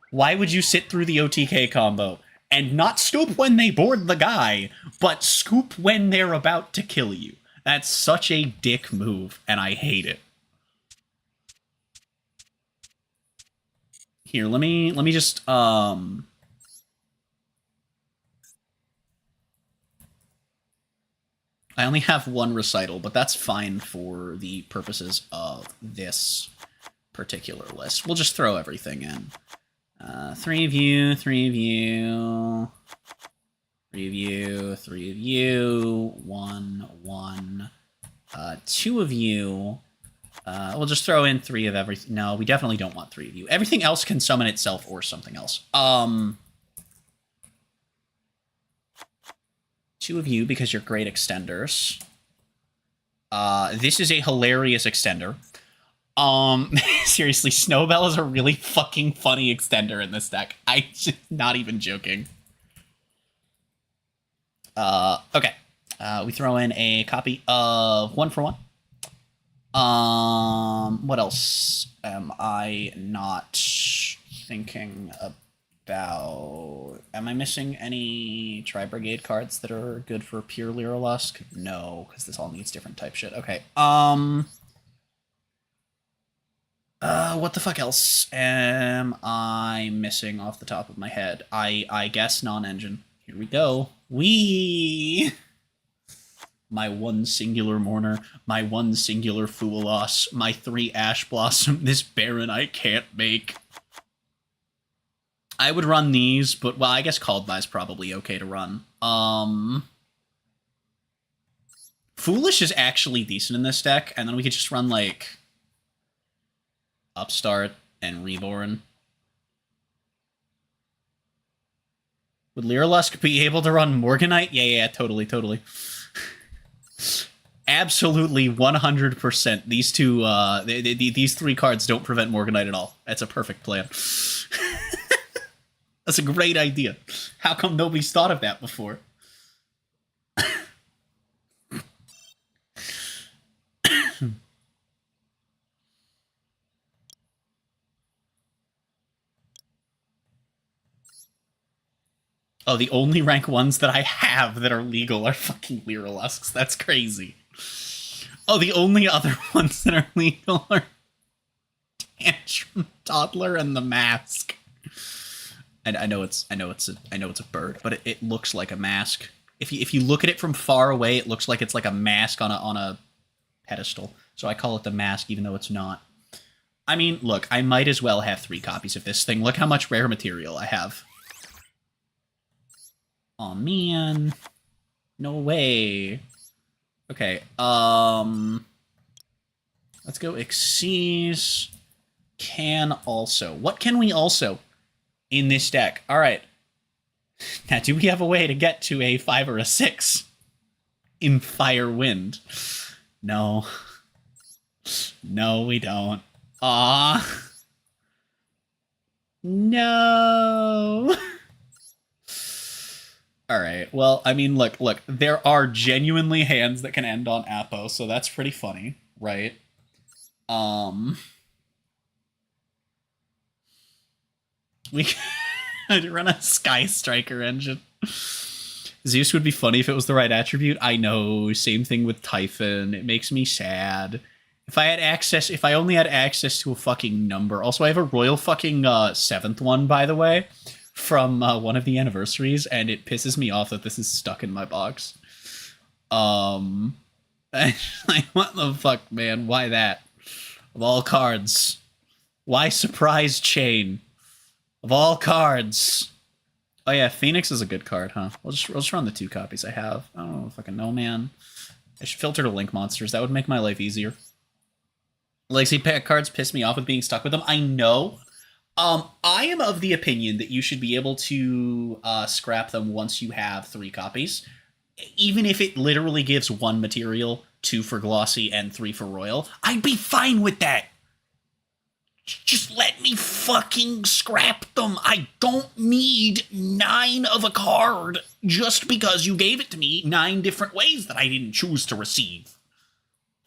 Why would you sit through the OTK combo and not scoop when they board the guy, but scoop when they're about to kill you? That's such a dick move, and I hate it. Here, let me just I only have one recital, but that's fine for the purposes of this particular list. We'll just throw everything in. 3 of you, 3 of you, 3 of you, 3 of you, 1, 1, 2 of you. We'll just throw in 3 of everything. No, we definitely don't want 3 of you. Everything else can summon itself or something else. 2 of you, because you're great extenders. This is a hilarious extender. Seriously, Snowbell is a really fucking funny extender in this deck. I'm just not even joking. Okay. We throw in a copy of 1 for 1. What else am I not thinking about? Am I missing any Tri-Brigade cards that are good for pure Lyralust? No, because this all needs different type shit. Okay, what the fuck else am I missing off the top of my head? I guess non-engine. Here we go. My one singular Mourner, my one singular Foolos, my 3 Ash Blossom, this Baron I can't make. I would run these, but, well, I guess Called By is probably okay to run. Foolish is actually decent in this deck, and then we could just run, like, Upstart and Reborn. Would Lyralust be able to run Morganite? Yeah, totally. Absolutely 100%. These two, these 3 cards don't prevent Morganite at all. That's a perfect plan. That's a great idea. How come nobody's thought of that before? Oh, the only rank 1s that I have that are legal are fucking Lyralusks. That's crazy. Oh, the only other ones that are legal are Tantrum Toddler and the Mask. And I know it's a bird, but it looks like a mask. If you look at it from far away, it looks like it's like a mask on a pedestal. So I call it the Mask, even though it's not. I mean, look, I might as well have 3 copies of this thing. Look how much rare material I have. Aw, man. No way. Okay, let's go Xyz. Can also. What can we also in this deck? Alright. Now, do we have a way to get to a 5 or a 6 in Firewind? No. No, we don't. Aw. No. Alright, well, I mean, look, there are genuinely hands that can end on Apo, so that's pretty funny, right? We could run a Sky Striker engine. Zeus would be funny if it was the right attribute. I know, same thing with Typhon. It makes me sad. If I only had access to a fucking number. Also, I have a royal fucking 7th one, by the way, from one of the anniversaries, and it pisses me off that this is stuck in my box. Like, what the fuck, man? Why that? Of all cards. Why Surprise Chain? Of all cards. Oh yeah, Phoenix is a good card, huh? We'll just run the 2 copies I have. I don't fucking know, man. I should filter to Link monsters. That would make my life easier. Legacy pack cards piss me off with being stuck with them. I know. I am of the opinion that you should be able to scrap them once you have 3 copies. Even if it literally gives 1 material, 2 for glossy, and 3 for royal, I'd be fine with that. Just let me fucking scrap them. I don't need 9 of a card just because you gave it to me 9 different ways that I didn't choose to receive.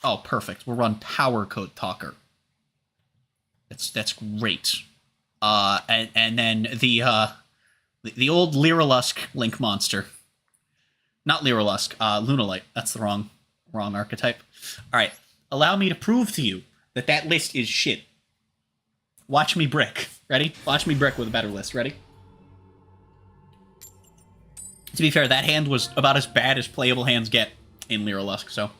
Oh, perfect. We'll run Power Code Talker. That's great. And then the old Lyrilusk Link monster. Not Lyrilusk, Lunalite. That's the wrong archetype. Alright, allow me to prove to you that list is shit. Watch me brick. Ready? Watch me brick with a better list. Ready? To be fair, that hand was about as bad as playable hands get in Lyrilusk, so...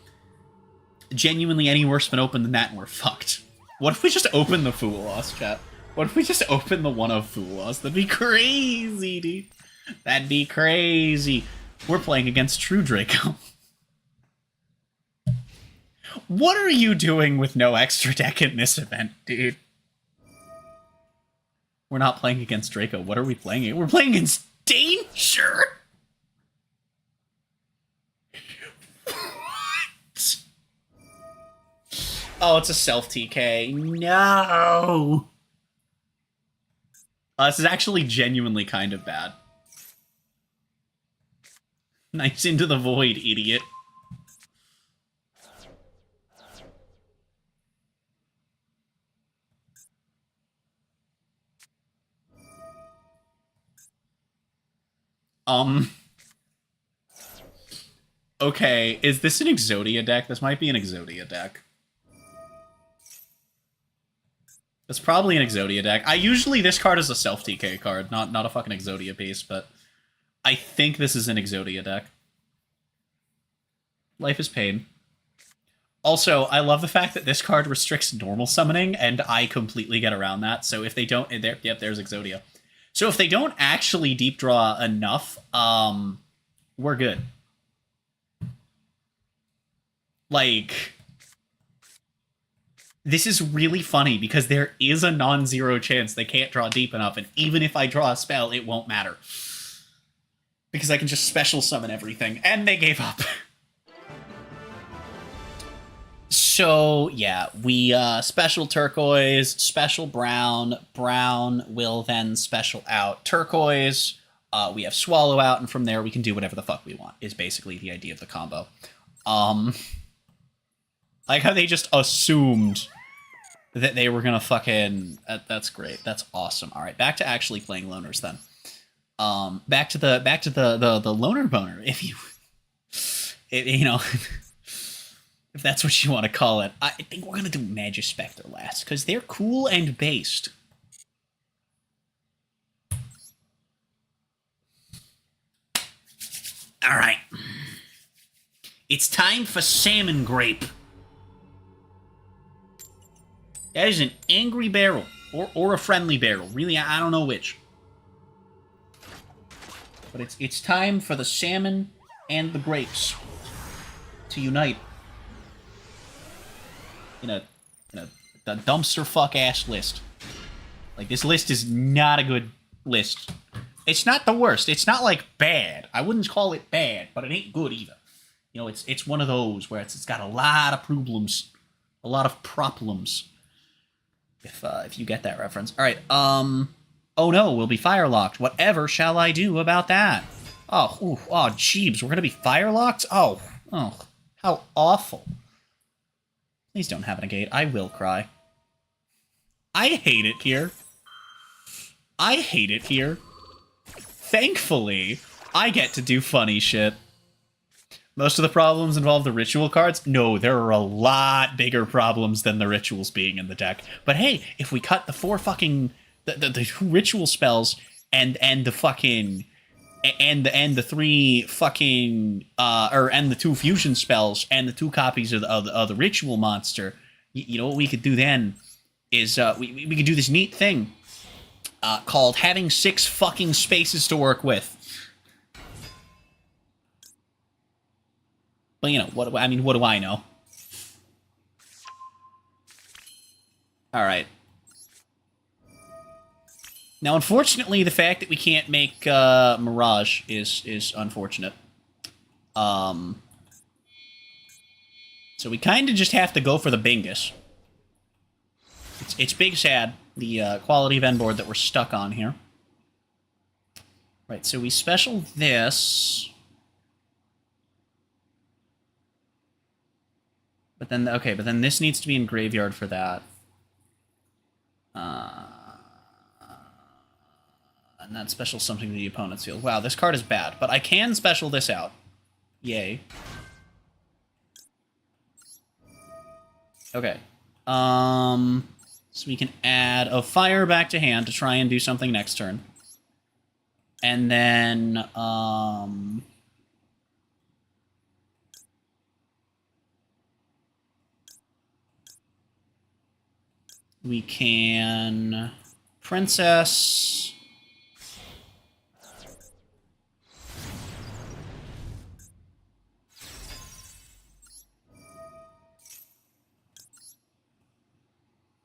Genuinely any worse been open than that and we're fucked. What if we just open the Fool Loss, chat? What if we just open the 1 of Fool Loss? That'd be crazy, dude. That'd be crazy. We're playing against True Draco. What are you doing with no extra deck in this event, dude? We're not playing against Draco. What are we playing? We're playing against Danger! What? Oh, it's a self-TK. No! This is actually genuinely kind of bad. Nice into the void, idiot. Okay, is this an Exodia deck? This might be an Exodia deck. It's probably an Exodia deck. This card is a self-TK card, not a fucking Exodia piece, but I think this is an Exodia deck. Life is Pain. Also, I love the fact that this card restricts normal summoning, and I completely get around that. So if they don't... Yep, there's Exodia. So if they don't actually deep draw enough, we're good. Like... This is really funny, because there is a non-zero chance they can't draw deep enough, and even if I draw a spell, it won't matter. Because I can just special summon everything, and they gave up. So, yeah, we special turquoise, special brown, brown will then special out turquoise, we have swallow out, and from there we can do whatever the fuck we want, is basically the idea of the combo. Like how they just assumed that they were gonna fucking... that's great. That's awesome. All right, back to actually playing loners then. Back to the loner boner, if you... you know... if that's what you want to call it. I think we're gonna do Magispector last, because they're cool and based. Alright. It's time for Salmon Grape. That is an angry barrel. Or a friendly barrel. Really, I don't know which. But it's time for the salmon and the grapes to unite. In a dumpster fuck ass list. Like, this list is not a good list. It's not the worst. It's not like bad. I wouldn't call it bad, but it ain't good either. You know, it's one of those where it's got a lot of problems. A lot of problems. If you get that reference. Alright, oh no, we'll be firelocked. Whatever shall I do about that? Oh, jeebs, we're gonna be firelocked? Oh, how awful. Please don't have a negate. I will cry. I hate it here. I hate it here. Thankfully, I get to do funny shit. Most of the problems involve the ritual cards. No, there are a lot bigger problems than the rituals being in the deck. But hey, if we cut the 4 fucking... the 2 ritual spells and the fucking... and the 3 fucking... and the 2 fusion spells and the 2 copies of the ritual monster, you know what we could do then is we could do this neat thing called having 6 fucking spaces to work with. But, you know, what do I know? Alright. Now, unfortunately, the fact that we can't make Mirage is unfortunate. So we kind of just have to go for the Bingus. It's big sad, the quality of end board that we're stuck on here. Right, so we special this. But then, okay, but then this needs to be in graveyard for that. And that special something to the opponent's field. Wow, this card is bad, but I can special this out. Yay. Okay. So we can add a fire back to hand to try and do something next turn. And then, we can Princess.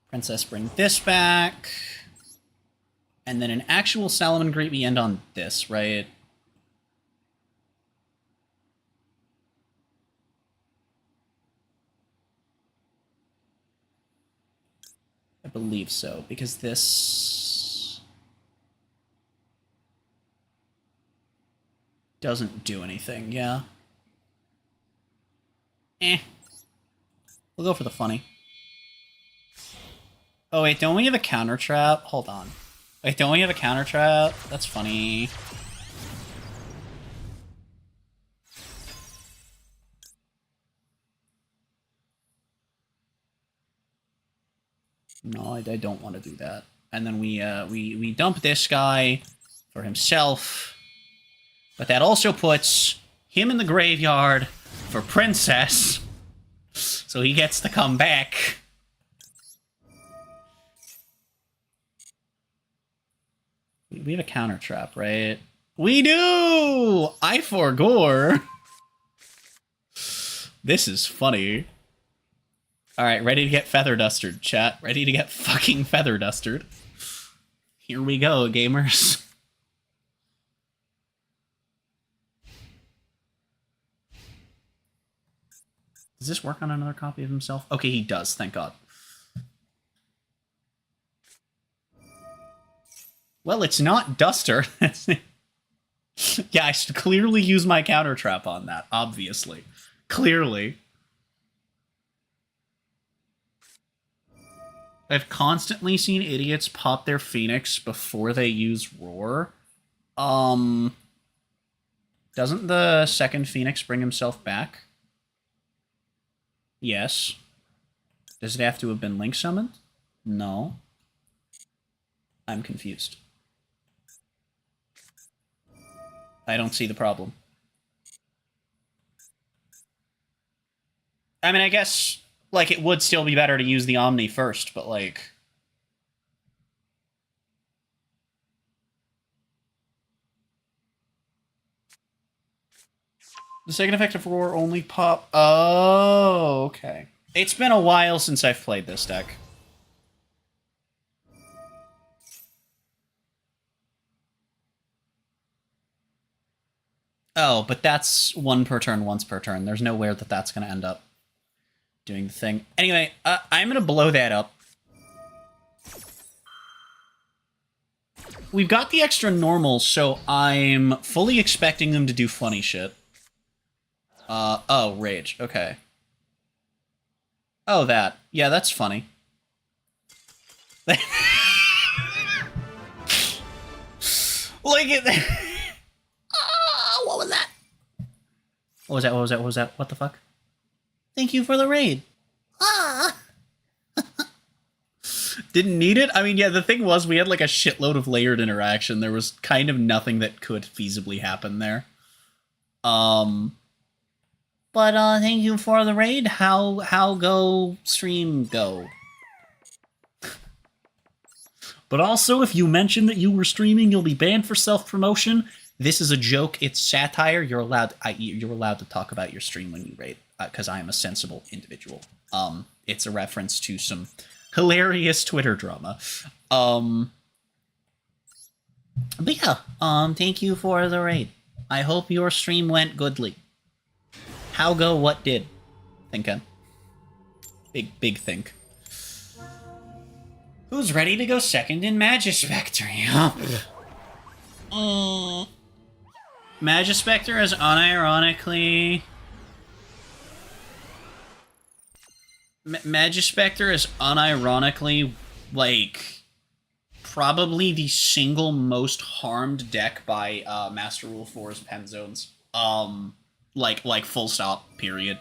Princess, bring this back. And then an actual Salamangreat, we end on this, right? I believe so, because this doesn't do anything, yeah. We'll go for the funny. Oh wait, don't we have a counter trap? Hold on. Wait, don't we have a counter trap? That's funny. No, I don't want to do that. And then we dump this guy for himself. But that also puts him in the graveyard for Princess. So he gets to come back. We have a counter trap, right? We do! I forgore. This is funny. Alright, ready to get feather dustered, chat. Ready to get fucking feather dustered. Here we go, gamers. Does this work on another copy of himself? Okay, he does, thank God. Well, it's not Duster. Yeah, I should clearly use my counter trap on that, obviously. Clearly. I've constantly seen idiots pop their Phoenix before they use Roar. Doesn't the second Phoenix bring himself back? Yes. Does it have to have been Link summoned? No. I'm confused. I don't see the problem. I mean, I guess, like, it would still be better to use the Omni first, but, like... The second effect of Roar only pop... Oh, okay. It's been a while since I've played this deck. Oh, but that's one per turn, once per turn. There's nowhere that that's going to end up doing the thing. Anyway, I'm going to blow that up. We've got the extra normal, so I'm fully expecting them to do funny shit. Oh, Rage. Okay. Oh, that. Yeah, that's funny. Look at that.
What was that?
What was that? What was that? What was that? What the fuck? Thank you for the raid.
Ah!
Didn't need it? I mean, yeah, the thing was, we had like a shitload of layered interaction. There was kind of nothing that could feasibly happen there. But thank you for the raid. How go stream go? But also, if you mention that you were streaming, you'll be banned for self-promotion. This is a joke. It's satire. You're allowed to talk about your stream when you raid, because I am a sensible individual. It's a reference to some hilarious Twitter drama. But yeah, thank you for the raid. I hope your stream went goodly. How go, what did? Thinkin'. Big think. Who's ready to go second in Magispector? Magispector is unironically... Magispector is unironically, like, probably the single most harmed deck by Master Rule 4's Pen Zones. Like full stop, period.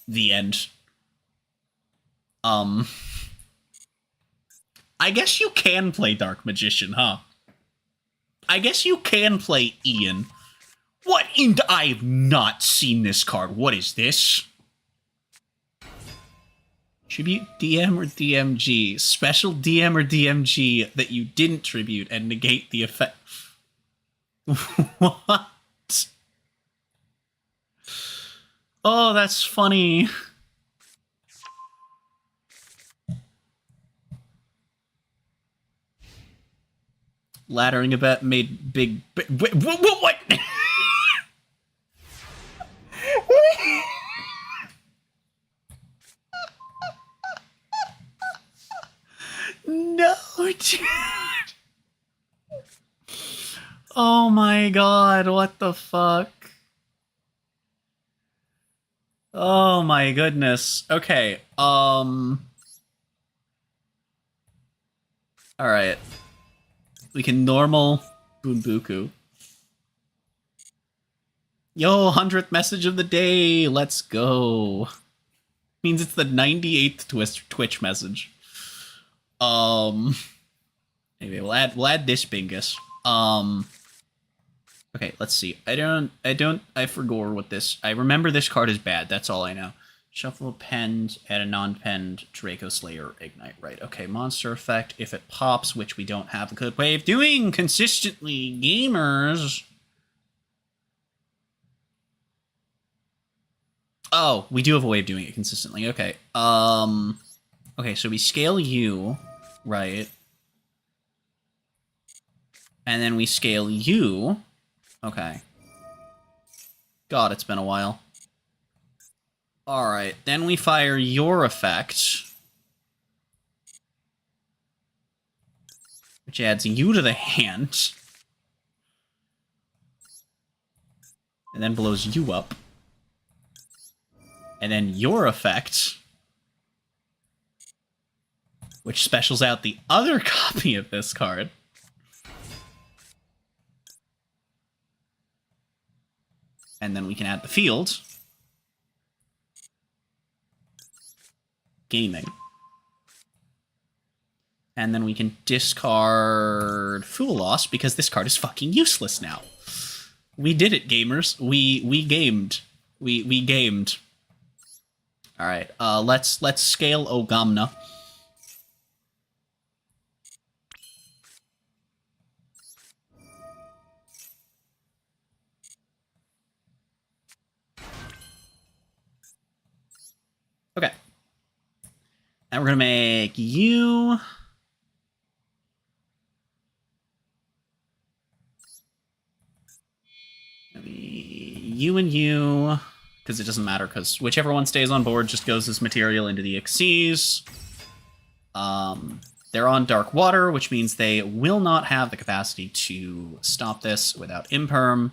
The end. I guess you can play Dark Magician, huh? I guess you can play Ian. What in... I've not seen this card. What is this? Tribute DM or DMG? Special DM or DMG that you didn't tribute and negate the effect. What? Oh, that's funny. Laddering a bet made big... Wait, what? No, dude. Oh my god, what the fuck? Oh my goodness. Okay, alright. We can normal Bunbuku. Yo, 100th message of the day. Let's go. Means it's the 98th Twitch message. Anyway, we'll add this bingus. Okay, let's see. I forgot what this... I remember this card is bad. That's all I know. Shuffle penned, add a non-penned Draco Slayer Ignite. Right, okay, monster effect. If it pops, which we don't have a good way of doing consistently, gamers. Oh, we do have a way of doing it consistently. Okay. Okay, so we scale you, right? And then we scale you. Okay. God, it's been a while. Alright, then we fire your effect, which adds you to the hand, and then blows you up. And then your effect, which specials out the other copy of this card. And then we can add the field. Gaming. And then we can discard Fool Loss because this card is fucking useless now. We did it, gamers. We gamed. We gamed. All right. Let's scale Ogamna. Okay. Now we're gonna make you you and you, because it doesn't matter, because whichever one stays on board just goes as material into the Xyz. They're on Dark Water, which means they will not have the capacity to stop this without Imperm.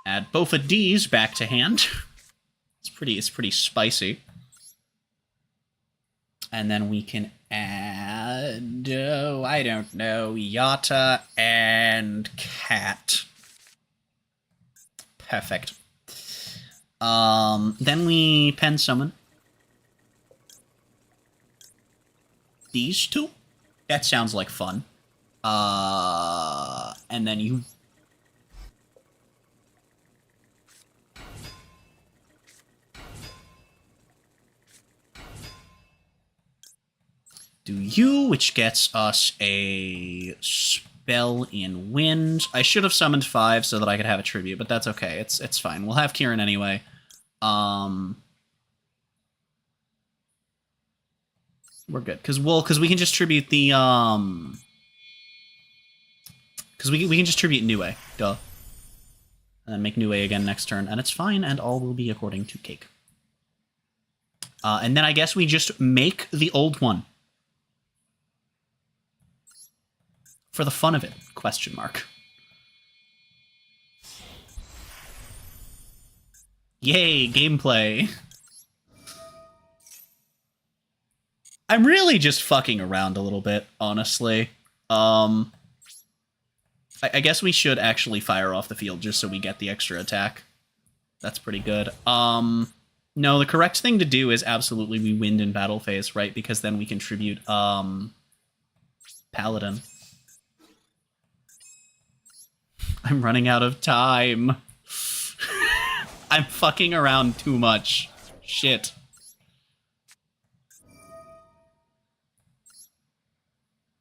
Add both of D's back to hand. It's pretty spicy. And then we can add, I don't know, Yata and Cat. Perfect. Then we pen summon these two. That sounds like fun. And then you... do you, which gets us a spell in wind. I should have summoned 5 so that I could have a tribute, but that's okay. It's fine. We'll have Kieran anyway. We're good. Because we can just tribute the, Because we can just tribute Nue. Duh. And then make Nue again next turn, and it's fine, and all will be according to cake. And then I guess we just make the old one. For the fun of it, question mark. Yay, gameplay. I'm really just fucking around a little bit, honestly. I guess we should actually fire off the field just so we get the extra attack. That's pretty good. No, the correct thing to do is absolutely we win in battle phase, right? Because then we contribute, Paladin. I'm running out of time. I'm fucking around too much. Shit.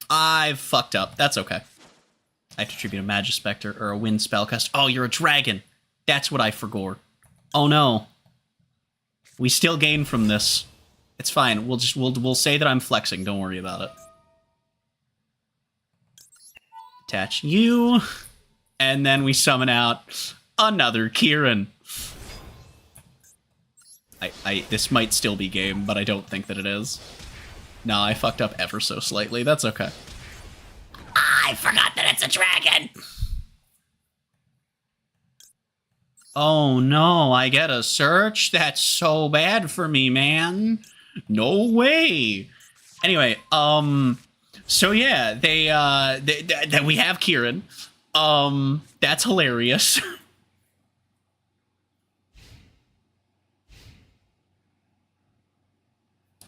I've fucked up. That's okay. I have to tribute a Magispector or a Wind Spellcast. Oh, you're a dragon. That's what I forgot. Oh no. We still gain from this. It's fine. We'll say that I'm flexing. Don't worry about it. Attach you. And then we summon out another Kieran. This might still be game, but I don't think that it is. No, I fucked up ever so slightly. That's okay.
I forgot that it's a dragon.
Oh no, I get a search? That's so bad for me, man. No way. Anyway, so yeah, that we have Kieran. That's hilarious.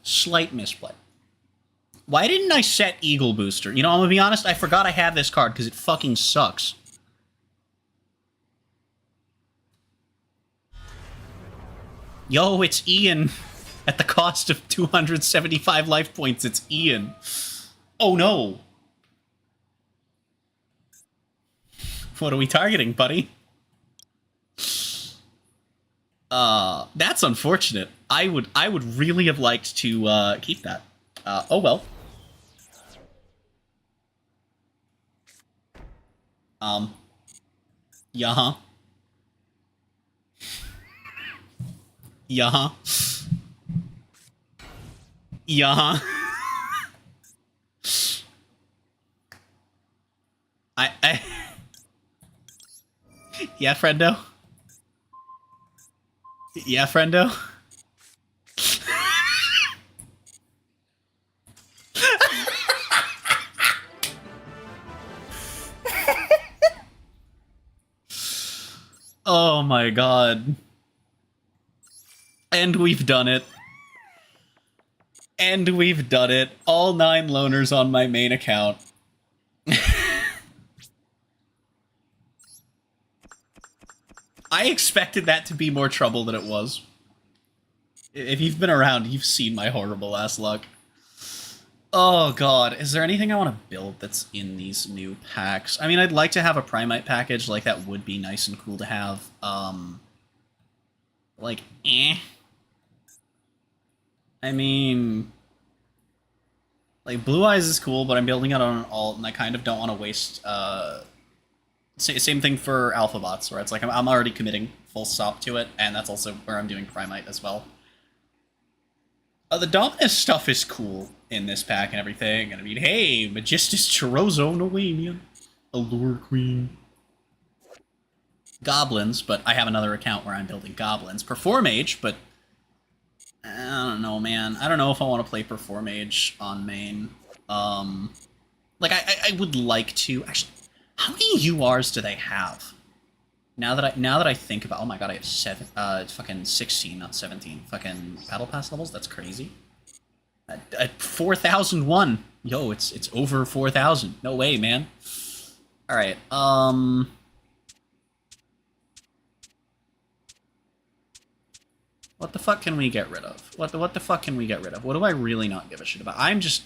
Slight misplay. Why didn't I set Eagle Booster? You know, I'm gonna be honest, I forgot I had this card because it fucking sucks. Yo, it's Ian. At the cost of 275 life points, it's Ian. Oh no. What are we targeting, buddy? That's unfortunate. I would really have liked to keep that. Oh well. Yeah. Yeah. Yeah. I Yeah, friendo. Yeah, friendo. Oh my god. And we've done it. And we've done it. All 9 loners on my main account. I expected that to be more trouble than it was. If you've been around, you've seen my horrible ass luck. Oh god, is there anything I want to build that's in these new packs? I mean, I'd like to have a Primite package, like that would be nice and cool to have. Like, eh. I mean, like, Blue Eyes is cool, but I'm building it on an alt, and I kind of don't want to waste, same thing for Alphabots, where it's like, I'm already committing full stop to it, and that's also where I'm doing Primite as well. The Dominus stuff is cool in this pack and everything, and I mean, hey, Magistus Chorozo, no way, man. Allure Queen. Goblins, but I have another account where I'm building Goblins. Performage, but I don't know, man. I don't know if I want to play Performage on main. Like, I would like to. Actually, how many URs do they have? Now that I think about, oh my god, I have fucking 16, not 17, fucking Battle Pass levels. That's crazy. At 4,001. Yo, it's over 4,000. No way, man. All right. What the fuck can we get rid of? What the fuck can we get rid of? What do I really not give a shit about? I'm just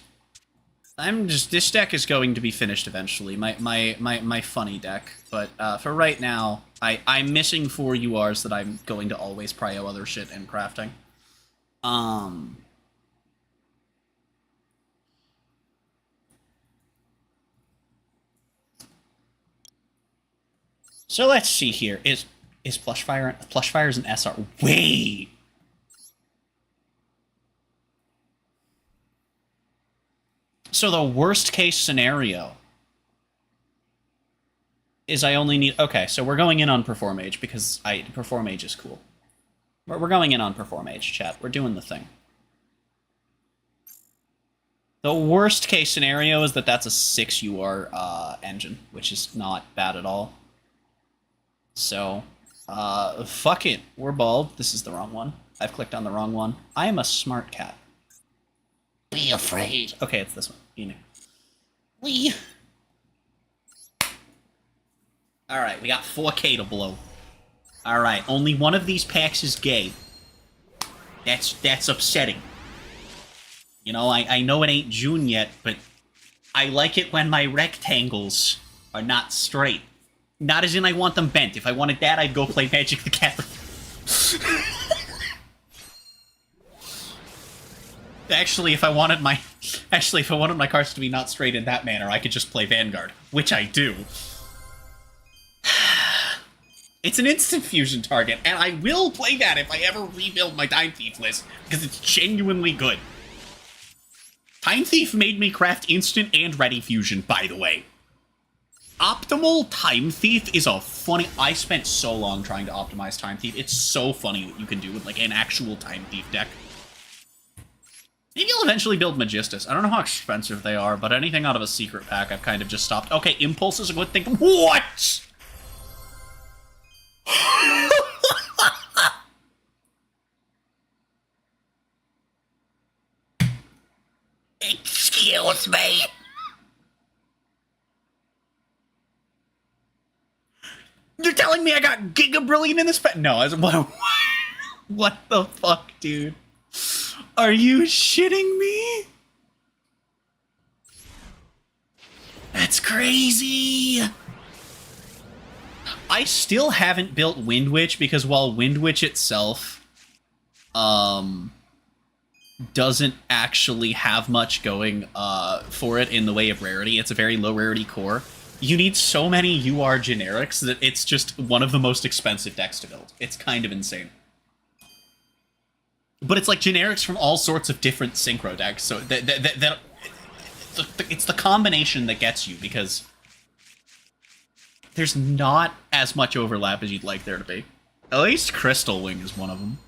this deck is going to be finished eventually. My funny deck, but for right now, I'm missing 4 URs that I'm going to always prio other shit in crafting. So let's see here. Is Plushfire is an SR? Wait. So the worst case scenario is I only need... Okay, so we're going in on Perform Age because Perform Age is cool. We're going in on Perform Age, chat. We're doing the thing. The worst case scenario is that that's a 6 UR engine, which is not bad at all. So, fuck it. We're bald. This is the wrong one. I've clicked on the wrong one. I am a smart cat.
Be afraid.
Okay, it's this one. Wee. Alright, we got 4K to blow. Alright, only one of these packs is gay. That's upsetting. You know, I know it ain't June yet, but I like it when my rectangles are not straight. Not as in I want them bent. If I wanted that, I'd go play Magic the Gathering. Actually, if I wanted my cards to be not straight in that manner, I could just play Vanguard, which I do. It's an instant fusion target, and I will play that if I ever rebuild my Time Thief list, because it's genuinely good. Time Thief made me craft instant and ready fusion, by the way. Optimal Time Thief is a funny... I spent so long trying to optimize Time Thief. It's so funny what you can do with, like, an actual Time Thief deck. Maybe I'll eventually build Magistus. I don't know how expensive they are, but anything out of a secret pack, I've kind of just stopped. Okay, Impulse is a good thing. What?!
Excuse me.
You're telling me I got Giga Brilliant in this pack? No, what the fuck, dude? Are you shitting me? That's crazy! I still haven't built Wind Witch because while Wind Witch itself, doesn't actually have much going, for it in the way of rarity, it's a very low rarity core. You need so many UR generics that it's just one of the most expensive decks to build. It's kind of insane. But it's like generics from all sorts of different synchro decks, so it's the combination that gets you, because there's not as much overlap as you'd like there to be. At least Crystal Wing is one of them.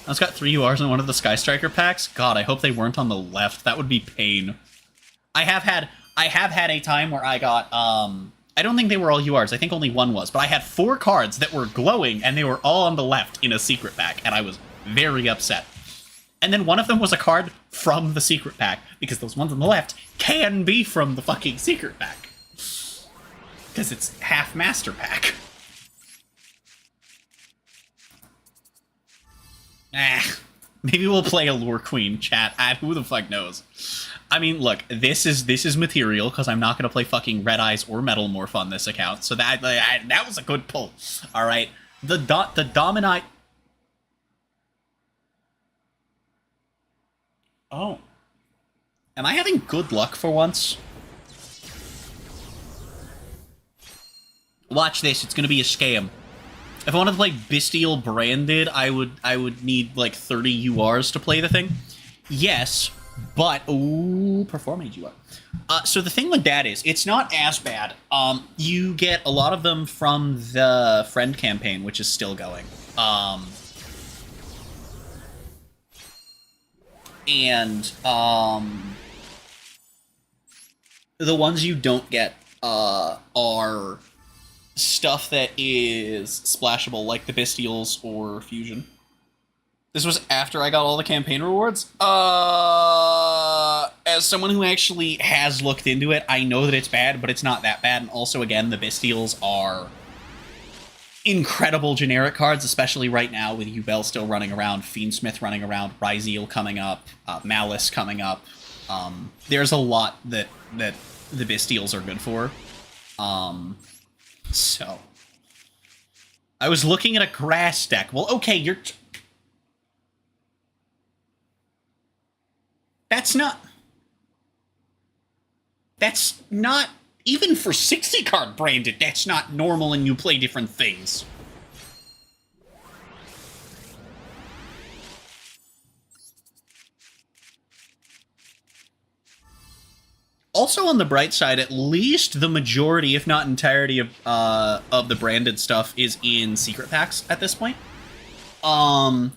It's got 3 URs in one of the Sky Striker packs. God, I hope they weren't on the left. That would be pain. I have had a time where I got, I don't think they were all URs. I think only one was. But I had 4 cards that were glowing, and they were all on the left in a secret pack, and I was very upset. And then one of them was a card from the secret pack, because those ones on the left can be from the fucking secret pack. Because it's half master pack. Maybe we'll play Allure Queen, chat. Who the fuck knows? I mean, look, this is material, because I'm not going to play fucking Red Eyes or Metal Morph on this account, so that was a good pull. Alright, the Dominite... Oh. Am I having good luck for once? Watch this, it's gonna be a scam. If I wanted to play Bestial branded, I would need like 30 URs to play the thing. Yes, but ooh, Perform Age UR. So the thing with that is, it's not as bad. You get a lot of them from the friend campaign, which is still going. And the ones you don't get are stuff that is splashable, like the Bestials or Fusion. This was after I got all the campaign rewards. As someone who actually has looked into it, I know that it's bad, but it's not that bad. And also, again, the Bestials are incredible generic cards, especially right now with Yubel still running around, Fiendsmith running around, Ryzeal coming up, Malice coming up. There's a lot that the Bestials are good for. So I was looking at a grass deck. Well, okay, that's not Even for 60 card branded, that's not normal and you play different things. Also, on the bright side, at least the majority, if not entirety, of the branded stuff is in secret packs at this point.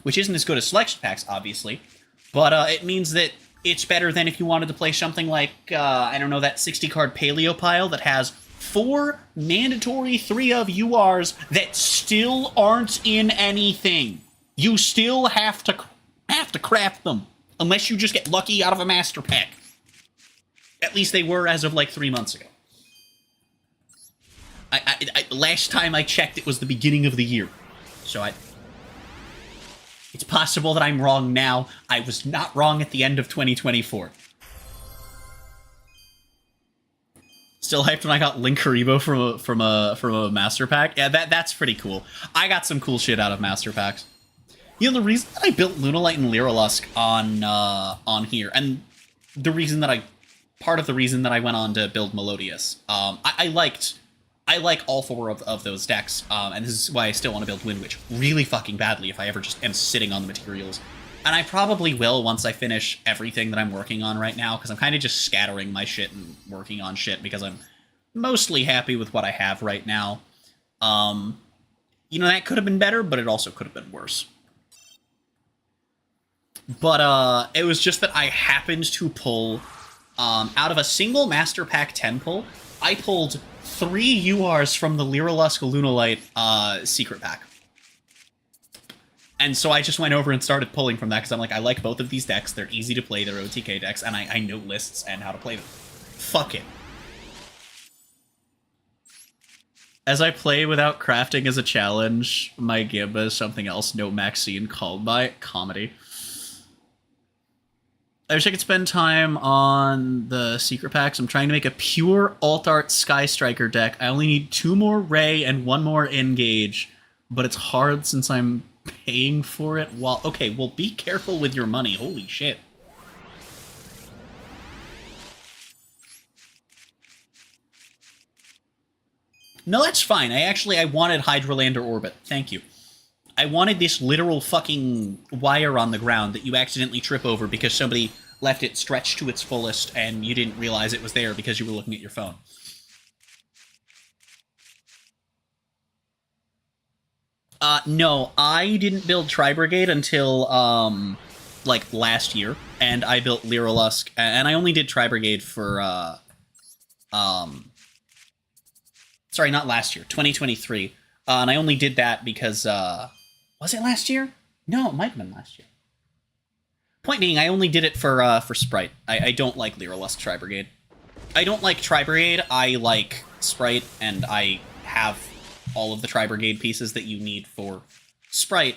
Which isn't as good as selection packs, obviously. But it means that it's better than if you wanted to play something like, I don't know, that 60-card Paleo pile that has 4 mandatory 3 of URs that still aren't in anything. You still have to craft them, unless you just get lucky out of a master pack. At least they were as of like 3 months ago. Last time I checked, it was the beginning of the year. So it's possible that I'm wrong now. I was not wrong at the end of 2024. Still hyped when I got Link Haribo from a master pack. Yeah, that's pretty cool. I got some cool shit out of master packs. You know, the reason that I built Lunalight and Lyrilusk on here, and the reason that part of the reason that I went on to build Melodious, I like all 4 of those decks, and this is why I still want to build Wind Witch really fucking badly if I ever just am sitting on the materials. And I probably will once I finish everything that I'm working on right now, because I'm kind of just scattering my shit and working on shit because I'm mostly happy with what I have right now. You know, that could have been better, but it also could have been worse. But it was just that I happened to pull, out of a single Master Pack 10 pull, I pulled 3 URs from the Lyrilusk Lunalight secret pack. And so I just went over and started pulling from that, because I'm like, I like both of these decks, they're easy to play, they're OTK decks, and I know lists and how to play them. Fuck it. As I play without crafting as a challenge, my Gamba is something else no Maxine called by comedy. I wish I could spend time on the secret packs. I'm trying to make a pure alt-art Sky Striker deck. I only need 2 more Ray and 1 more Engage, but it's hard since I'm paying for it while... Okay, well, be careful with your money. Holy shit. No, that's fine. I wanted Hydralander Orbit. Thank you. I wanted this literal fucking wire on the ground that you accidentally trip over because somebody left it stretched to its fullest and you didn't realize it was there because you were looking at your phone. No, I didn't build Tri-Brigade until, like, last year, and I built Lyrilusk, and I only did Tri-Brigade for, sorry, not last year, 2023, and I only did that because, was it last year? No, it might have been last year. Point being, I only did it for Sprite. I don't like Lyrilusk Tri-Brigade. I don't like Tri-Brigade, I like Sprite, and I have all of the Tri-Brigade pieces that you need for Sprite,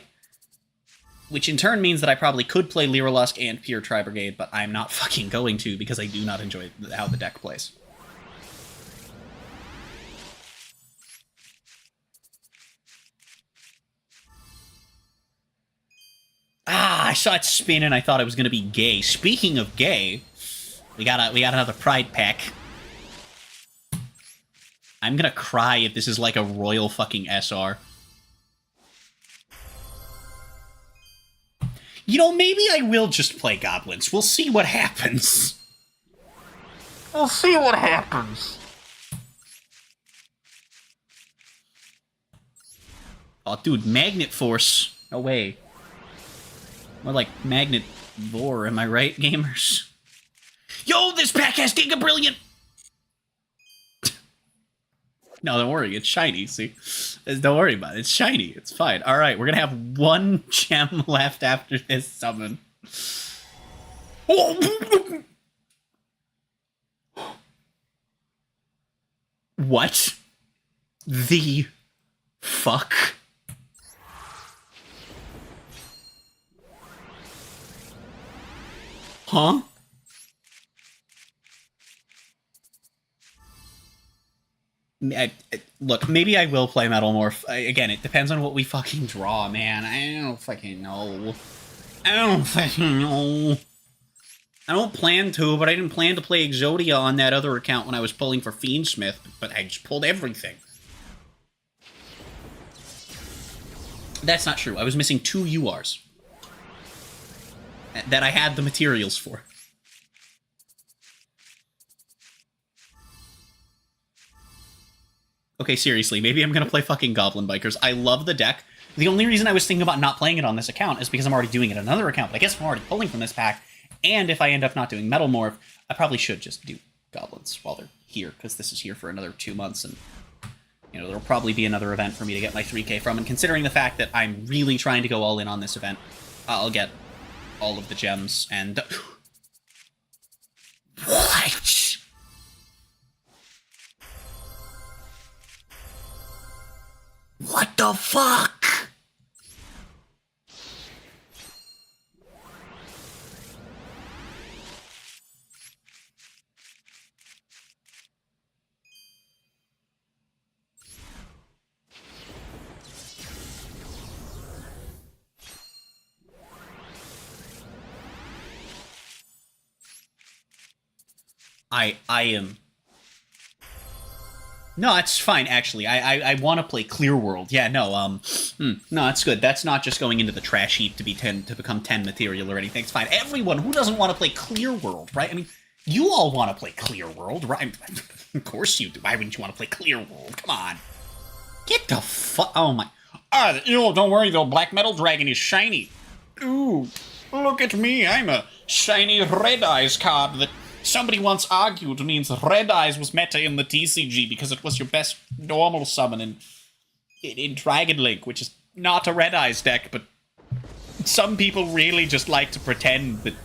which in turn means that I probably could play Lyrilusk and pure Tri-Brigade, but I'm not fucking going to because I do not enjoy how the deck plays. Ah, I saw it spin and I thought it was going to be gay. Speaking of gay, we got another Pride pack. I'm gonna cry if this is like a royal fucking SR. You know, maybe I will just play goblins. We'll see what happens. We'll see what happens. Oh, dude, Magnet Force. No way. More like Magnet Vor, am I right, gamers? Yo, this pack has Giga Brilliant! No, don't worry, it's shiny, see? Don't worry about it, it's shiny, it's fine. Alright, we're gonna have 1 gem left after this summon. What the fuck? Huh? Look, maybe I will play Metal Morph. Again, it depends on what we fucking draw, man. I don't fucking know. I don't fucking know. I don't plan to, but I didn't plan to play Exodia on that other account when I was pulling for Fiendsmith, but I just pulled everything. That's not true. I was missing 2 URs that I had the materials for. Okay, seriously, maybe I'm gonna play fucking Goblin Bikers. I love the deck. The only reason I was thinking about not playing it on this account is because I'm already doing it on another account, but I guess I'm already pulling from this pack, and if I end up not doing Metal Morph, I probably should just do Goblins while they're here, because this is here for another 2 months, and, you know, there'll probably be another event for me to get my 3K from, and considering the fact that I'm really trying to go all in on this event, I'll get all of the gems, and... What? What the fuck? I am... No, it's fine, actually. I want to play Clear World. Yeah, no, no, that's good. That's not just going into the trash heap to become 10 material or anything. It's fine. Everyone, who doesn't want to play Clear World, right? I mean, you all want to play Clear World, right? Of course you do. Why wouldn't you want to play Clear World? Come on. Get the fuck... Oh, my... Ah, ew, don't worry, though. Black Metal Dragon is shiny. Ooh, look at me. I'm a shiny Red Eyes card that... Somebody once argued means Red Eyes was meta in the TCG because it was your best normal summon in Dragon Link, which is not a Red Eyes deck, but some people really just like to pretend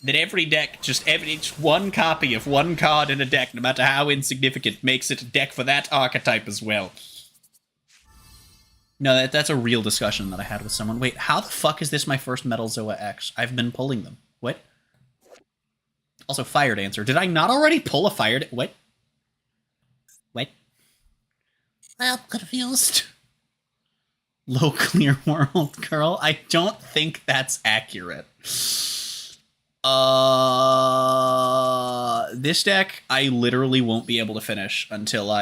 that every deck, it's one copy of one card in a deck, no matter how insignificant, makes it a deck for that archetype as well. No, that's a real discussion that I had with someone. Wait, how the fuck is this my first Metal Zoa X? I've been pulling them. What? Also, Fire Dancer. Did I not already pull a Fire... What? What? I'm confused. Low Clear World Girl? I don't think that's accurate. This deck, I literally won't be able to finish until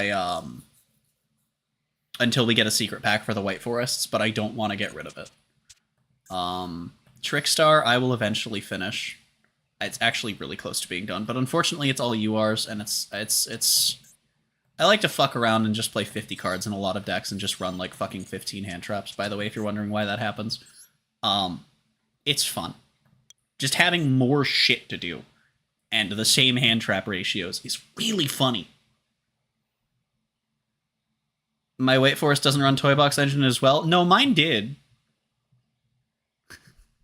until we get a secret pack for the White Forests, but I don't want to get rid of it. Trickstar, I will eventually finish. It's actually really close to being done, but unfortunately it's all URs, and it's... I like to fuck around and just play 50 cards in a lot of decks and just run, like, fucking 15 hand traps, by the way, if you're wondering why that happens. It's fun. Just having more shit to do, and the same hand trap ratios, is really funny. My White Forest doesn't run Toy Box Engine as well? No, mine did.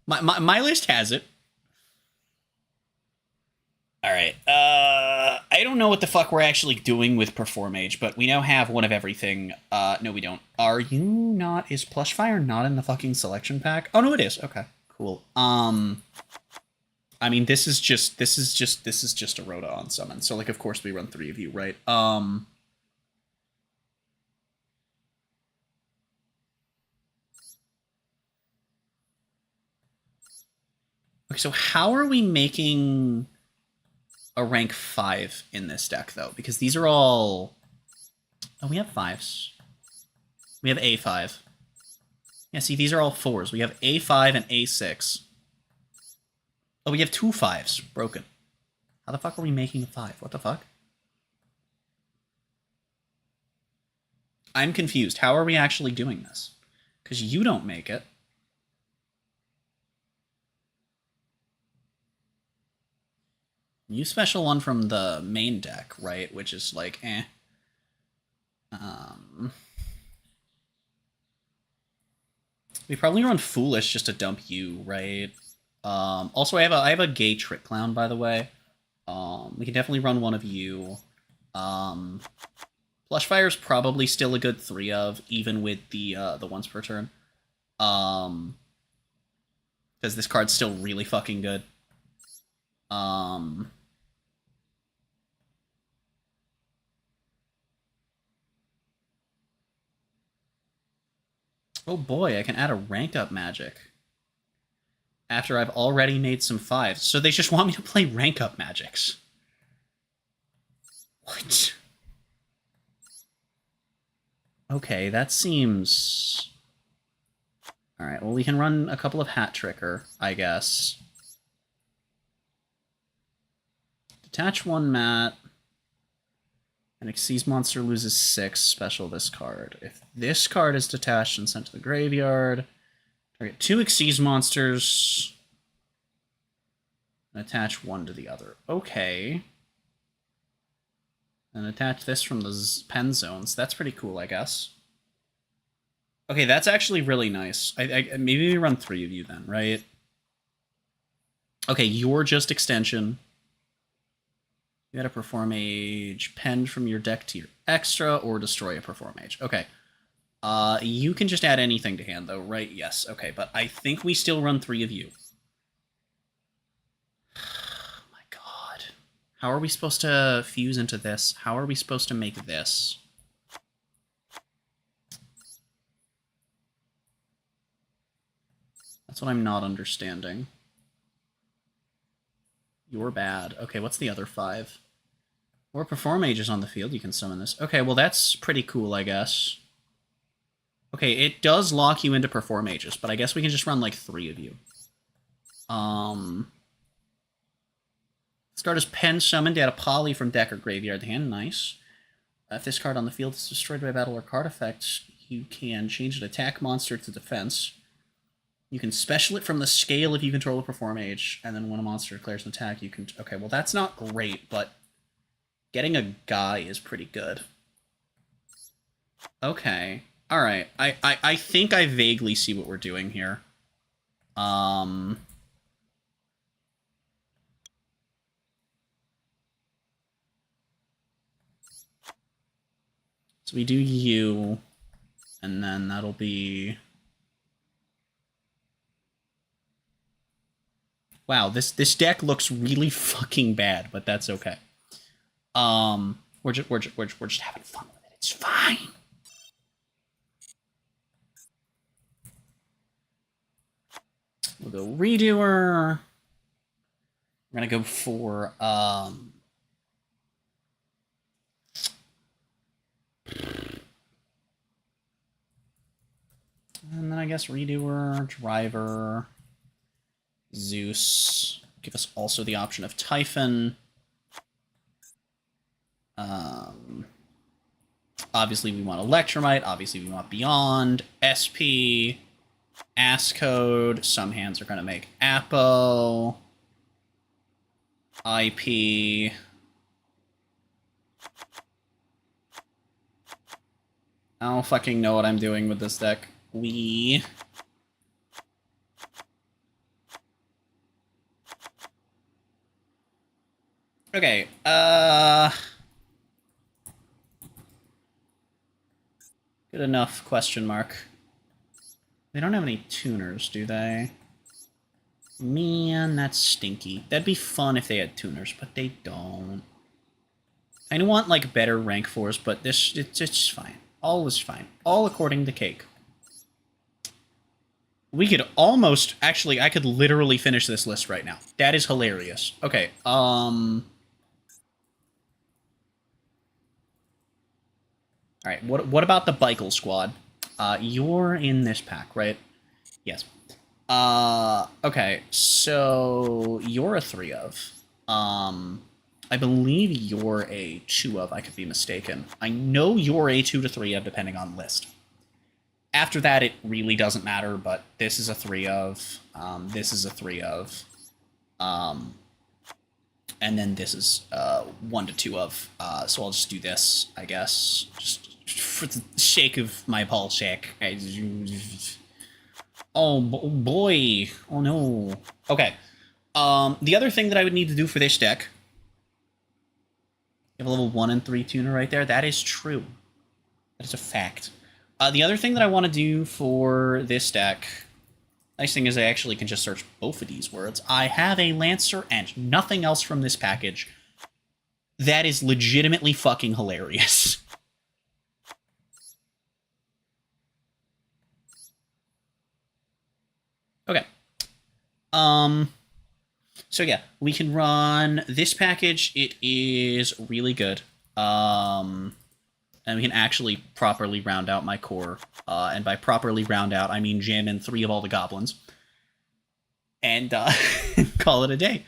My list has it. Alright, I don't know what the fuck we're actually doing with Perform Age, but we now have one of everything. No, we don't. Are you not... Is Plushfire not in the fucking selection pack? Oh, no, it is. Okay, cool. I mean, this is just a Rhoda on summon, so, like, of course we run 3 of you, right? Okay, so how are we making a rank 5 in this deck, though? Because these are all... Oh, we have 5s. We have A5. Yeah, see, these are all 4s. We have A5 and A6. Oh, we have 2 5s. Broken. How the fuck are we making a 5? What the fuck? I'm confused. How are we actually doing this? Because you don't make it. You special one from the main deck, right? Which is like, eh. We probably run Foolish just to dump you, right? Also, I have a gay Trick Clown, by the way. We can definitely run one of you. Plushfire's probably still a good 3 of, even with the once per turn. Because this card's still really fucking good. Oh boy, I can add a rank up magic. After I've already made some 5s. So they just want me to play rank up magics. What? Okay, that seems... Alright, well we can run a couple of Hat Tricker, I guess. Detach 1 mat. An Xyz monster loses 6, special this card. If this card is detached and sent to the graveyard, target 2 Xyz monsters and attach 1 to the other. Okay. And attach this from the pen zones. That's pretty cool, I guess. Okay, that's actually really nice. Maybe we run 3 of you then, right? Okay, you're just extension. You gotta perform age, pen from your deck to your extra, or destroy a perform age. Okay. You can just add anything to hand, though, right? Yes, okay, but I think we still run 3 of you. Oh my god. How are we supposed to fuse into this? How are we supposed to make this? That's what I'm not understanding. You're bad. Okay, what's the other 5? Or perform ages on the field, you can summon this. Okay, well that's pretty cool, I guess. Okay, it does lock you into perform ages, but I guess we can just run like 3 of you. This card is pen summoned, add a poly from deck or graveyard to hand. Nice. If this card on the field is destroyed by battle or card effect, you can change an attack monster to defense. You can special it from the scale if you control a perform age, and then when a monster declares an attack, you can... Okay, well that's not great, but getting a guy is pretty good. Okay. Alright. I think I vaguely see what we're doing here. So we do you, and then that'll be... Wow, this deck looks really fucking bad, but that's okay. We're just having fun with it. It's fine. We'll go Redoer. We're gonna go for and then I guess Redoer, Driver, Zeus. Give us also the option of Typhon. Obviously we want Electromite, obviously we want Beyond, SP, Code. Some hands are going to make Apo, IP. I don't fucking know what I'm doing with this deck. Okay, good enough, question mark. They don't have any tuners, do they? Man, that's stinky. That'd be fun if they had tuners, but they don't. I want, like, better rank 4s, but it's fine. All is fine. All according to Cake. We could almost... Actually, I could literally finish this list right now. That is hilarious. Okay, Alright, what about the Bikle squad? You're in this pack, right? Yes. Okay, so you're a 3 of. I believe you're a 2 of, I could be mistaken. I know you're a 2 to 3 of, depending on list. After that, it really doesn't matter, but this is a 3 of, this is a 3 of, and then this is 1 to 2 of, so I'll just do this, I guess, just for the sake of my ball check. Oh boy, oh no. Okay, the other thing that I would need to do for this deck, you have a level 1 and 3 tuner right there, that is true. That is a fact. The other thing that I want to do for this deck, nice thing is I actually can just search both of these words. I have a Lancer and nothing else from this package. That is legitimately fucking hilarious. Okay. So yeah, we can run this package. It is really good. And we can actually properly round out my core. And by properly round out, I mean jam in 3 of all the goblins. And call it a day.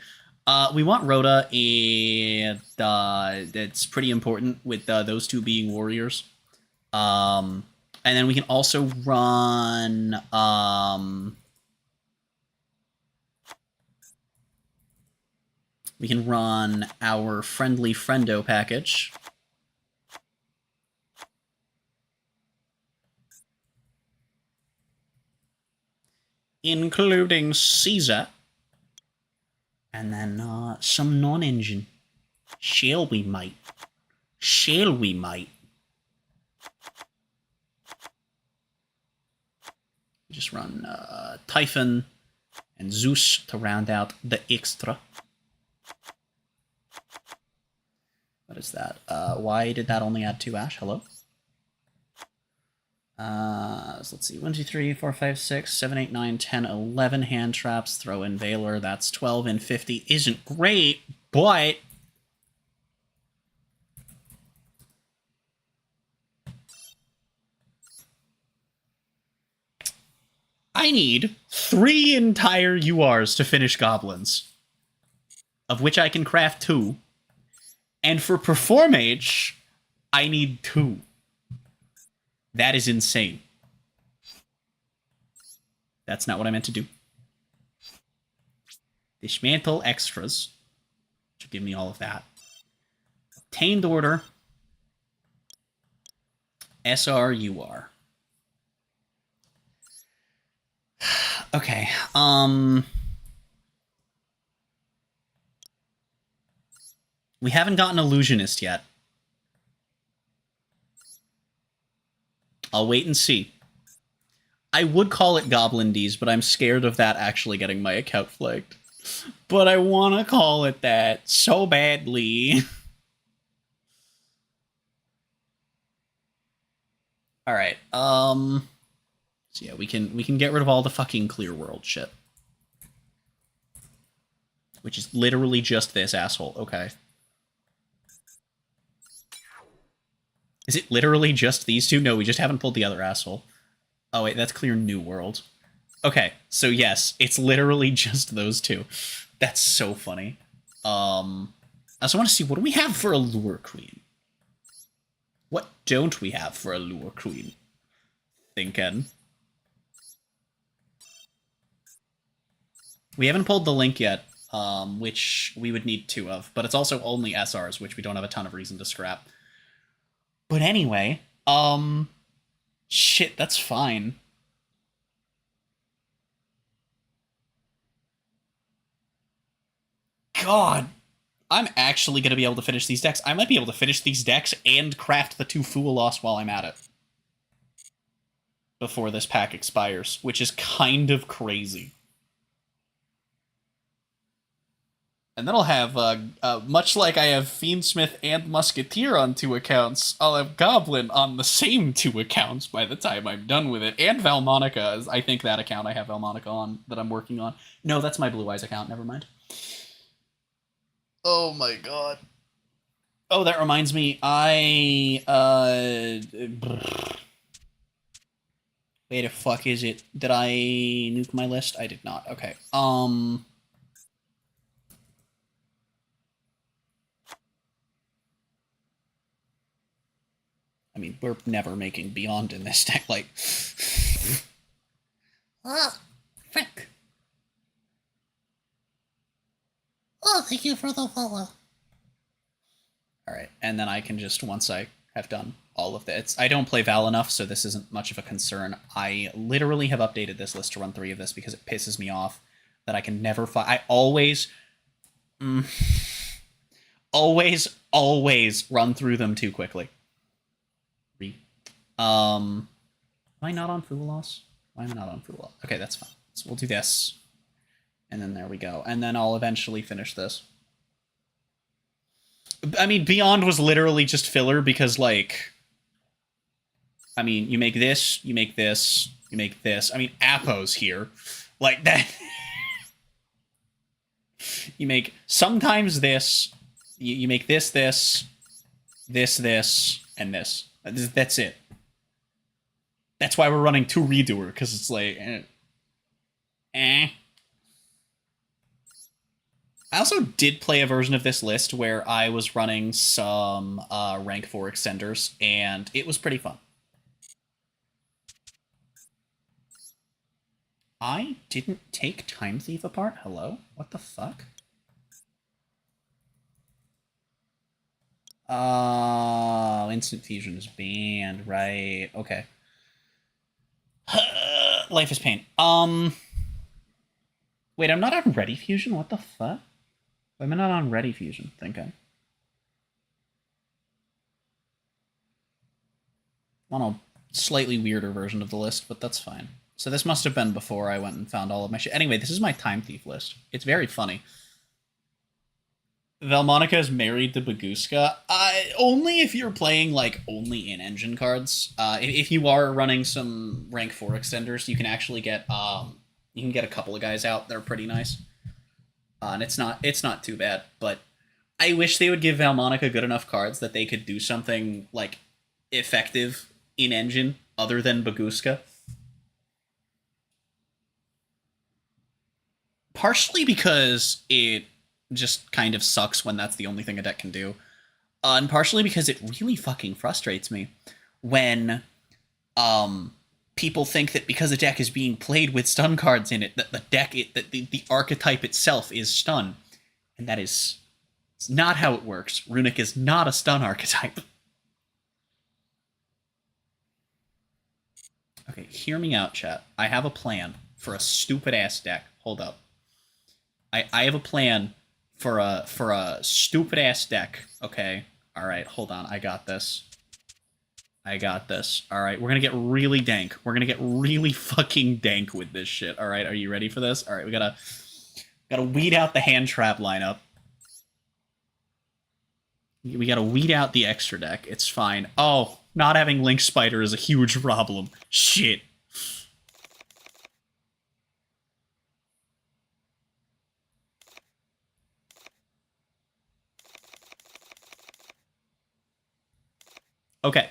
We want Rhoda, and that's pretty important with those 2 being warriors. And then we can also run... we can run our friendly friendo package. Including Caesar. And then some non-engine. Shall we, mate? Shall we, mate? Just run Typhon and Zeus to round out the extra. What is that? Why did that only add 2 Ash? Hello? So let's see. 1, 2, 3, 4, 5, 6, 7, 8, 9, 10, 11 hand traps. Throw in Valor. That's 12 and 50. Isn't great, but... I need 3 entire URs to finish goblins, of which I can craft 2. And for Perform H, I need 2. That is insane. That's not what I meant to do. Dismantle extras, which will give me all of that. Obtained order. SRUR. Okay, we haven't gotten Illusionist yet. I'll wait and see. I would call it Goblin D's, but I'm scared of that actually getting my account flagged. But I want to call it that so badly. Alright, so yeah, we can get rid of all the fucking clear world shit. Which is literally just this asshole. Okay. Is it literally just these 2? No, we just haven't pulled the other asshole. Oh wait, that's clear new world. Okay, so yes, it's literally just those 2. That's so funny. I also want to see, what do we have for a Lure Queen? What don't we have for a Lure Queen? Thinking. We haven't pulled the link yet, which we would need 2 of, but it's also only SRs, which we don't have a ton of reason to scrap. But anyway, shit, that's fine. God, I'm actually going to be able to finish these decks. I might be able to finish these decks and craft the 2 Fool Loss while I'm at it. Before this pack expires, which is kind of crazy. And then I'll have, much like I have Fiendsmith and Musketeer on 2 accounts, I'll have Goblin on the same 2 accounts by the time I'm done with it. And Valmonica, I think that account I have Valmonica on, that I'm working on. No, that's my Blue Eyes account, never mind. Oh my god. Oh, that reminds me, wait, the fuck is it? Did I nuke my list? I did not. Okay. I mean, we're never making Beyond in this deck, like...
Oh, frick. Oh, thank you for the follow.
Alright, and then I can just, once I have done all of this... I don't play Val enough, so this isn't much of a concern. I literally have updated this list to run 3 of this because it pisses me off that I can never find... I always... always run through them too quickly. Am I not on Fool Loss? Why am I not on Fool Loss? Okay, that's fine. So we'll do this. And then there we go. And then I'll eventually finish this. I mean, Beyond was literally just filler because, like... I mean, you make this, you make this, you make this. I mean, Apo's here. Like, that... You make sometimes this. You make this, and this. That's it. That's why we're running 2 redoer, because it's like, I also did play a version of this list where I was running some rank 4 extenders, and it was pretty fun. I didn't take Time Thief apart? Hello? What the fuck? Oh, Instant Fusion is banned, right. Okay. Life is pain. Wait, I'm not on Ready Fusion? What the fuck? Why am I not on Ready Fusion? Thinking. I'm on a slightly weirder version of the list, but that's fine. So this must have been before I went and found all of my shit. Anyway, this is my Time Thief list. It's very funny. Velmonica is married to Baguska. Only if you're playing, like, only in-engine cards. If you are running some rank 4 extenders, you can actually get, you can get a couple of guys out. They're pretty nice. And it's not too bad, but I wish they would give Velmonica good enough cards that they could do something, like, effective in-engine other than Baguska. Partially because it just kind of sucks when that's the only thing a deck can do. And partially because it really fucking frustrates me when people think that because a deck is being played with stun cards in it, that the archetype itself is stun. And that is not how it works. Runic is not a stun archetype. Okay, hear me out, chat. I have a plan for a stupid-ass deck. Hold up. I have a plan for a stupid ass deck. Okay. All right. Hold on. I got this. All right. We're gonna get really dank. We're gonna get really fucking dank with this shit. All right. Are you ready for this? All right. We gotta weed out the hand trap lineup. We gotta weed out the extra deck. It's fine. Oh, not having Link Spider is a huge problem. Shit. Okay.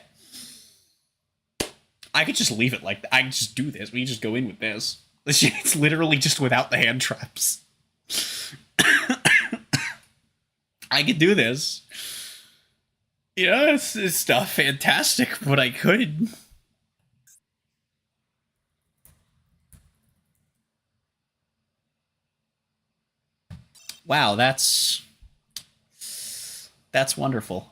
I could just leave it like that. I could just do this. We can just go in with this. It's literally just without the hand traps. I could do this. Yeah, it's not fantastic, but I could. Wow, that's wonderful.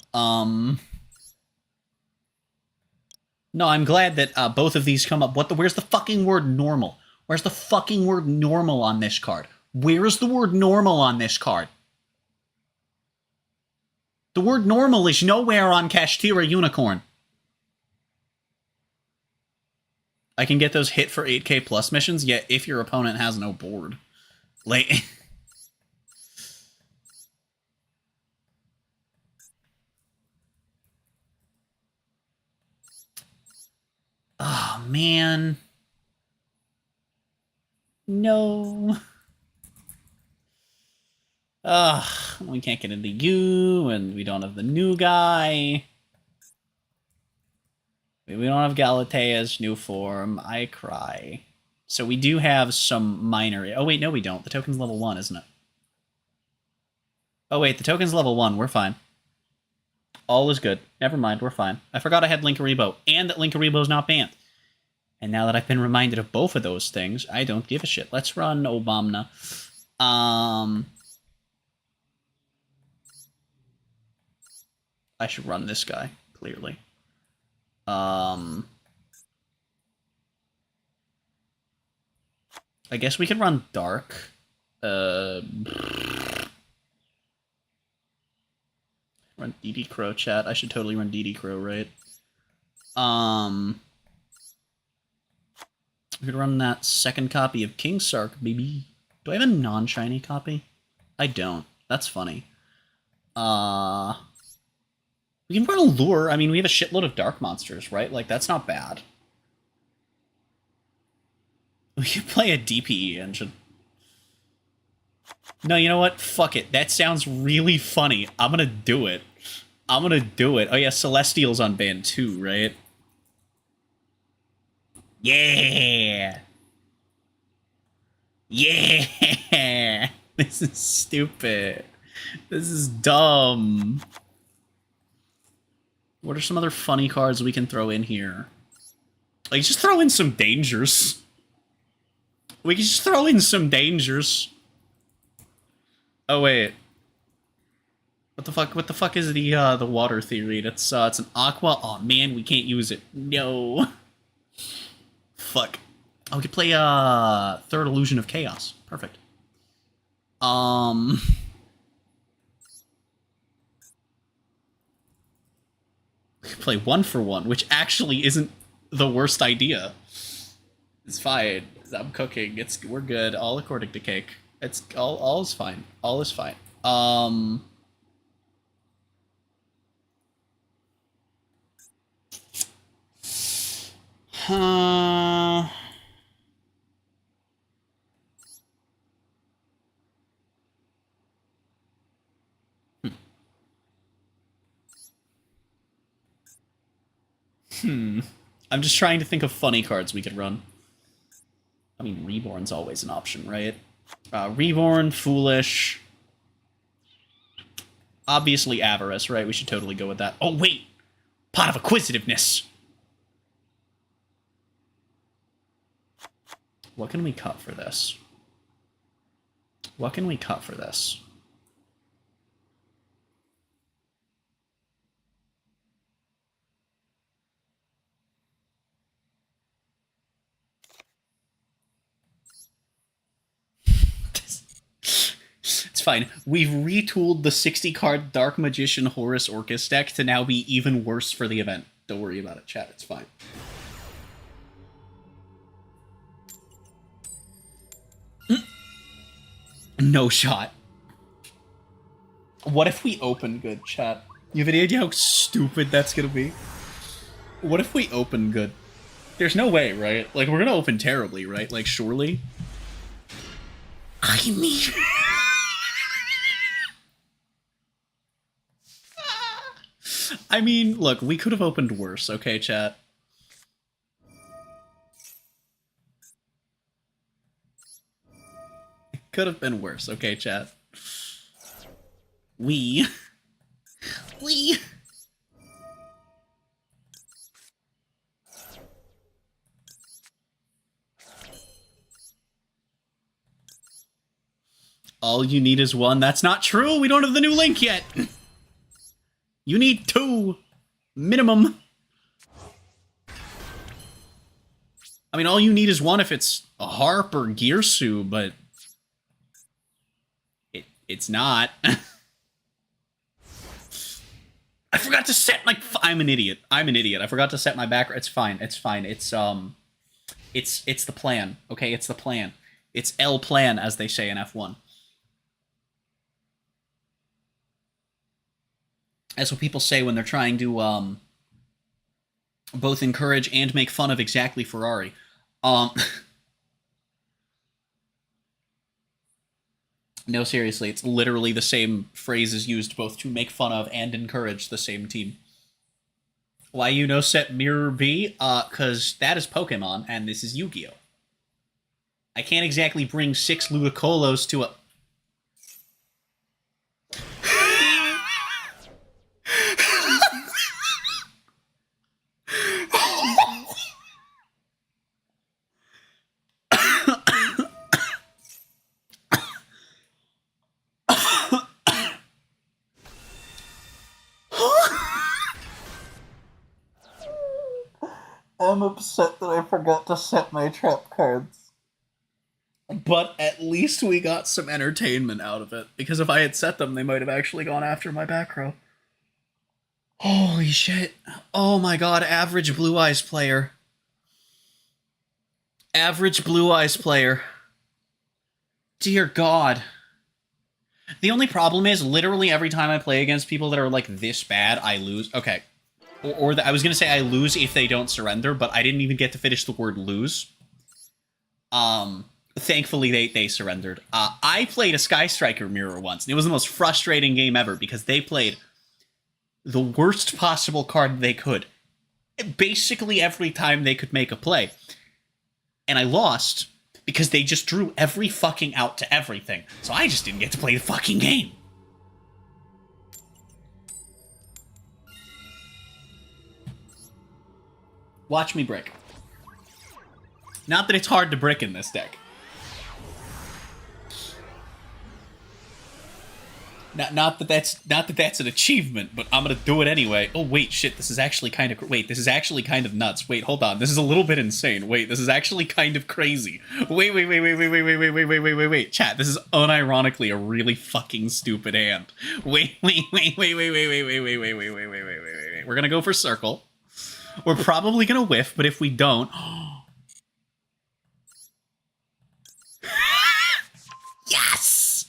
No, I'm glad that both of these come up. Where's the fucking word normal? Where's the fucking word normal on this card? Where's the word normal on this card? The word normal is nowhere on Kashtira Unicorn. I can get those hit for 8k plus missions, yet if your opponent has no board. Like... Oh, man. No. Ugh, we can't get into you, and we don't have the new guy. We don't have Galatea's new form. I cry. So we do have some minor... Oh, wait, no, we don't. The token's level 1, isn't it? Oh, wait, the token's level 1. We're fine. All is good. Never mind, we're fine. I forgot I had Linkaribo, and that Linkaribo's not banned. And now that I've been reminded of both of those things, I don't give a shit. Let's run Obamna. I should run this guy, clearly. I guess we could run Dark. Run DD Crow, chat. I should totally run DD Crow, right? We could run that second copy of King Sark, baby. Do I have a non-shiny copy? I don't. That's funny. We can run a Lure. I mean, we have a shitload of dark monsters, right? Like, that's not bad. We could play a DPE engine. No, you know what? Fuck it. That sounds really funny. I'm gonna do it. I'm gonna do it. Oh yeah, Celestial's on band too, right? Yeah! Yeah! This is stupid. This is dumb. What are some other funny cards we can throw in here? Like, just throw in some dangers. We can just throw in some dangers. Oh, wait. What the fuck is the water theory? It's an aqua. Oh man, we can't use it. No. Fuck. Oh, we could play Third Illusion of Chaos. Perfect. We could play 1-for-1, which actually isn't the worst idea. It's fine. I'm cooking. We're good. All according to cake. It's all is fine. All is fine. I'm just trying to think of funny cards we could run. I mean, Reborn's always an option, right? Reborn, Foolish. Obviously Avarice, right? We should totally go with that. Oh, wait! Pot of Acquisitiveness! What can we cut for this? What can we cut for this? It's fine. We've retooled the 60-card Dark Magician Horus Orcus deck to now be even worse for the event. Don't worry about it, chat. It's fine. No shot. What if we open good, chat? You have any idea how stupid that's gonna be? What if we open good? There's no way, right? Like, we're gonna open terribly, right? Like, surely? I mean... I mean, look, we could have opened worse, okay, chat? It could have been worse, okay, chat? We... All you need is one. That's not true! We don't have the new link yet! You need 2! Minimum! I mean, all you need is 1 if it's a Harp or Gearsu, but... It's not. I forgot to set my... I'm an idiot. I'm an idiot. I forgot to set my background. It's fine. It's fine. It's the plan. Okay, it's the plan. It's L plan, as they say in F1. That's what people say when they're trying to both encourage and make fun of exactly Ferrari. No, seriously, it's literally the same phrases used both to make fun of and encourage the same team. Why you no set Mirror B? Cause that is Pokemon, and this is Yu-Gi-Oh! I can't exactly bring 6 Ludicolos to a... I'm upset that I forgot to set my trap cards. But at least we got some entertainment out of it. Because if I had set them, they might have actually gone after my back row. Holy shit. Oh my god, average Blue Eyes player. Average Blue Eyes player. Dear god. The only problem is, literally every time I play against people that are like this bad, I lose. Okay. I was going to say I lose if they don't surrender, but I didn't even get to finish the word lose. thankfully they surrendered. I played a Sky Striker mirror once, and it was the most frustrating game ever because they played the worst possible card they could basically every time they could make a play. And I lost because they just drew every fucking out to everything. So I just didn't get to play the fucking game. Watch me brick. Not that it's hard to brick in this deck. Not that that's an achievement, but I'm gonna do it anyway. Oh wait, shit, this is actually kind of this is actually kind of nuts. Wait, hold on, this is a little bit insane. Wait, this is actually kind of crazy. Wait, chat, this is unironically a really fucking stupid hand. Wait. We're gonna go for circle. We're probably gonna whiff, but if we don't, yes.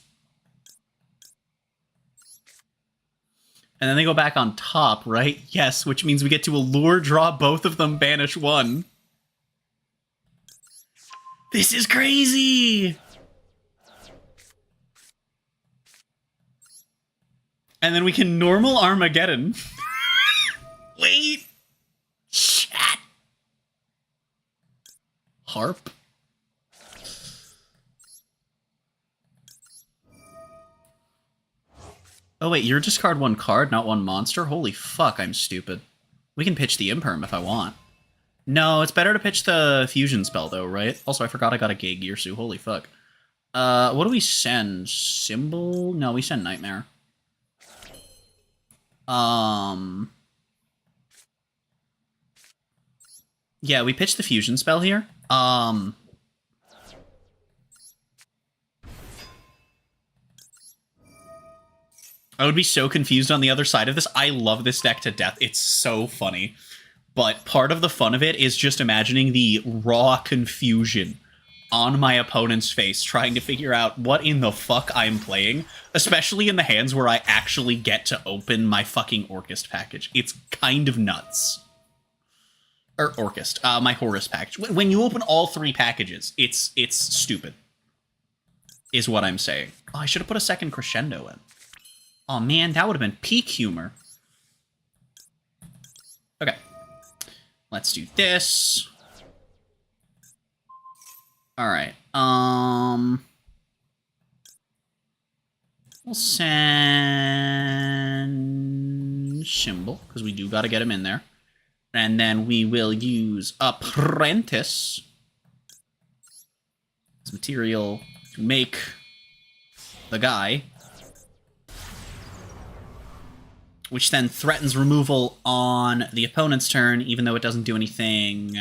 And then they go back on top, right? Yes, which means we get to allure, draw both of them, banish one. This is crazy! And then we can normal Armageddon. Wait! Shit! Harp? Oh wait, you're discard one card, not one monster? Holy fuck, I'm stupid. We can pitch the Imperm if I want. No, it's better to pitch the fusion spell though, right? Also, I forgot I got a Gay Gearsu, holy fuck. What do we send? Symbol? No, we send Nightmare. Yeah, we pitch the fusion spell here. I would be so confused on the other side of this. I love this deck to death. It's so funny. But part of the fun of it is just imagining the raw confusion on my opponent's face, trying to figure out what in the fuck I'm playing, especially in the hands where I actually get to open my fucking Orchist package. It's kind of nuts. Or Orchist, my Horus package. When you open all three packages, it's stupid, is what I'm saying. Oh, I should have put a second Crescendo in. Oh man, that would have been peak humor. Okay. Let's do this. Alright, we'll send Symbol, because we do gotta get him in there. And then we will use Apprentice as material to make the guy, which then threatens removal on the opponent's turn, even though it doesn't do anything,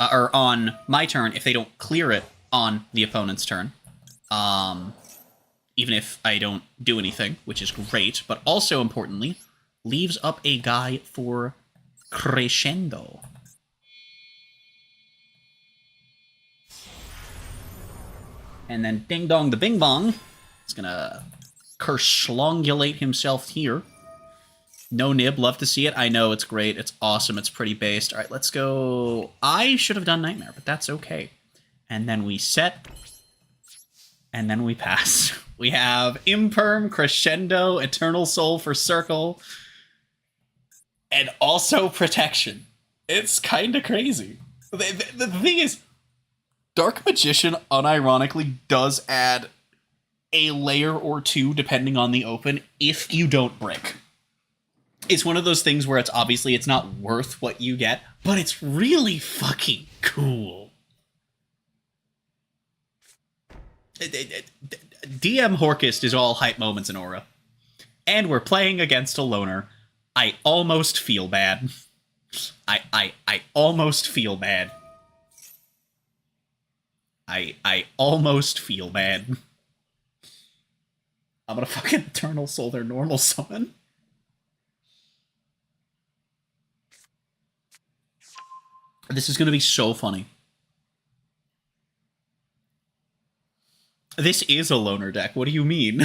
or on my turn, if they don't clear it on the opponent's turn. Even if I don't do anything, which is great, but also importantly, leaves up a guy for Crescendo. And then Ding Dong the Bing Bong is gonna Kerslongulate himself here. No nib, love to see it. I know, it's great, it's awesome, it's pretty based. Alright, let's go. I should have done Nightmare, but that's okay. And then we set, and then we pass. We have Imperm, Crescendo, Eternal Soul for Circle, and also Protection. It's kind of crazy. The thing is, Dark Magician unironically does add a layer or two depending on the open if you don't brick. It's one of those things where it's obviously it's not worth what you get, but it's really fucking cool. DM Horkist is all hype moments in Aura. And we're playing against a loner. I almost feel bad. I almost feel bad. I almost feel bad. I'm gonna fucking Eternal Soul their normal summon. This is gonna be so funny. This is a loner deck. What do you mean?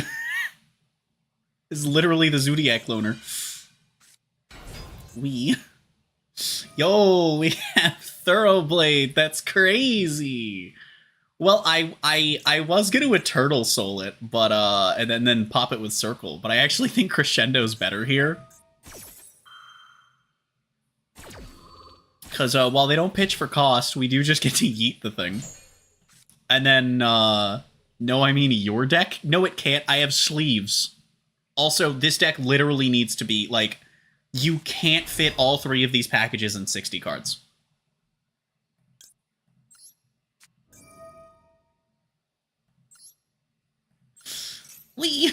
This is literally the Zodiac loner. Yo, we have Thoroughblade. That's crazy. Well, I was gonna Eternal Soul it, but and then pop it with Circle, but I actually think Crescendo's better here. Because while they don't pitch for cost, we do just get to yeet the thing. And then, no, I mean your deck? No, it can't. I have sleeves. Also, this deck literally needs to be, like, you can't fit all three of these packages in 60 cards. Wee!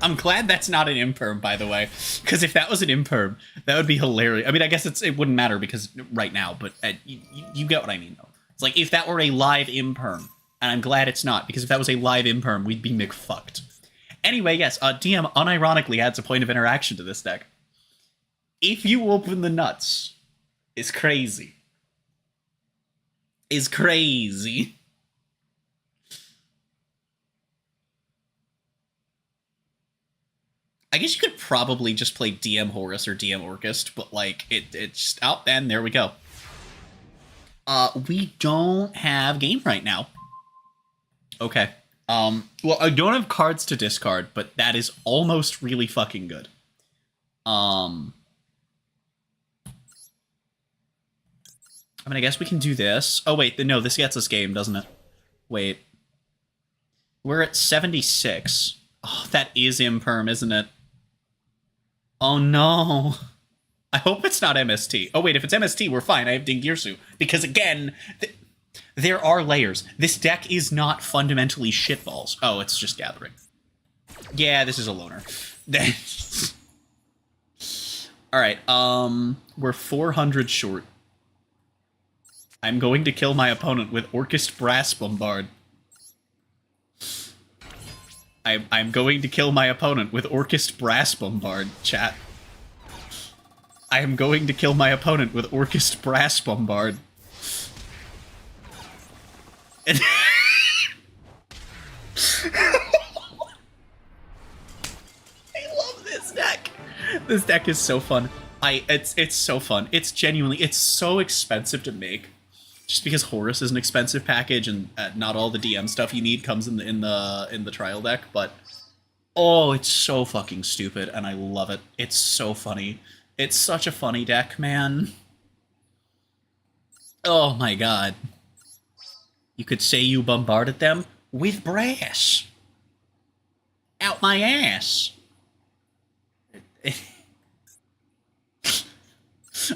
I'm glad that's not an imperm, by the way, because if that was an imperm, that would be hilarious. I mean, I guess it wouldn't matter because right now, but you get what I mean, though. It's like if that were a live imperm, and I'm glad it's not, because if that was a live imperm, we'd be McFucked. Anyway, yes, DM unironically adds a point of interaction to this deck. If you open the nuts, is crazy. Is crazy. I guess you could probably just play DM Horus or DM Orchest, but like it's out, and there we go. We don't have game right now. Okay. Well, I don't have cards to discard, but that is almost really fucking good. I mean, I guess we can do this. Oh, wait, no, this gets us game, doesn't it? Wait. We're at 76. Oh, that is imperm, isn't it? Oh, no. I hope it's not MST. Oh, wait, if it's MST, we're fine. I have Dingirsu. Because, again, there are layers. This deck is not fundamentally shitballs. Oh, it's just gathering. Yeah, this is a loner. Alright, we're 400 short. I'm going to kill my opponent with Orchest Brass Bombard. I'm going to kill my opponent with Orchest Brass Bombard, chat. I am going to kill my opponent with Orchest Brass Bombard. I love this deck. This deck is so fun. It's so fun. It's genuinely, it's so expensive to make. Just because Horus is an expensive package, and not all the DM stuff you need comes in the trial deck, but oh, it's so fucking stupid, and I love it. It's so funny. It's such a funny deck, man. Oh my god. You could say you bombarded them with brass. Out my ass.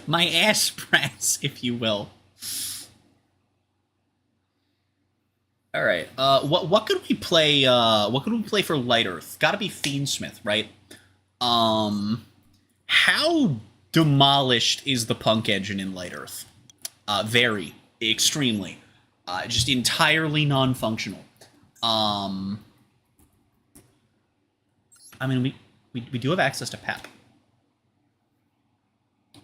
My ass brass, if you will. All right. What could we play? What could we play for Light Earth? Got to be Fiendsmith, right? How demolished is the Punk engine in Light Earth? Very, extremely, just entirely non-functional. I mean, we do have access to Pep.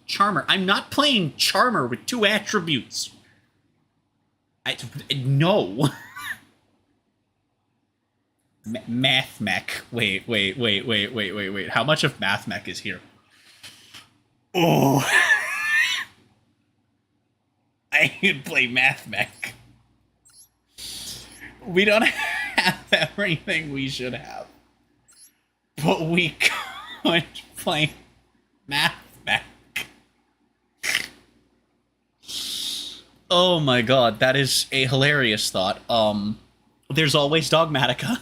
Charmer. I'm not playing Charmer with 2 attributes. No. Math Mech. Wait. How much of Math Mech is here? Oh. I could play Math Mech. We don't have everything we should have. But we could play Math Mech. Oh my god, that is a hilarious thought. There's always Dogmatica.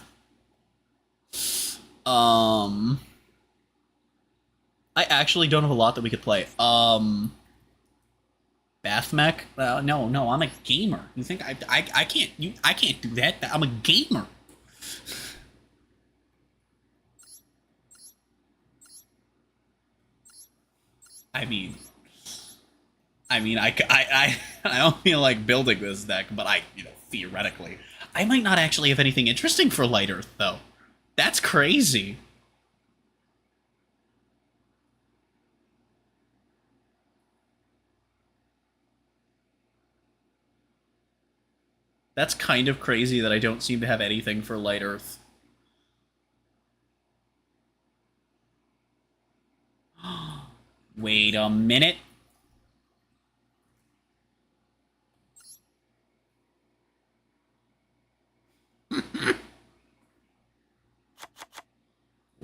I actually don't have a lot that we could play. Bathmech? No, I'm a gamer. You think I can't I can't do that. I'm a gamer. I don't feel like building this deck, but theoretically. I might not actually have anything interesting for Light Earth, though. That's crazy. That's kind of crazy that I don't seem to have anything for Light Earth. Wait a minute.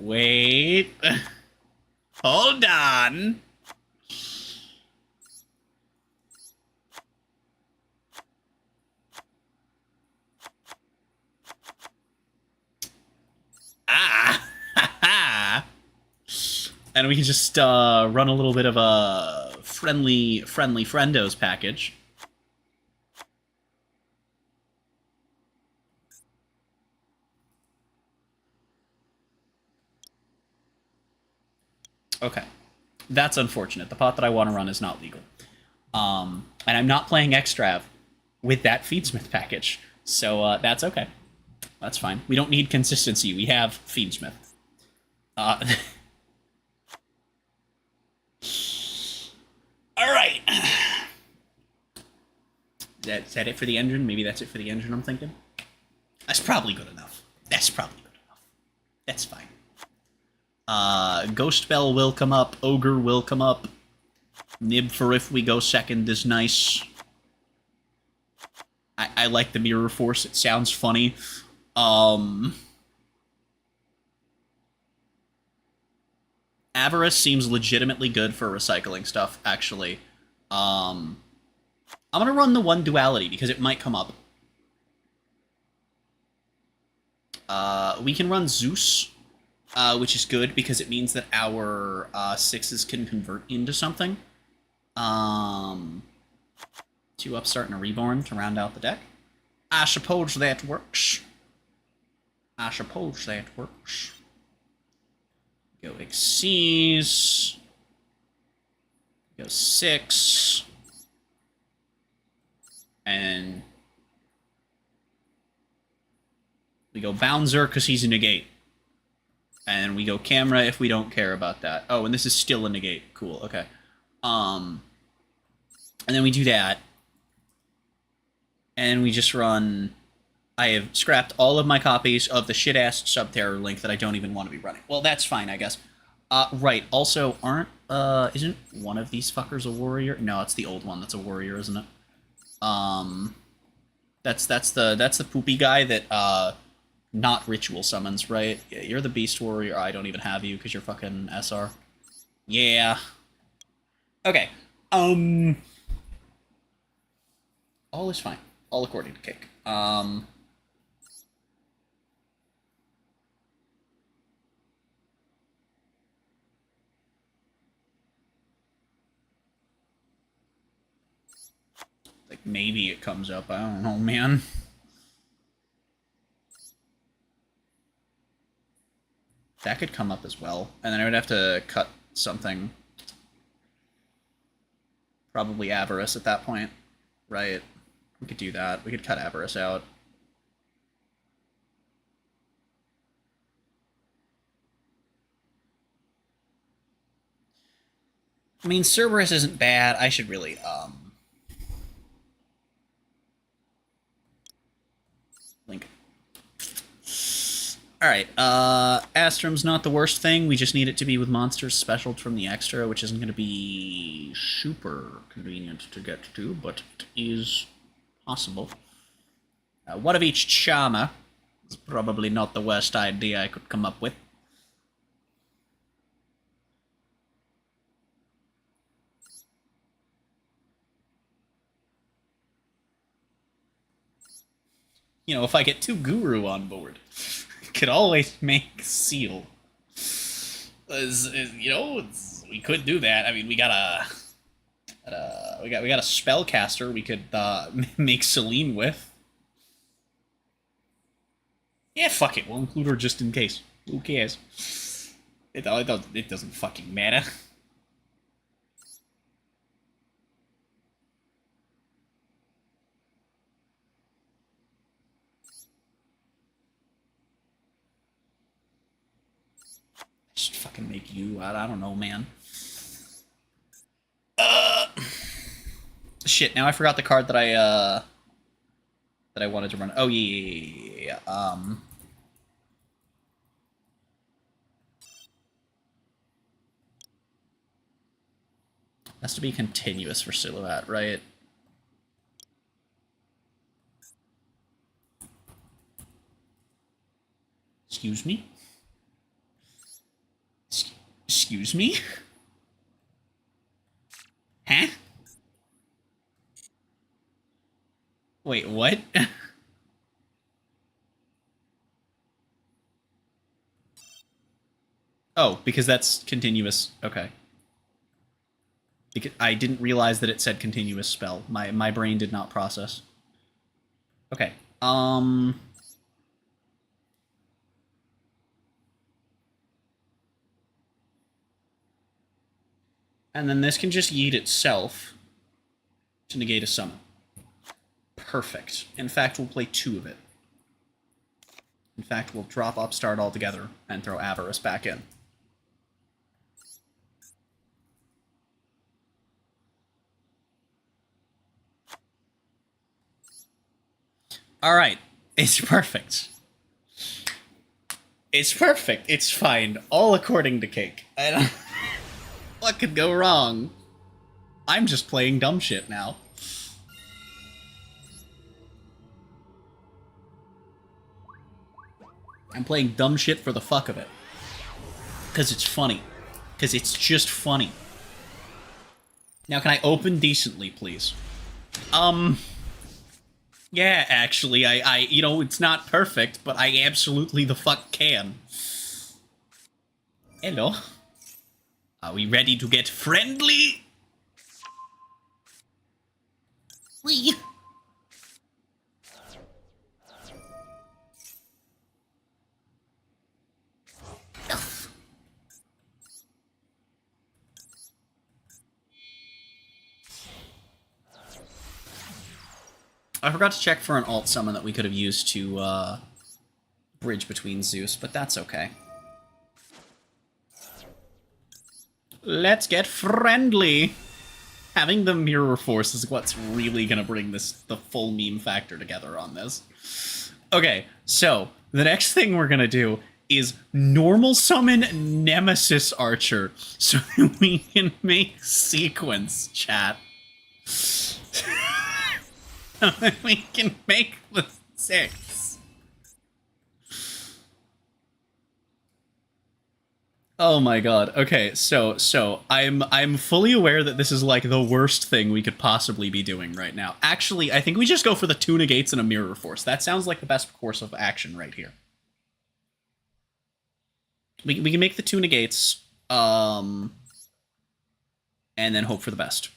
Wait. Hold on. Ah. And we can just run a little bit of a friendly friendos package. Okay. That's unfortunate. The pot that I want to run is not legal. And I'm not playing Xtrav with that Feedsmith package. So that's okay. That's fine. We don't need consistency. We have Feedsmith. Alright. Is that it for the engine? Maybe that's it for the engine, I'm thinking. That's probably good enough. That's probably good enough. That's fine. Ghost Bell will come up. Ogre will come up. Nib for if we go second is nice. I like the Mirror Force. It sounds funny. Avarice seems legitimately good for recycling stuff, actually. I'm gonna run the one duality because it might come up. We can run Zeus, which is good because it means that our 6s can convert into something. 2 Upstart and a Reborn to round out the deck. I suppose that works. I suppose that works. Go Xyz. Go 6. And we go Bouncer because he's a negate. And we go Camera if we don't care about that. Oh, and this is still a negate. Cool, okay. And then we do that. And we just run... I have scrapped all of my copies of the shit-ass Subterror link that I don't even want to be running. Well, that's fine, I guess. Right, also, isn't one of these fuckers a warrior? No, it's the old one that's a warrior, isn't it? That's the poopy guy that, not ritual summons, right? Yeah, you're the beast warrior. I don't even have you because you're fucking SR. Yeah. Okay. All is fine. All according to Cake. Like, maybe it comes up. I don't know, man. That could come up as well. And then I would have to cut something. Probably Avarice at that point. Right. We could do that. We could cut Avarice out. I mean, Cerberus isn't bad. I should really, link. Alright, Astrum's not the worst thing. We just need it to be with monsters specialed from the extra, which isn't going to be super convenient to get to, but it is possible. One of each Charmer is probably not the worst idea I could come up with. You know, if I get 2 Guru on board, I could always make Seal. You know, we could do that. I mean, we got a spellcaster we could make Celine with. Yeah, fuck it. We'll include her just in case. Who cares? It doesn't fucking matter. Just fucking make you. I don't know, man. Shit. Now I forgot the card that I wanted to run. Oh yeah. Has to be continuous for Silhouette, right? Excuse me? Excuse me? Huh? Wait, what? Oh, because that's continuous. Okay. Because I didn't realize that it said continuous spell. My brain did not process. Okay. And then this can just yeet itself to negate a summon. Perfect. In fact, we'll play 2 of it. In fact, we'll drop Upstart altogether and throw Avarice back in. Alright. It's perfect. It's perfect. It's fine. All according to Cake. I don't... What could go wrong? I'm just playing dumb shit now. I'm playing dumb shit for the fuck of it. Because it's funny. Because it's just funny. Now, can I open decently, please? Yeah, actually, you know, it's not perfect, but I absolutely the fuck can. Hello. Are we ready to get friendly? Wee. I forgot to check for an alt summon that we could have used to bridge between Zeus, but that's okay. Let's get friendly! Having the mirror force is what's really gonna bring the full meme factor together on this. Okay, so the next thing we're gonna do is normal summon Nemesis Archer so that we can make sequence, chat. So that we can make the 6. Oh my god. Okay, so I'm fully aware that this is like the worst thing we could possibly be doing right now. Actually, I think we just go for the 2 negates and a mirror force. That sounds like the best course of action right here. We can make the 2 negates, and then hope for the best.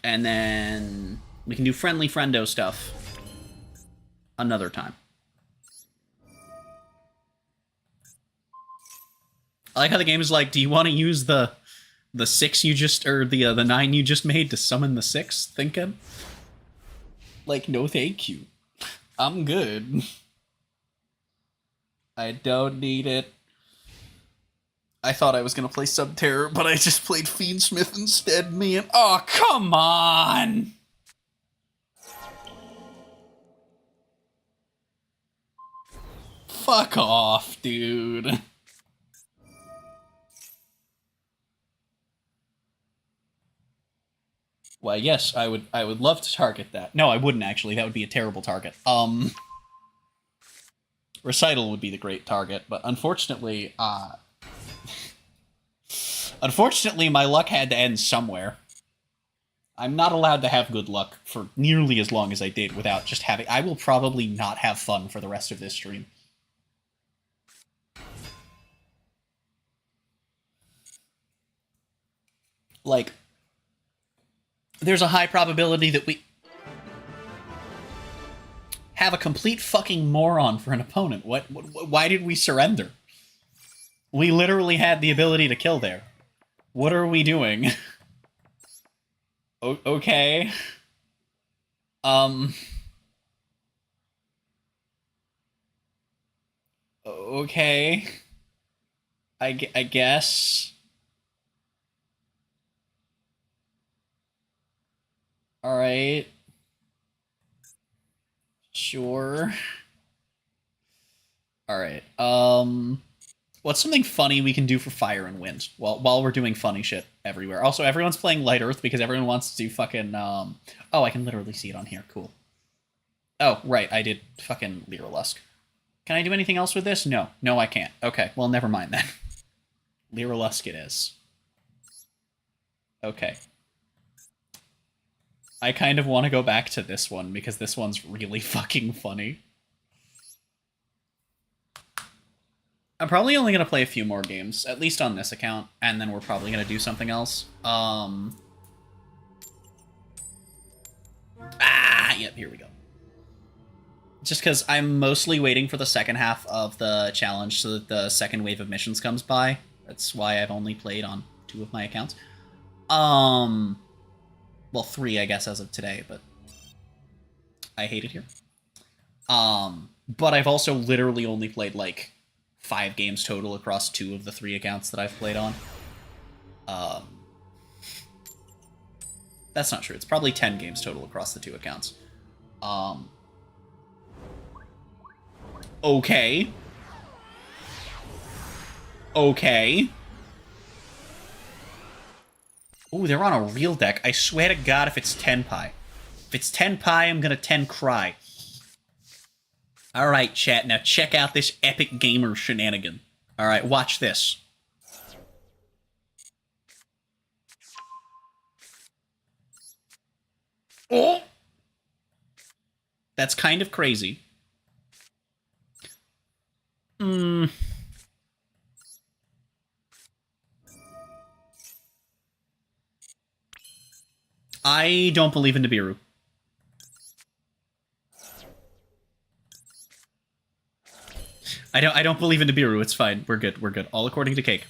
And then we can do friendly friendo stuff another time. I like how the game is like, do you want to use the 6 you just, or the 9 you just made to summon the 6? Thinking? Like, no thank you. I'm good. I don't need it. I thought I was gonna play Subterror, but I just played Fiendsmith instead, man. Oh, come on! Fuck off, dude. Why, yes, I would love to target that. No, I wouldn't, actually. That would be a terrible target. Recital would be the great target, but unfortunately, unfortunately, my luck had to end somewhere. I'm not allowed to have good luck for nearly as long as I did without just having... I will probably not have fun for the rest of this stream. Like, there's a high probability that we have a complete fucking moron for an opponent. Why did we surrender? We literally had the ability to kill there. What are we doing? Okay. Okay. I guess. Alright. Sure. Alright, what's something funny we can do for Fire and Wind while we're doing funny shit everywhere? Also, everyone's playing Light Earth because everyone wants to do fucking, oh, I can literally see it on here. Cool. Oh, right, I did fucking Lyrilusk. Can I do anything else with this? No. No, I can't. Okay, well, never mind then. Lyrilusk it is. Okay. I kind of want to go back to this one, because this one's really fucking funny. I'm probably only going to play a few more games, at least on this account, and then we're probably going to do something else. Yep, here we go. Just because I'm mostly waiting for the second half of the challenge so that the second wave of missions comes by. That's why I've only played on 2 of my accounts. Well, 3, I guess, as of today, but I hate it here. But I've also literally only played, like, 5 games total across 2 of the 3 accounts that I've played on. That's not true. It's probably 10 games total across the 2 accounts. Okay. Okay. Ooh, they're on a real deck. I swear to God, if it's Tenpai. If it's Tenpai, I'm gonna 10 cry. Alright, chat, now check out this epic gamer shenanigan. Alright, watch this. Oh! That's kind of crazy. I don't believe in Nibiru. I don't believe in Nibiru. It's fine. We're good. We're good. All according to Cake.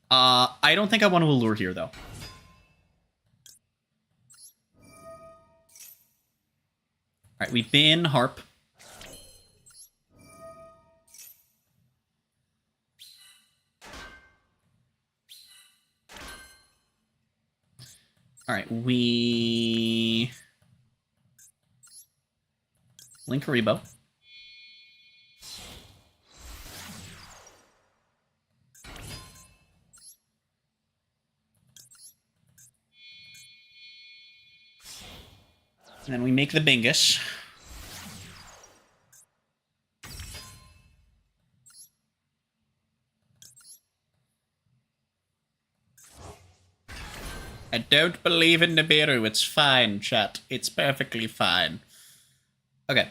I don't think I want to allure here, though. Alright, we bin Harp. Alright, we... Link Haribo. And then we make the Bingus. I don't believe in Nibiru. It's fine, chat. It's perfectly fine. Okay.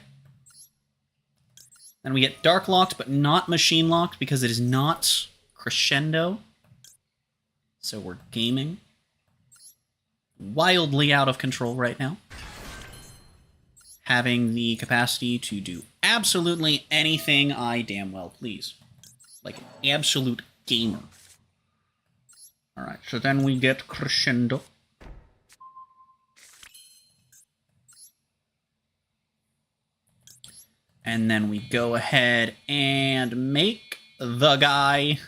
Then we get Dark Locked, but not Machine Locked, because it is not Crescendo. So we're gaming wildly out of control right now. Having the capacity to do absolutely anything I damn well please. Like an absolute gamer. Alright, so then we get Crescendo. And then we go ahead and make the guy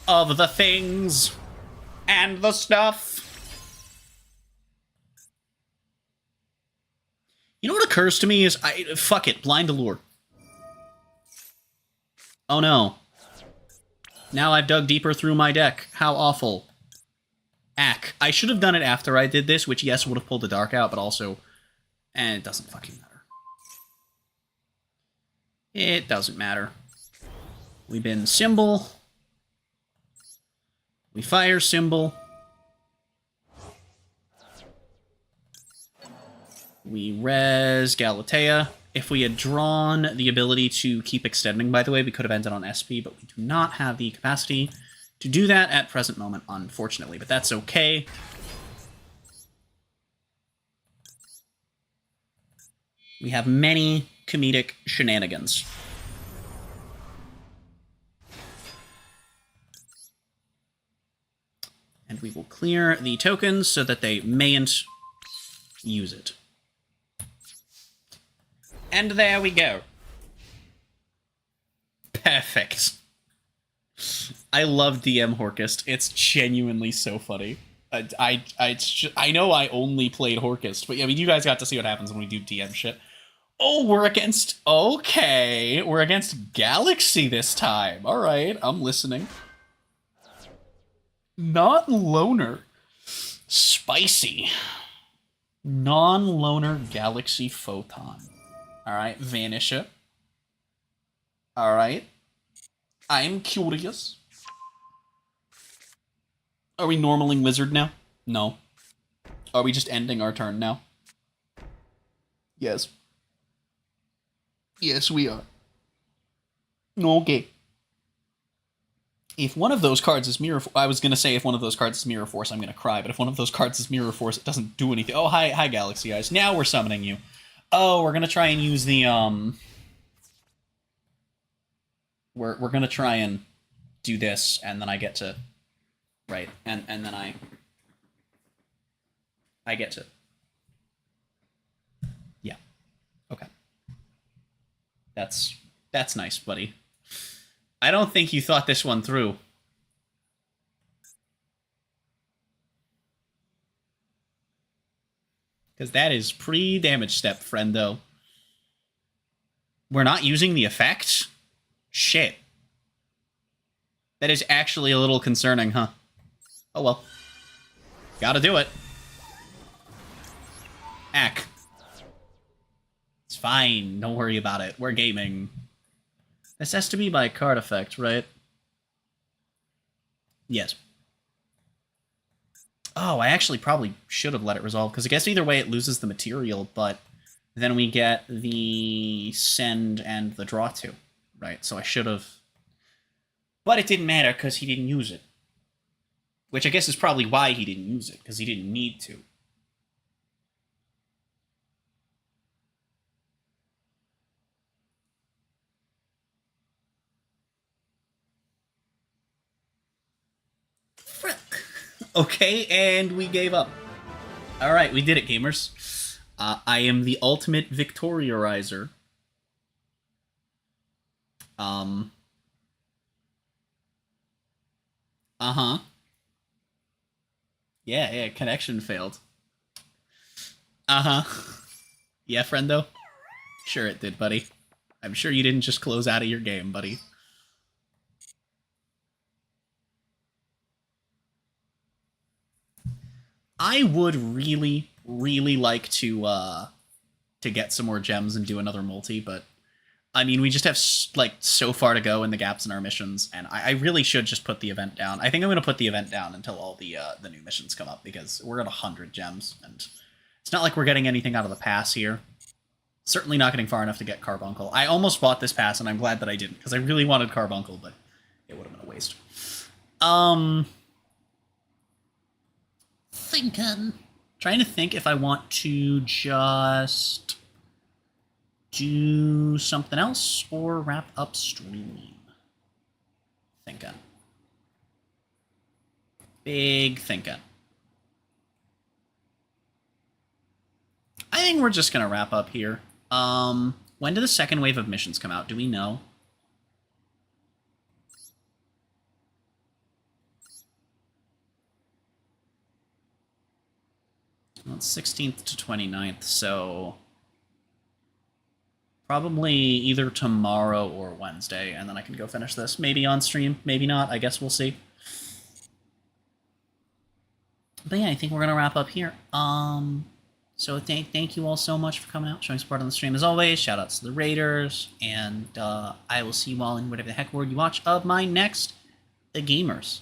of the things and the stuff. You know what occurs to me is, fuck it, Blind Allure. Oh no. Now I've dug deeper through my deck. How awful. Ack. I should have done it after I did this, which yes, would have pulled the dark out, but also... it doesn't fucking matter. It doesn't matter. We bin Symbol. We fire Symbol. We res Galatea. If we had drawn the ability to keep extending, by the way, we could have ended on SP, but we do not have the capacity to do that at present moment, unfortunately. But that's okay. We have many comedic shenanigans. And we will clear the tokens so that they mayn't use it. And there we go. Perfect. I love DM Horkest. It's genuinely so funny. I know I only played Horkest, but I mean, you guys got to see what happens when we do DM shit. Oh, we're against... Okay, we're against Galaxy this time. All right, I'm listening. Not Loner. Spicy. Non-Loner Galaxy Photon. All right, Vanisha. Alright. I'm curious. Are we normaling Wizard now? No. Are we just ending our turn now? Yes. Yes, we are. Okay. If one of those cards is Mirror Force... I was going to say if one of those cards is Mirror Force, I'm going to cry. But if one of those cards is Mirror Force, it doesn't do anything. Oh, hi, Galaxy Eyes. Now we're summoning you. Oh, we're going to try and use the, We're going to try and do this, and then I get to... Right, and then I get to... Yeah. Okay. That's nice, buddy. I don't think you thought this one through. Because that is pre-damage step, friendo. We're not using the effect? Shit. That is actually a little concerning, huh? Oh well. Gotta do it. Ack. It's fine. Don't worry about it. We're gaming. This has to be by card effect, right? Yes. Oh, I actually probably should have let it resolve, because I guess either way it loses the material, but then we get the send and the draw to, right? So I should have... But it didn't matter, because he didn't use it. Which I guess is probably why he didn't use it, because he didn't need to. Frick. Okay, and we gave up. Alright, we did it, gamers. I am the ultimate Victoriarizer. Uh-huh. Yeah, connection failed. Uh-huh. Yeah, friendo? Sure it did, buddy. I'm sure you didn't just close out of your game, buddy. I would really, really like to get some more gems and do another multi, but I mean, we just have like so far to go in the gaps in our missions, and I really should just put the event down. I think I'm going to put the event down until all the new missions come up, because we're at 100 gems, and it's not like we're getting anything out of the pass here. Certainly not getting far enough to get Carbuncle. I almost bought this pass, and I'm glad that I didn't, because I really wanted Carbuncle, but it would have been a waste. Thinking. Trying to think if I want to just do something else or wrap up stream. Thinking. Big thinking. I think we're just gonna wrap up here. When did the second wave of missions come out? Do we know? Well, it's 16th to 29th, so probably either tomorrow or Wednesday, and then I can go finish this. Maybe on stream, maybe not. I guess we'll see. But yeah, I think we're gonna wrap up here. So thank you all so much for coming out, showing support on the stream as always. Shout outs to the Raiders, and I will see you all in whatever the heck word you watch of my next The Gamers.